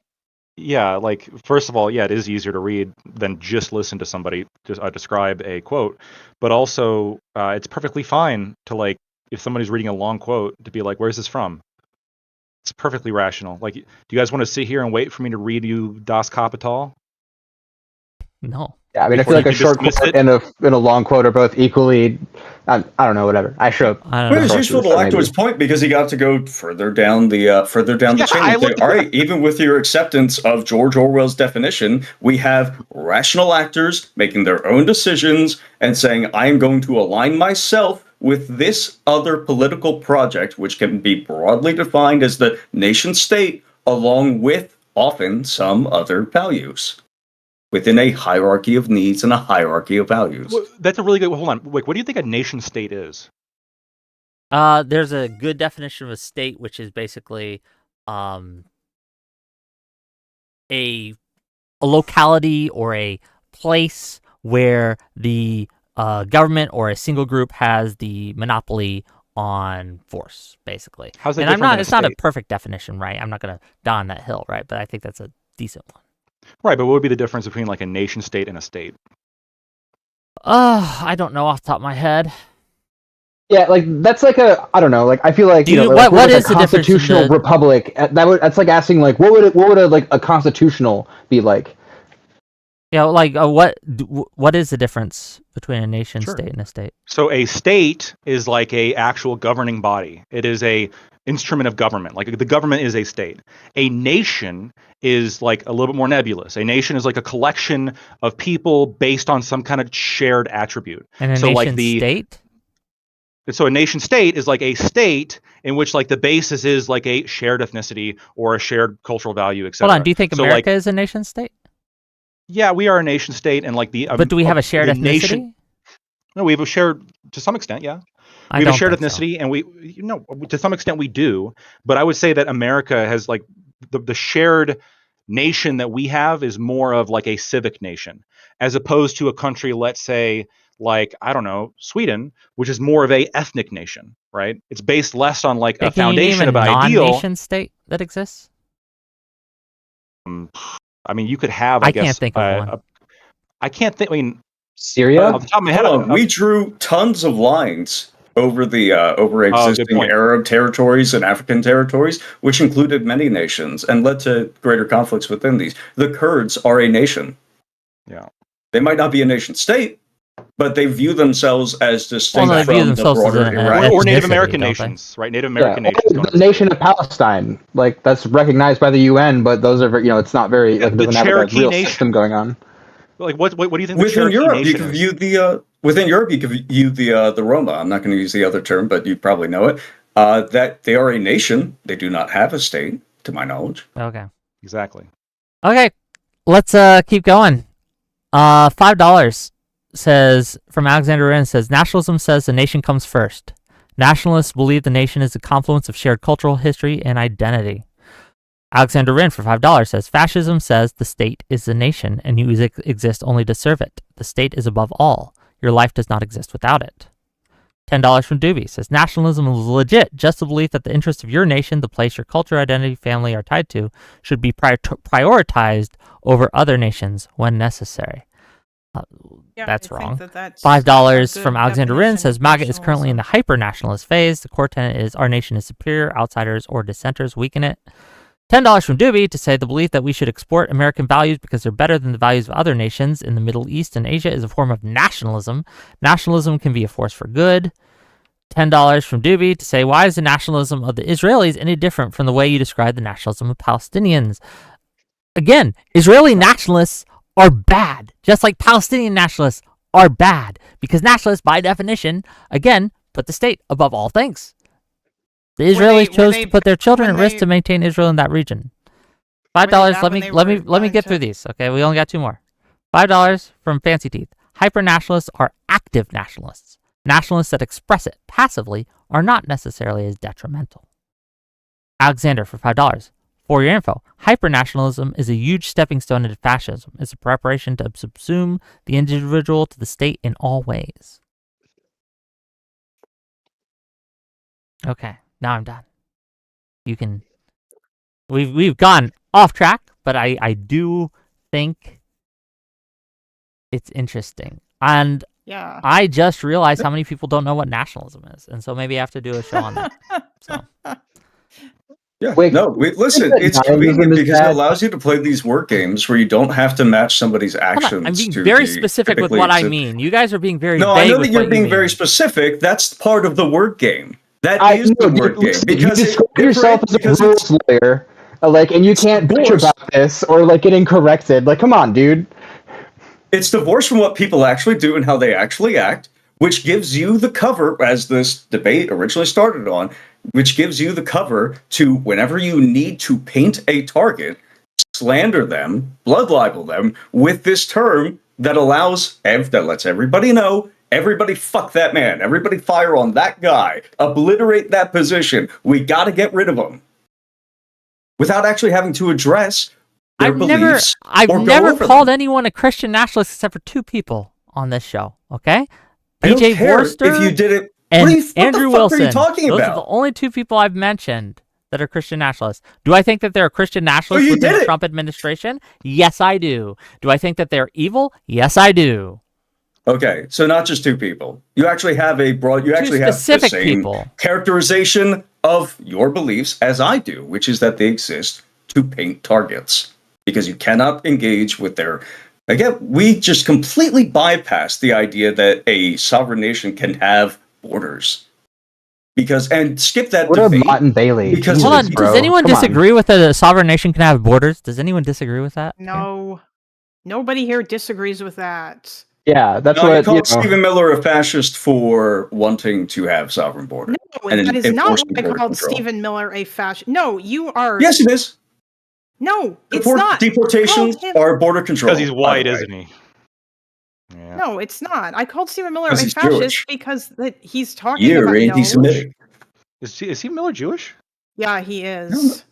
Yeah, like, first of all, yeah, it is easier to read than just listen to somebody describe a quote. But also, it's perfectly fine to, like, if somebody's reading a long quote, to be like, where's this from? It's perfectly rational. Like, do you guys want to sit here and wait for me to read you Das Kapital? No. Yeah, I mean, I Before feel like you a can short dismiss quote it? and a long quote are both equally. I don't know, whatever. I show. I don't But know. it's useful to Lactoid's point because he got to go further down the Yeah, chain. I And say, looked- all right, even with your acceptance of George Orwell's definition, we have rational actors making their own decisions and saying, I am going to align myself with this other political project, which can be broadly defined as the nation state, along with often some other values within a hierarchy of needs and a hierarchy of values. Well, that's a really good. Hold on. Wait, what do you think a nation state is? There's a good definition of a state, which is basically a locality or a place where the government or a single group has the monopoly on force, basically. How's that And I'm different not. than a It's not a state? perfect definition, right? I'm not going to die on that hill, right? But I think that's a decent one. Right, but what would be the difference between like a nation state and a state? I don't know off the top of my head. Yeah, like that's like I don't know. Like I feel like What would is a the difference in constitutional the- republic? That's like asking like what would a constitutional be like? Yeah, like what is the difference between a nation Sure. state and a state? So a state is like a actual governing body. It is a instrument of government. Like the government is a state. A nation is like a little bit more nebulous. A nation is like a collection of people based on some kind of shared attribute. And a So, nation like, the- state? So a nation state is like a state in which like the basis is like a shared ethnicity or a shared cultural value, etc. Hold on, do you think So, America like, is a nation state? yeah, we are a nation state, and like the But do we have a shared the ethnicity? nation- No, we have a shared to some extent, yeah. I We have don't a shared think so. ethnicity, and we, to some extent we do. But I would say that America has like the shared nation that we have is more of like a civic nation, as opposed to a country, let's say, like, I don't know, Sweden, which is more of a ethnic nation, right? It's based less on like Hey, a can you name foundation a of ideal. non-nation state that exists? I mean, you could have, I guess, can't think of one. I can't think. I mean, Syria. off the top of my head, Hold on, we drew tons of lines over the over good existing point. Arab territories and African territories, which included many nations and led to greater conflicts within these. The Kurds are a nation. Yeah. They might not be a nation state, but they view themselves as distinct Well, they view from the themselves as broader an Iraqi. or Native ethnicity, American don't they? nations, right? Native American Yeah, nations. Don't the nation of Palestine, like that's recognized by the UN, but those are it's not very like it The doesn't have like, a Cherokee real nation. system going on. Like, what do you think the Within Cherokee Europe, you nation can is? view the within Europe, you can view the Roma. I'm not going to use the other term, but you probably know it. That they are a nation. They do not have a state, to my knowledge. Okay. Exactly. Okay. Let's keep going. $5 says from Alexander Wren says nationalism says the nation comes first. Nationalists believe the nation is a confluence of shared cultural history and identity. Alexander Wren for $5 says fascism says the state is the nation and you exist only to serve it. The state is above all. Your life does not exist without it. $10 from Doobie says nationalism is legit. Just the belief that the interests of your nation, the place your culture, identity, family are tied to, should be prioritized over other nations when necessary. That's wrong. $5 from Alexander Wren says MAGA is currently in the hyper-nationalist phase. The core tenet is our nation is superior. Outsiders or dissenters weaken it. $10 from Doobie to say the belief that we should export American values because they're better than the values of other nations in the Middle East and Asia is a form of nationalism. Nationalism can be a force for good. $10 from Doobie to say why is the nationalism of the Israelis any different from the way you describe the nationalism of Palestinians? Again, Israeli nationalists are bad, just like Palestinian nationalists are bad, because nationalists, by definition, again, put the state above all things. The Israelis chose to put their children at risk to maintain Israel in that region. $5. Let me get through these. Okay, we only got two more. $5 from Fancy Teeth. Hyper nationalists are active nationalists. Nationalists that express it passively are not necessarily as detrimental. Alexander for $5. For your info, hypernationalism is a huge stepping stone into fascism. It's a preparation to subsume the individual to the state in all ways. Okay, now I'm done. You can. We've gone off track, but I do think it's interesting. And yeah, I just realized how many people don't know what nationalism is, and so maybe I have to do a show on that. So. Yeah, Wait, listen, it's convenient because it allows you to play these word games where you don't have to match somebody's actions. I'm being to very the specific with what I mean. You guys are being very No, vague I know with that you're what being you very mean. specific. That's part of the word game. That is the word game. Because you describe yourself as a rules lawyer, and you can't bitch about this or getting corrected. Like, come on, dude. It's divorced from what people actually do and how they actually act, which gives you the cover, as this debate originally started on, which gives you the cover to whenever you need to paint a target, slander them, blood libel them with this term that that lets everybody know, everybody fuck that man, everybody fire on that guy, obliterate that position, we gotta get rid of him. Without actually having to address their beliefs. I've never called anyone a Christian nationalist except for two people on this show, okay? PJ Forster if you did it. and what Andrew the fuck Wilson. are you talking Those about? are the only two people I've mentioned that are Christian nationalists. Do I think that they're Christian nationalists within the Trump administration? Yes, I do. Do I think that they're evil? Yes, I do. Okay, so not just two people. You actually have have the same characterization of your beliefs as I do, which is that they exist to paint targets. Because you cannot engage with their... Again, we just completely bypass the idea that a sovereign nation can have borders. And skip that debate. What about Bailey? Hold on, does anyone disagree with that a sovereign nation can have borders? Does anyone disagree with that? No. Nobody here disagrees with that. Yeah, that's what... you called Stephen Miller a fascist for wanting to have sovereign borders. No, that is not what I called Stephen Miller a fascist. No, you are... Yes, it is. No, it's not. Deportations are border control. Because he's white, isn't he? Yeah. No, it's not. I called Stephen Miller a 'Cause he's fascist Jewish. because that he's talking You're about anti-Semitic. Is he Miller Jewish? Yeah, he No, is.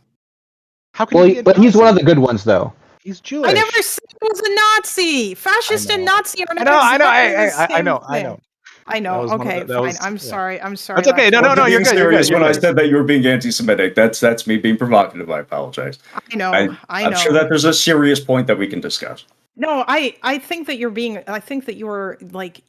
How can Well, he be a but he's one of Nazi? the good ones, though. He's Jewish. I never said he was a Nazi. Fascist and know. Nazi are I not know. exactly the I same know. thing. I know. That was one of Okay, the- that fine. was- I'm yeah. sorry. I'm sorry. That's okay. No, Lactoid. you're being good. You're serious good. when You're I good. said that you were being anti-Semitic. That's me being provocative. I apologize. I know. I I'm know. sure that there's a serious point that we can discuss. No, I think that I think that you're like,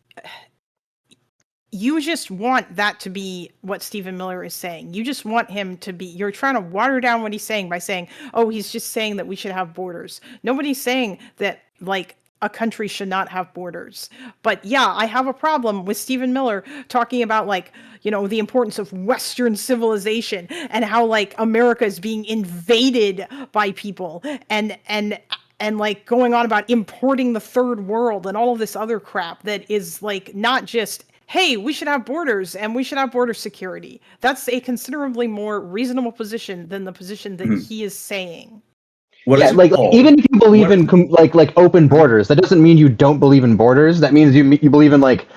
you just want that to be what Stephen Miller is saying. You just want him to be, you're trying to water down what he's saying by saying, oh, he's just saying that we should have borders. Nobody's saying that, like, a country should not have borders. But yeah, I have a problem with Stephen Miller talking about, like, you know, the importance of Western civilization and how, like, America is being invaded by people and like going on about importing the third world and all of this other crap that is, like, not just, hey, we should have borders and we should have border security. That's a considerably more reasonable position than the position that he is saying. What Yeah, is it like called? even if you believe What- in like open borders, that doesn't mean you don't believe in borders. That means you believe in like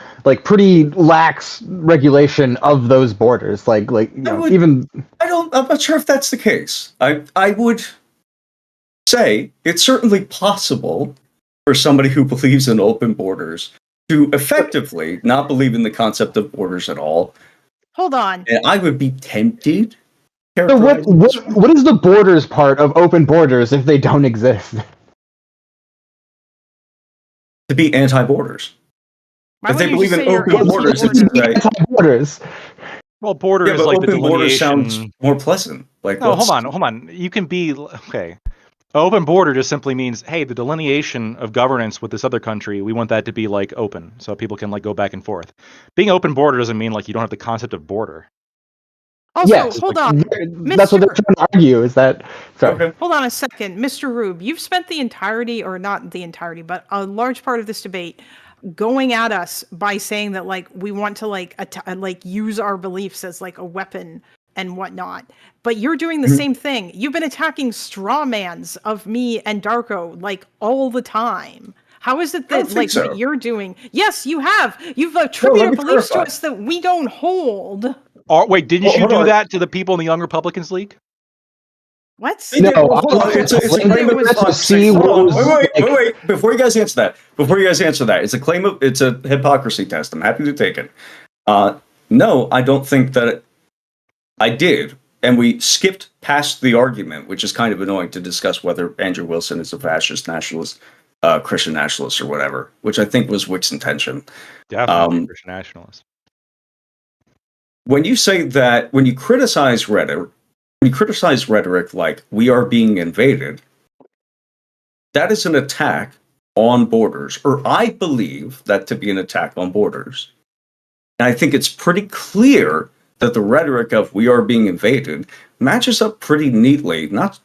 pretty lax regulation of those borders. Like you know, would- even I'm not sure if that's the case. I would say it's certainly possible for somebody who believes in open borders to effectively not believe in the concept of borders at all. Hold on. And I would be tempted. so what is the borders part of open borders if they don't exist? To be anti-borders. Why If they wouldn't you believe in say you're open borders, it's anti-border? right. Borders. Well, border Yeah, is but like the open borders delineation. sounds more pleasant. Like, No, what's- hold on. You can be okay. Open border just simply means, hey, the delineation of governance with this other country, we want that to be like open, so people can like go back and forth. Being open border doesn't mean like you don't have the concept of border. Also, Yes, hold on. That's what they're trying to argue. Is that sorry? Okay. Hold on a second. Mr. Rube, you've spent the entirety, or not the entirety, but a large part of this debate going at us by saying that, like, we want to like use our beliefs as like a weapon and whatnot. But you're doing the same thing. You've been attacking straw mans of me and Darko like all the time. How is it that like so. what you're doing? Yes, you have. You've attributed me beliefs to clarify. us that we don't hold. Wait, didn't Well, you hold do on. that to the people in the Young Republicans League? What? No, hold on. It's a claim of see hypocrisy. what Hold was, on. Wait. like- Before you guys answer that, it's a hypocrisy test. I'm happy to take it. No, I don't think that I did. And we skipped past the argument, which is kind of annoying, to discuss whether Andrew Wilson is a fascist nationalist, Christian nationalist, or whatever, which I think was Wick's intention. Definitely Christian nationalist. When you say that, when you criticize rhetoric like we are being invaded, that is an attack on borders, or I believe that to be an attack on borders. And I think it's pretty clear that the rhetoric of we are being invaded matches up pretty neatly, not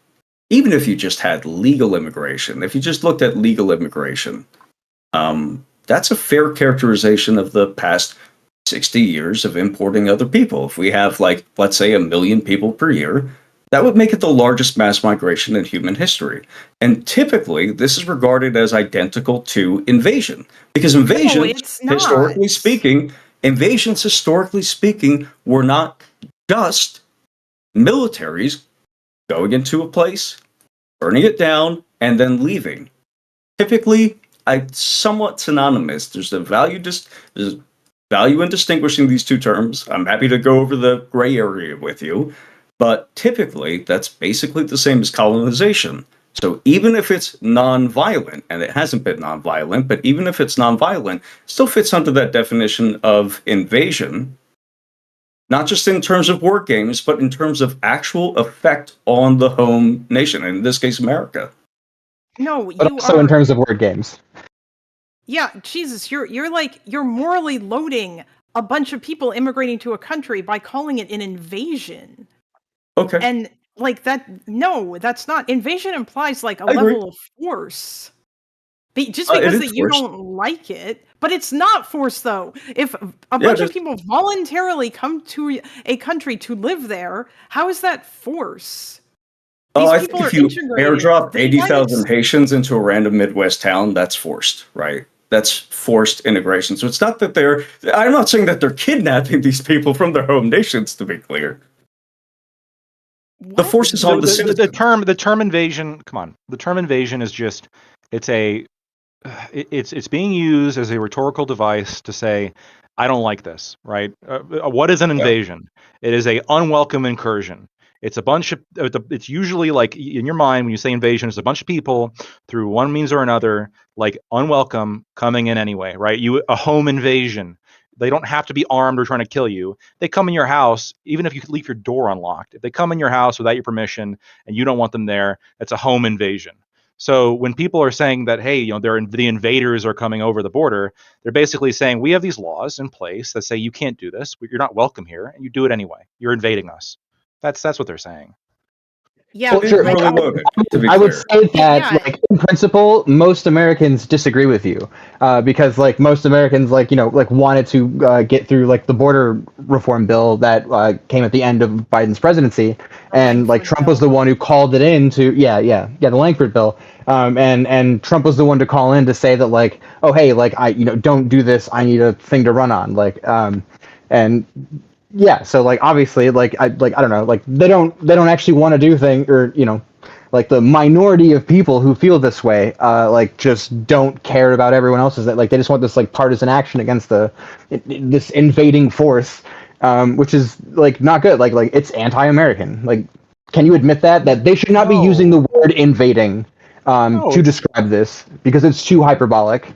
even if you just had legal immigration. If you just looked at legal immigration, that's a fair characterization of the past 60 years of importing other people. If we have, like, let's say 1 million people per year, that would make it the largest mass migration in human history. And typically, this is regarded as identical to invasion. Because it's not. invasions, historically speaking, were not just militaries going into a place, burning it down, and then leaving. Typically, somewhat synonymous. There's a value in distinguishing these two terms. I'm happy to go over the gray area with you, but typically that's basically the same as colonization. So even if it's nonviolent, and it hasn't been nonviolent, but even if it's nonviolent, it still fits under that definition of invasion, not just in terms of war games, but in terms of actual effect on the home nation, and in this case, America. No, But also in terms of word games. Yeah, Jesus, you're morally loading a bunch of people immigrating to a country by calling it an invasion. Okay. And like that, no, that's not. Invasion implies like a I agree. level of force. Just It because is that you force. don't like it, but it's not force though. If a bunch of there's- people voluntarily come to a country to live there, how is that force? I people think are if you integrated. airdrop The United 80,000 Haitians into a random Midwest town, that's forced, right? that's forced integration. So it's not that I'm not saying that they're kidnapping these people from their home nations, to be clear. The force is on the citizens. The term invasion. Come on, the term invasion is just it's being used as a rhetorical device to say I don't like this, right? What is an invasion? It is a unwelcome incursion. It's a bunch of it's usually like in your mind when you say invasion, it's a bunch of people through one means or another, like unwelcome, coming in anyway, right? A home invasion. They don't have to be armed or trying to kill you. They come in your house, even if you leave your door unlocked. If they come in your house without your permission and you don't want them there, it's a home invasion. So when people are saying that, hey, the invaders are coming over the border, they're basically saying we have these laws in place that say you can't do this. You're not welcome here, and you do it anyway. You're invading us. That's what they're saying. Yeah, Well, sure. Really loaded, to be I would clear. say that, like, in principle, most Americans disagree with you, because, like, most Americans, like, wanted to get through, like, the border reform bill that came at the end of Biden's presidency, and like Trump was the one who called it in to, the Langford bill, and Trump was the one to call in to say that, like, oh hey, like don't do this, I need a thing to run on, like, and. Yeah, so like obviously, like I don't know, like they don't actually want to do things, or like the minority of people who feel this way, like just don't care about everyone else's. Like they just want this like partisan action against this invading force, which is like not good. Like it's anti-American. Like, can you admit that they should not be using the word invading to describe this because it's too hyperbolic.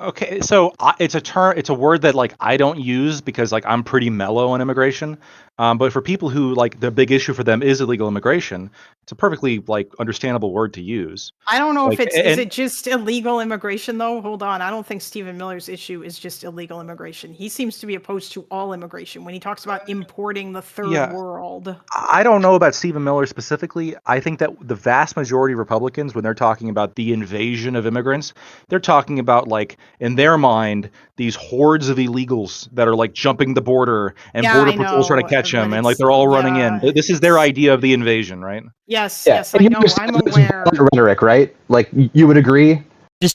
Okay, so it's a term. It's a word that like I don't use because like I'm pretty mellow on immigration. But for people who like the big issue for them is illegal immigration, it's a perfectly like understandable word to use. I don't know like, if is it just illegal immigration though? Hold on, I don't think Stephen Miller's issue is just illegal immigration. He seems to be opposed to all immigration when he talks about importing the third world. I don't know about Stephen Miller specifically. I think that the vast majority of Republicans, when they're talking about the invasion of immigrants, they're talking about like in their mind these hordes of illegals that are like jumping the border and border patrols trying to catch them, and like they're all running in. This is their idea of the invasion, right? Yes, yes, I know. I'm aware. Rhetoric, right? Like you would agree.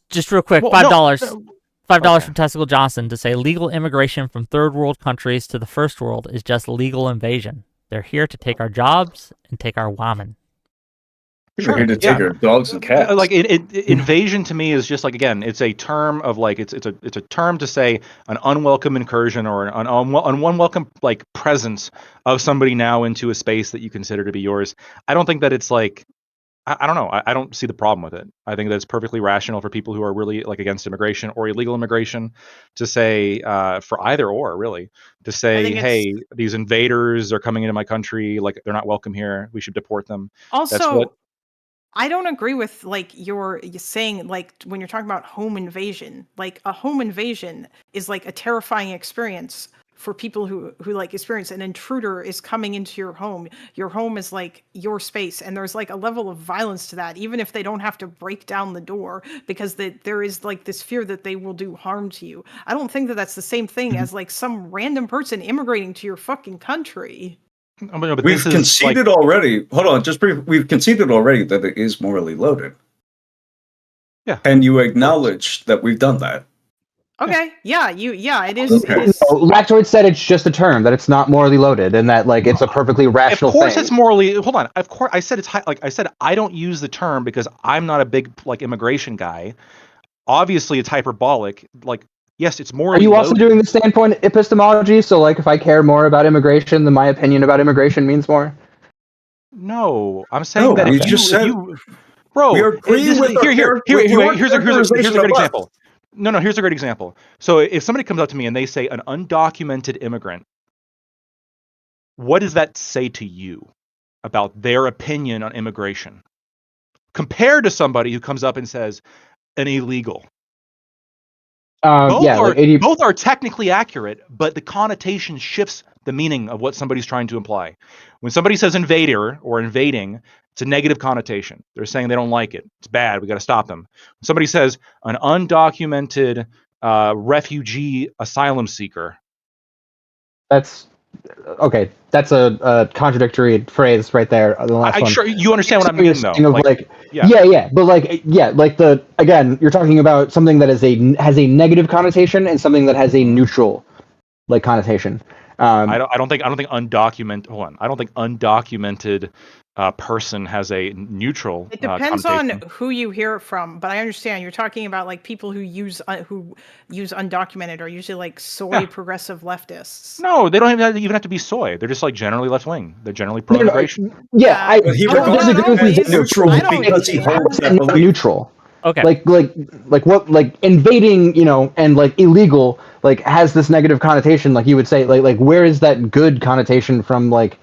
Just real quick, $5. $5 from Testicle Johnson to say legal immigration from third world countries to the first world is just legal invasion. They're here to take our jobs and take our woman. We're here to take our dogs and cats. Like invasion to me is just like, again, it's a term of like it's a term to say an unwelcome incursion or an unwelcome like presence of somebody now into a space that you consider to be yours. I don't think that it's like I don't know. I don't see the problem with it. I think that it's perfectly rational for people who are really like against immigration or illegal immigration to say, for either or really, to say, hey, these invaders are coming into my country, like they're not welcome here. We should deport them. Also, I don't agree with like you're saying like when you're talking about home invasion. Like a home invasion is like a terrifying experience for people who like experience an intruder is coming into your home. Your home is like your space, and there's like a level of violence to that, even if they don't have to break down the door, because there is like this fear that they will do harm to you. I don't think that that's the same thing as like some random person immigrating to your fucking country. But we've conceded already. Hold on, just brief. We've conceded already that it is morally loaded. Yeah, and you acknowledge that we've done that. Okay, it is. Okay. It is. No, Lactoid said it's just a term, that it's not morally loaded, and that like it's a perfectly rational thing. Of course, it's morally. Hold on. Of course, I said it's like I said. I don't use the term because I'm not a big like immigration guy. Obviously, it's hyperbolic. Like, yes, it's morally. Are you also loaded. doing the standpoint epistemology? So, like, if I care more about immigration, then my opinion about immigration means more. No, I'm saying that we if just said, bro, we agree here's with here's a good example. No, here's a great example. So if somebody comes up to me and they say an undocumented immigrant, what does that say to you about their opinion on immigration? Compared to somebody who comes up and says an illegal. Both are technically accurate, but the connotation shifts the meaning of what somebody's trying to imply. When somebody says invader or invading, it's a negative connotation. They're saying they don't like it. It's bad. We got to stop them. When somebody says an undocumented refugee asylum seeker, that's okay, that's a contradictory phrase right there. The last I'm one. sure you understand what I mean, though. Yeah, but like again, you're talking about something that has a negative connotation and something that has a neutral like connotation. I don't think undocumented. Hold on, I don't think undocumented person has a neutral. It depends on connotation. who you hear it from, but I understand you're talking about like people who use undocumented are usually like soy progressive leftists. No, they don't even have to be soy. They're just like generally left wing. They're generally pro immigration. Yeah, But he I don't regards disagree with you. as neutral because he holds that belief. Neutral. Okay. Like what, like invading, and like illegal, like has this negative connotation. Like you would say, like where is that good connotation from? Like,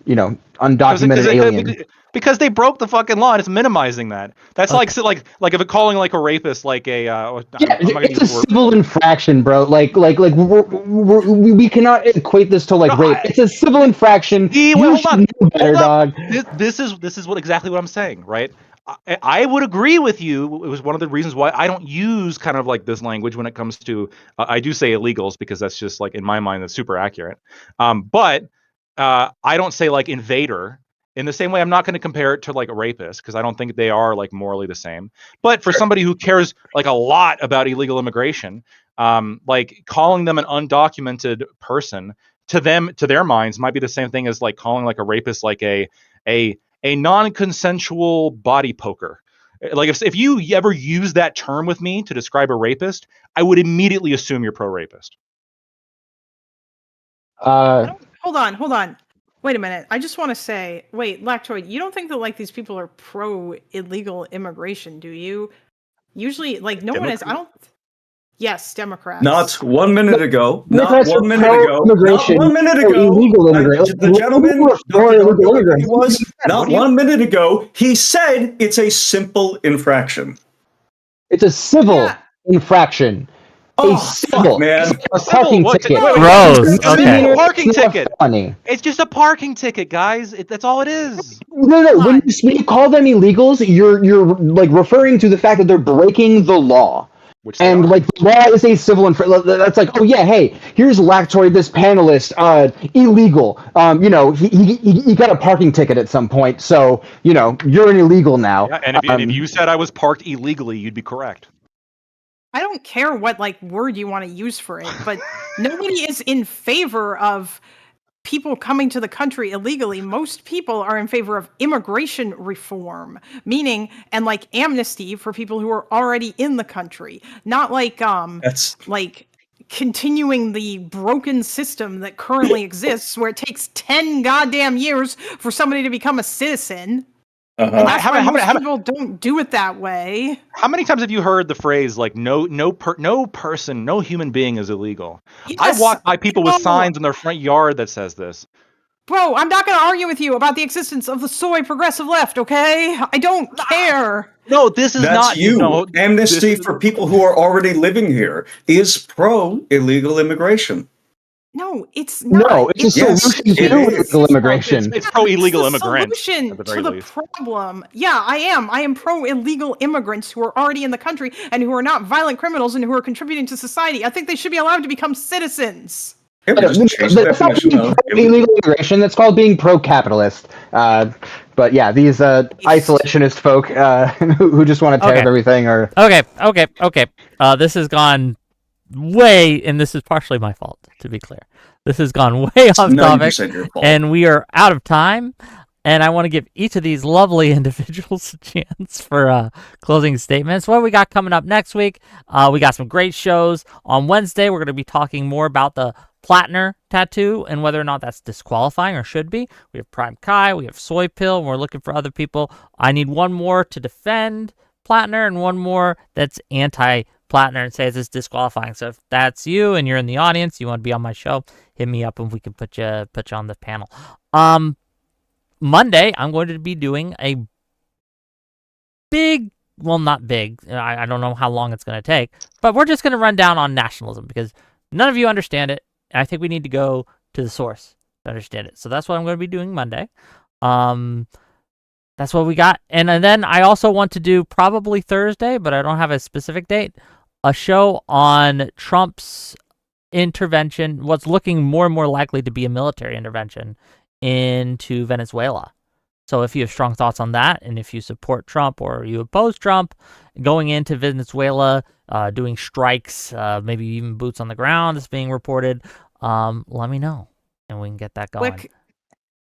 undocumented alien. Because they broke the fucking law, and it's minimizing that. That's like if it calling like a rapist like a. It's a civil infraction, bro. Like we cannot equate this to like rape. It's a civil infraction. Hold on. Better, dog. This is exactly what I'm saying, right? I would agree with you. It was one of the reasons why I don't use kind of like this language when it comes to. I do say illegals because that's just like in my mind that's super accurate. But I don't say like invader. In the same way, I'm not going to compare it to like a rapist because I don't think they are like morally the same. But for somebody who cares like a lot about illegal immigration, like calling them an undocumented person to their minds might be the same thing as like calling like a rapist like a non-consensual body poker. Like if you ever use that term with me to describe a rapist, I would immediately assume you're pro-rapist. Hold on. Wait a minute. I just want to say, wait, Lactoid, you don't think that like these people are pro illegal immigration, do you? Usually, like no one is. I don't. Yes, Democrats. Not 1 minute ago. Not 1 minute ago. Not 1 minute ago. Illegal immigration. The gentleman was not 1 minute ago. He said it's a simple infraction. It's a civil infraction. Oh, civil, man. A parking ticket. Gross. Okay. Parking ticket. Funny. It's just a parking ticket, guys. That's all it is. No. When you call them illegals, you're like referring to the fact that they're breaking the law. And like the law is a civil infraction. That's like, oh yeah, hey, here's Lactoid, this panelist, illegal. He got a parking ticket at some point, so you're an illegal now. Yeah, and if you said I was parked illegally, you'd be correct. I don't care what like word you want to use for it, but nobody is in favor of people coming to the country illegally. Most people are in favor of immigration reform, meaning and like amnesty for people who are already in the country, not like like continuing the broken system that currently exists where it takes 10 goddamn years for somebody to become a citizen. And that's why most people don't do it that way. How many times have you heard the phrase like no person, no human being is illegal? Yes, I walk by people with signs in their front yard that says this. Bro, I'm not going to argue with you about the existence of the soy progressive left, okay? I don't care. No, this is not you. Amnesty for people who are already living here is pro illegal immigration. No, it's not. No, it's a solution to illegal immigration. It's pro-illegal immigrant. Solution to the problem. Yeah, I am. I am pro-illegal immigrants who are already in the country and who are not violent criminals and who are contributing to society. I think they should be allowed to become citizens. That's not being illegal immigration. That's called being pro-capitalist. But yeah, these isolationist folk who just want to tear everything. Or okay. This has gone way, and this is partially my fault, to be clear. This has gone way off topic, and we are out of time. And I want to give each of these lovely individuals a chance for closing statements. What we got coming up next week? We got some great shows. On Wednesday, we're going to be talking more about the Plattner tattoo and whether or not that's disqualifying or should be. We have Prime Kai, we have Soy Pill, and we're looking for other people. I need one more to defend Plattner and one more that's anti-Plattner and says it's disqualifying. So if that's you and you're in the audience, you want to be on my show, hit me up and we can put you on the panel. Monday, I'm going to be doing a big, well, not big, I don't know how long it's going to take, but we're just going to run down on nationalism because none of you understand it. I think we need to go to the source to understand it. So that's what I'm going to be doing Monday. That's what we got. And then I also want to do probably Thursday, but I don't have a specific date, a show on Trump's intervention, what's looking more and more likely to be a military intervention into Venezuela. So if you have strong thoughts on that, and if you support Trump or you oppose Trump, going into Venezuela, doing strikes, maybe even boots on the ground is being reported, let me know, and we can get that going. Wick,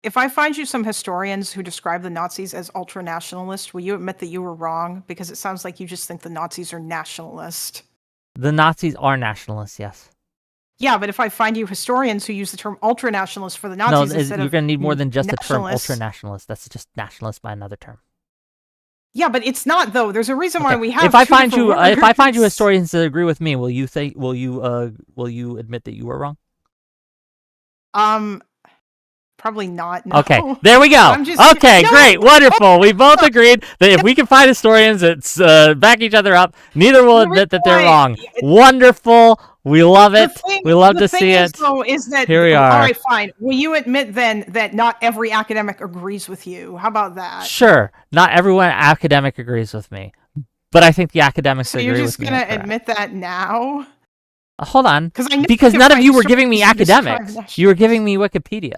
if I find you some historians who describe the Nazis as ultra-nationalist, will you admit that you were wrong? Because it sounds like you just think the Nazis are nationalist. The Nazis are nationalists, yes. Yeah, but if I find you historians who use the term ultra-nationalist for the No, Nazis instead you're of going to need more than just the term nationalist- ultra-nationalist. That's just nationalist by another term. Yeah, but it's not though. There's a reason why Okay. we have. If I two find you, different if I find you words. historians that agree with me, will you admit that you were wrong? Probably not. No. Okay, there we go. I'm just- Okay, No. great, wonderful. We both agreed that if we can find historians that back each other up, neither will The admit that reason they're why- wrong. Wonderful. We love The it. thing- We love the to thing see is, it. Though, is that Here we All are. right, fine. Will you admit then that not every academic agrees with you? How about that? Sure, not everyone academic agrees with me, but I think the academics So agree you're with just me. gonna are correct. admit that now? Hold on, Because I know because you none can of you find were giving me sources to describe academics. You were giving me Wikipedia.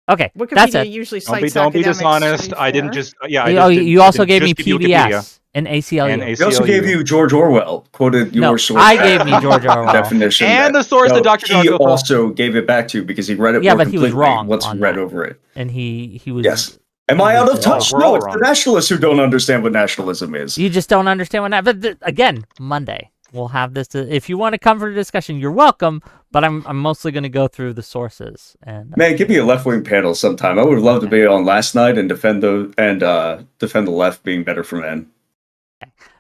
Okay, Wikipedia that's it. usually Don't cites don't be academics, to dishonest. be I didn't fair. just yeah. You also gave me PBS and ACLU. and He also gave you George Orwell, quoted your No, source. I gave me George Orwell. definition. And the source that Dr. He Darko found. also gave it back to you because he read it Yeah, more but he was completely wrong once he on read that. over it. And he was. Yes. Am I out of touch? We're No, all it's the wrong. nationalists who don't understand what nationalism is. You just don't understand what that. But again, Monday we'll have this. If you want to come for a discussion, you're welcome. But I'm mostly going to go through the sources and. Man, give me a left wing panel sometime. I would love to be on last night and defend the left being better for men.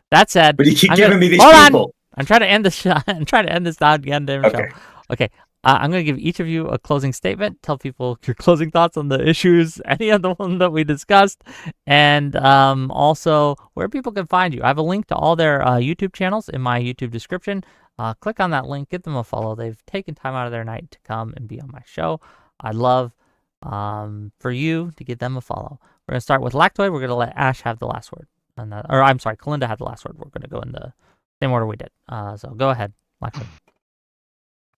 That said, But you keep I'm giving gonna- me these hold on! people. I'm trying to end this. I'm trying to end this goddamn show. Okay. Okay. I'm going to give each of you a closing statement. Tell people your closing thoughts on the issues, any of the one that we discussed, and also where people can find you. I have a link to all their YouTube channels in my YouTube description. Click on that link. Give them a follow. They've taken time out of their night to come and be on my show. I'd love for you to give them a follow. We're going to start with Lactoid. We're going to let Ash have the last word. Or I'm sorry, Kalinda have the last word. We're going to go in the same order we did. So go ahead, Lactoid.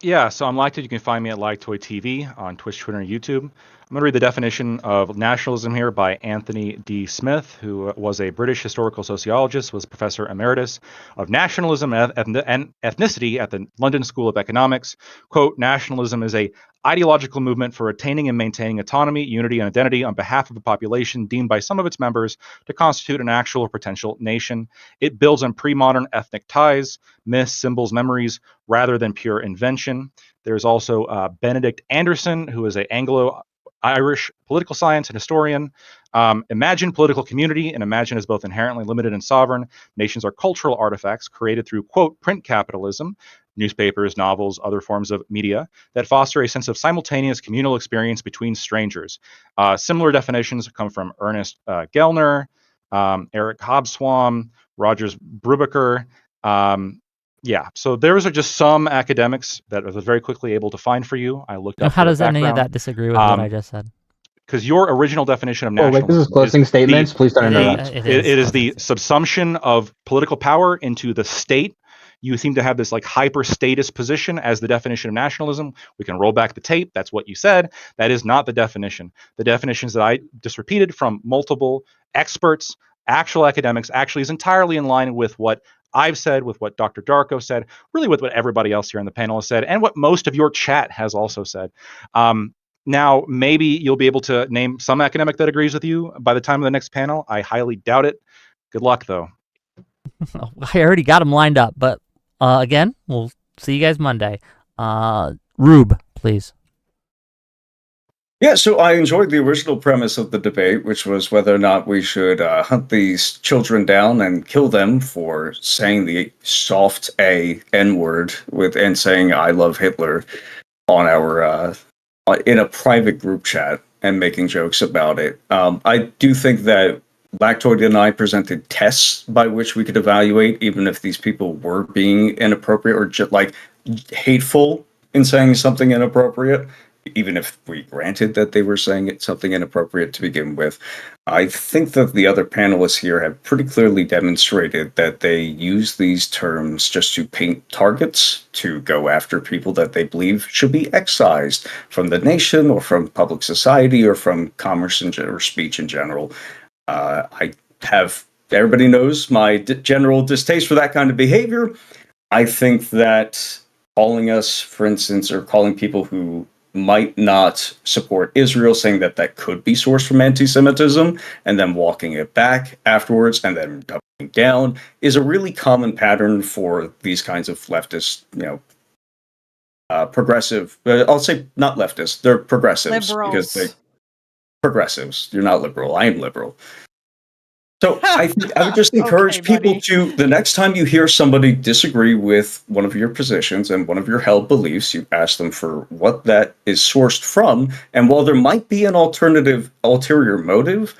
Yeah, so I'm Lactoid. You can find me at Lactoid TV on Twitch, Twitter, and YouTube. I'm going to read the definition of nationalism here by Anthony D. Smith, who was a British historical sociologist, was professor emeritus of nationalism and ethnicity at the London School of Economics. Quote, nationalism is a ideological movement for attaining and maintaining autonomy, unity, and identity on behalf of a population deemed by some of its members to constitute an actual or potential nation. It builds on pre-modern ethnic ties, myths, symbols, memories, rather than pure invention. There's also Benedict Anderson, who is an Anglo-Irish political science and historian. Imagine political community, and imagine is both inherently limited and sovereign. Nations are cultural artifacts created through, quote, print capitalism, newspapers, novels, other forms of media that foster a sense of simultaneous communal experience between strangers. Similar definitions come from Ernest Gellner, Eric Hobsbawm, Rogers Brubaker. Yeah, so those are just some academics that I was very quickly able to find for you. I looked Now, up how their does any of background. that disagree with what I just said? Because your original definition of Well, wait, nationalism this is closing statements. Please don't It is- interrupt. it it is closing the subsumption of political power into the state. You seem to have this like hyper statist position as the definition of nationalism. We can roll back the tape. That's what you said. That is not the definition. The definitions that I just repeated from multiple experts, actual academics, actually is entirely in line with what I've said, with what Dr. Darko said, really with what everybody else here on the panel has said, and what most of your chat has also said. Now, maybe you'll be able to name some academic that agrees with you by the time of the next panel. I highly doubt it. Good luck, though. I already got them lined up, but again, we'll see you guys Monday. Rube, please. Yeah, so I enjoyed the original premise of the debate, which was whether or not we should hunt these children down and kill them for saying the soft A N-word and saying "I love Hitler" on our in a private group chat and making jokes about it. I do think that Lactoid and I presented tests by which we could evaluate even if these people were being inappropriate or just like hateful in saying something inappropriate. even if we granted that they were saying something inappropriate to begin with, I think that the other panelists here have pretty clearly demonstrated that they use these terms just to paint targets, to go after people that they believe should be excised from the nation or from public society or from commerce or speech in general. I have, everybody knows my general distaste for that kind of behavior. I think that calling us, for instance, or calling people who might not support Israel, saying that that could be sourced from anti-Semitism, and then walking it back afterwards, and then doubling down, is a really common pattern for these kinds of leftist, progressive. I'll say not leftists; they're progressives because they're Liberals. progressives. You're not liberal. I am liberal. So I think I would just encourage Okay, people buddy. to, the next time you hear somebody disagree with one of your positions and one of your held beliefs, you ask them for what that is sourced from. And while there might be an ulterior motive,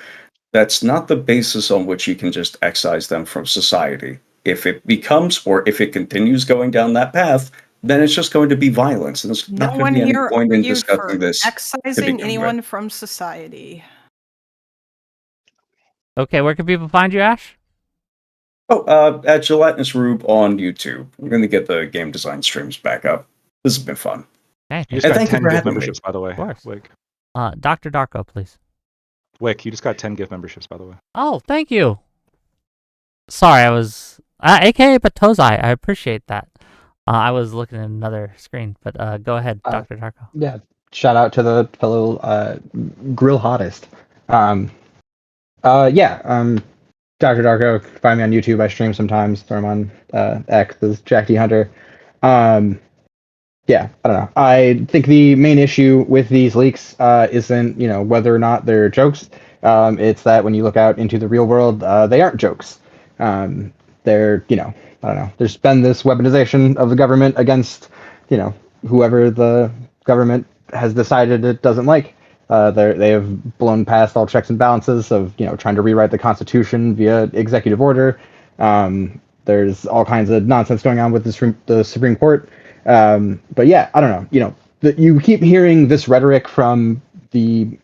that's not the basis on which you can just excise them from society. If it becomes, or if it continues going down that path, then it's just going to be violence. And there's No not going one to be any here point in argued discussing for this to excising begin with. anyone from society. Okay, where can people find you, Ash? Oh, at Gelatinous Rube on YouTube. We're going to get the game design streams back up. This has been fun. Okay, You thank just And got thank you 10 for gift having me. memberships, by the way. Of course. Wick. Dr. Darko, please. Wick, you just got 10 gift memberships, by the way. Oh, thank you. Sorry, I was AKA Batozai. I appreciate that. I was looking at another screen, but go ahead, Dr. Darko. Yeah, shout out to the fellow grill hottest. Dr. Darko, find me on YouTube. I stream sometimes. Or I'm on X as Jack D Hunter. Yeah, I don't know. I think the main issue with these leaks isn't whether or not they're jokes. It's that when you look out into the real world, they aren't jokes. They're I don't know. There's been this weaponization of the government against whoever the government has decided it doesn't like. They have blown past all checks and balances of trying to rewrite the Constitution via executive order. There's all kinds of nonsense going on with the Supreme Court. But yeah, I don't know. You keep hearing this rhetoric from the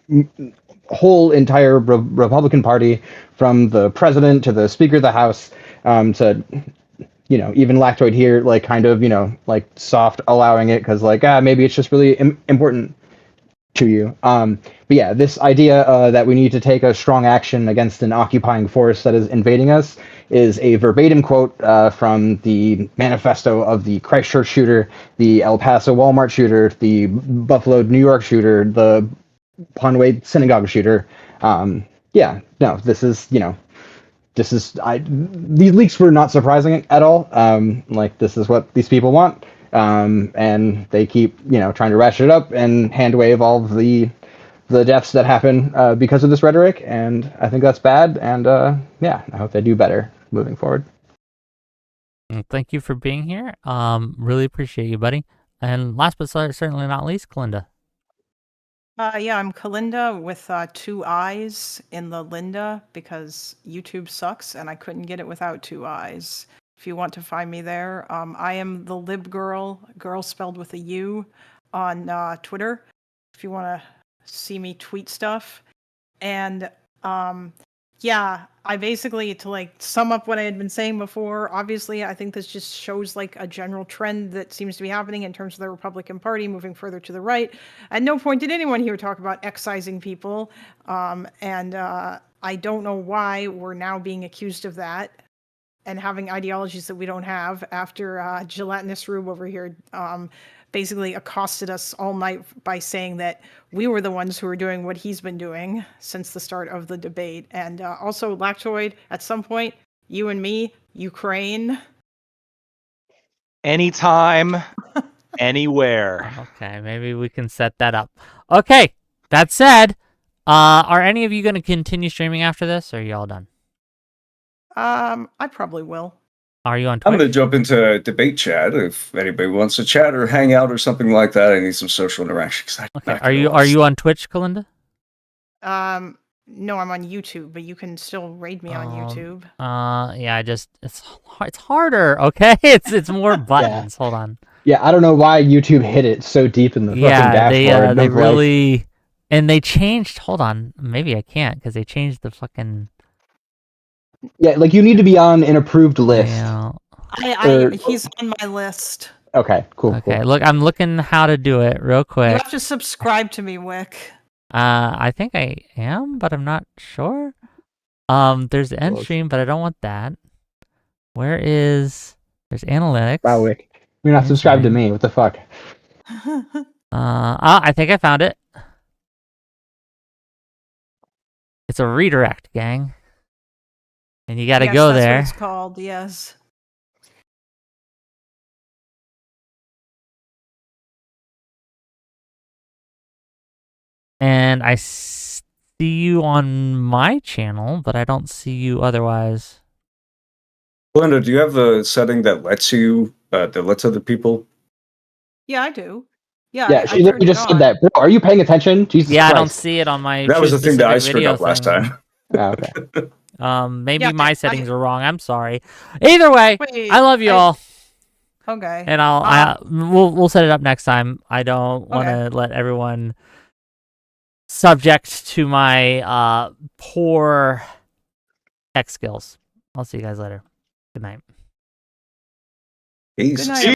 whole entire Republican Party, from the president to the Speaker of the House, to even Lactoid here, like kind of like soft allowing it because maybe it's just really important to you. But yeah, this idea that we need to take a strong action against an occupying force that is invading us is a verbatim quote from the manifesto of the Christchurch shooter, the El Paso Walmart shooter, the Buffalo, New York shooter, the Conway synagogue shooter. These leaks were not surprising at all. This is what these people want. And they keep, trying to ratchet it up and hand wave all of the deaths that happen because of this rhetoric, and I think that's bad. And I hope they do better moving forward. Thank you for being here. Really appreciate you, buddy. And last but certainly not least, Kalinda. I'm Kalinda with 2 eyes in the Linda because YouTube sucks and I couldn't get it without 2 eyes. If you want to find me there, I am the lib girl spelled with a U, on Twitter. If you want to see me tweet stuff, and I basically, to sum up what I had been saying before. Obviously, I think this just shows a general trend that seems to be happening in terms of the Republican Party moving further to the right. At no point did anyone here talk about excising people, and I don't know why we're now being accused of that and having ideologies that we don't have after Gelatinous Rube over here basically accosted us all night by saying that we were the ones who were doing what he's been doing since the start of the debate. And also, Lactoid, at some point, you and me, Ukraine. Anytime, anywhere. Okay, maybe we can set that up. Okay, that said, are any of you going to continue streaming after this, or are you all done? I probably will. Are you on I'm Twitch? going to jump into debate chat if anybody wants to chat or hang out or something like that. I need some social interaction. Okay, are you on Twitch, Kalinda? No, I'm on YouTube, but you can still raid me on YouTube. Yeah, it's harder. Okay, it's more buttons. Hold on. Yeah, I don't know why YouTube hit it so deep in the fucking dashboard. they of, like- really, and they changed. Hold on, maybe I can't because they changed the fucking yeah, like you need to be on an approved list. layout. He's on my list. Okay, cool. Okay, Cool. look, I'm looking how to do it real You quick. have to subscribe to me, Wick. I think I am, but I'm not sure. There's the end Close. stream, but I don't want that. There's analytics. Wow, Wick. You're not Here's subscribed to mine. me. What the fuck? I think I found it. It's a redirect, gang. And you got to Yes, go that's there. What it's called. Yes. And I see you on my channel, but I don't see you otherwise. Kalinda, do you have the setting that lets you that lets other people? Yeah, I do. Yeah, Yeah, I she literally turned it just said on. that. Bro, are you paying attention? Jesus Yeah, I don't Christ. see it on my. That was the choose thing that I specific screwed video up last thing. time. Oh, okay. Maybe Yeah, my I- settings are wrong. I'm sorry. Either way, Wait, I love you all, Okay. and we'll set it up next time. I don't want to let everyone subject to my poor tech skills. I'll see you guys later. Good night. Jesus. Good night.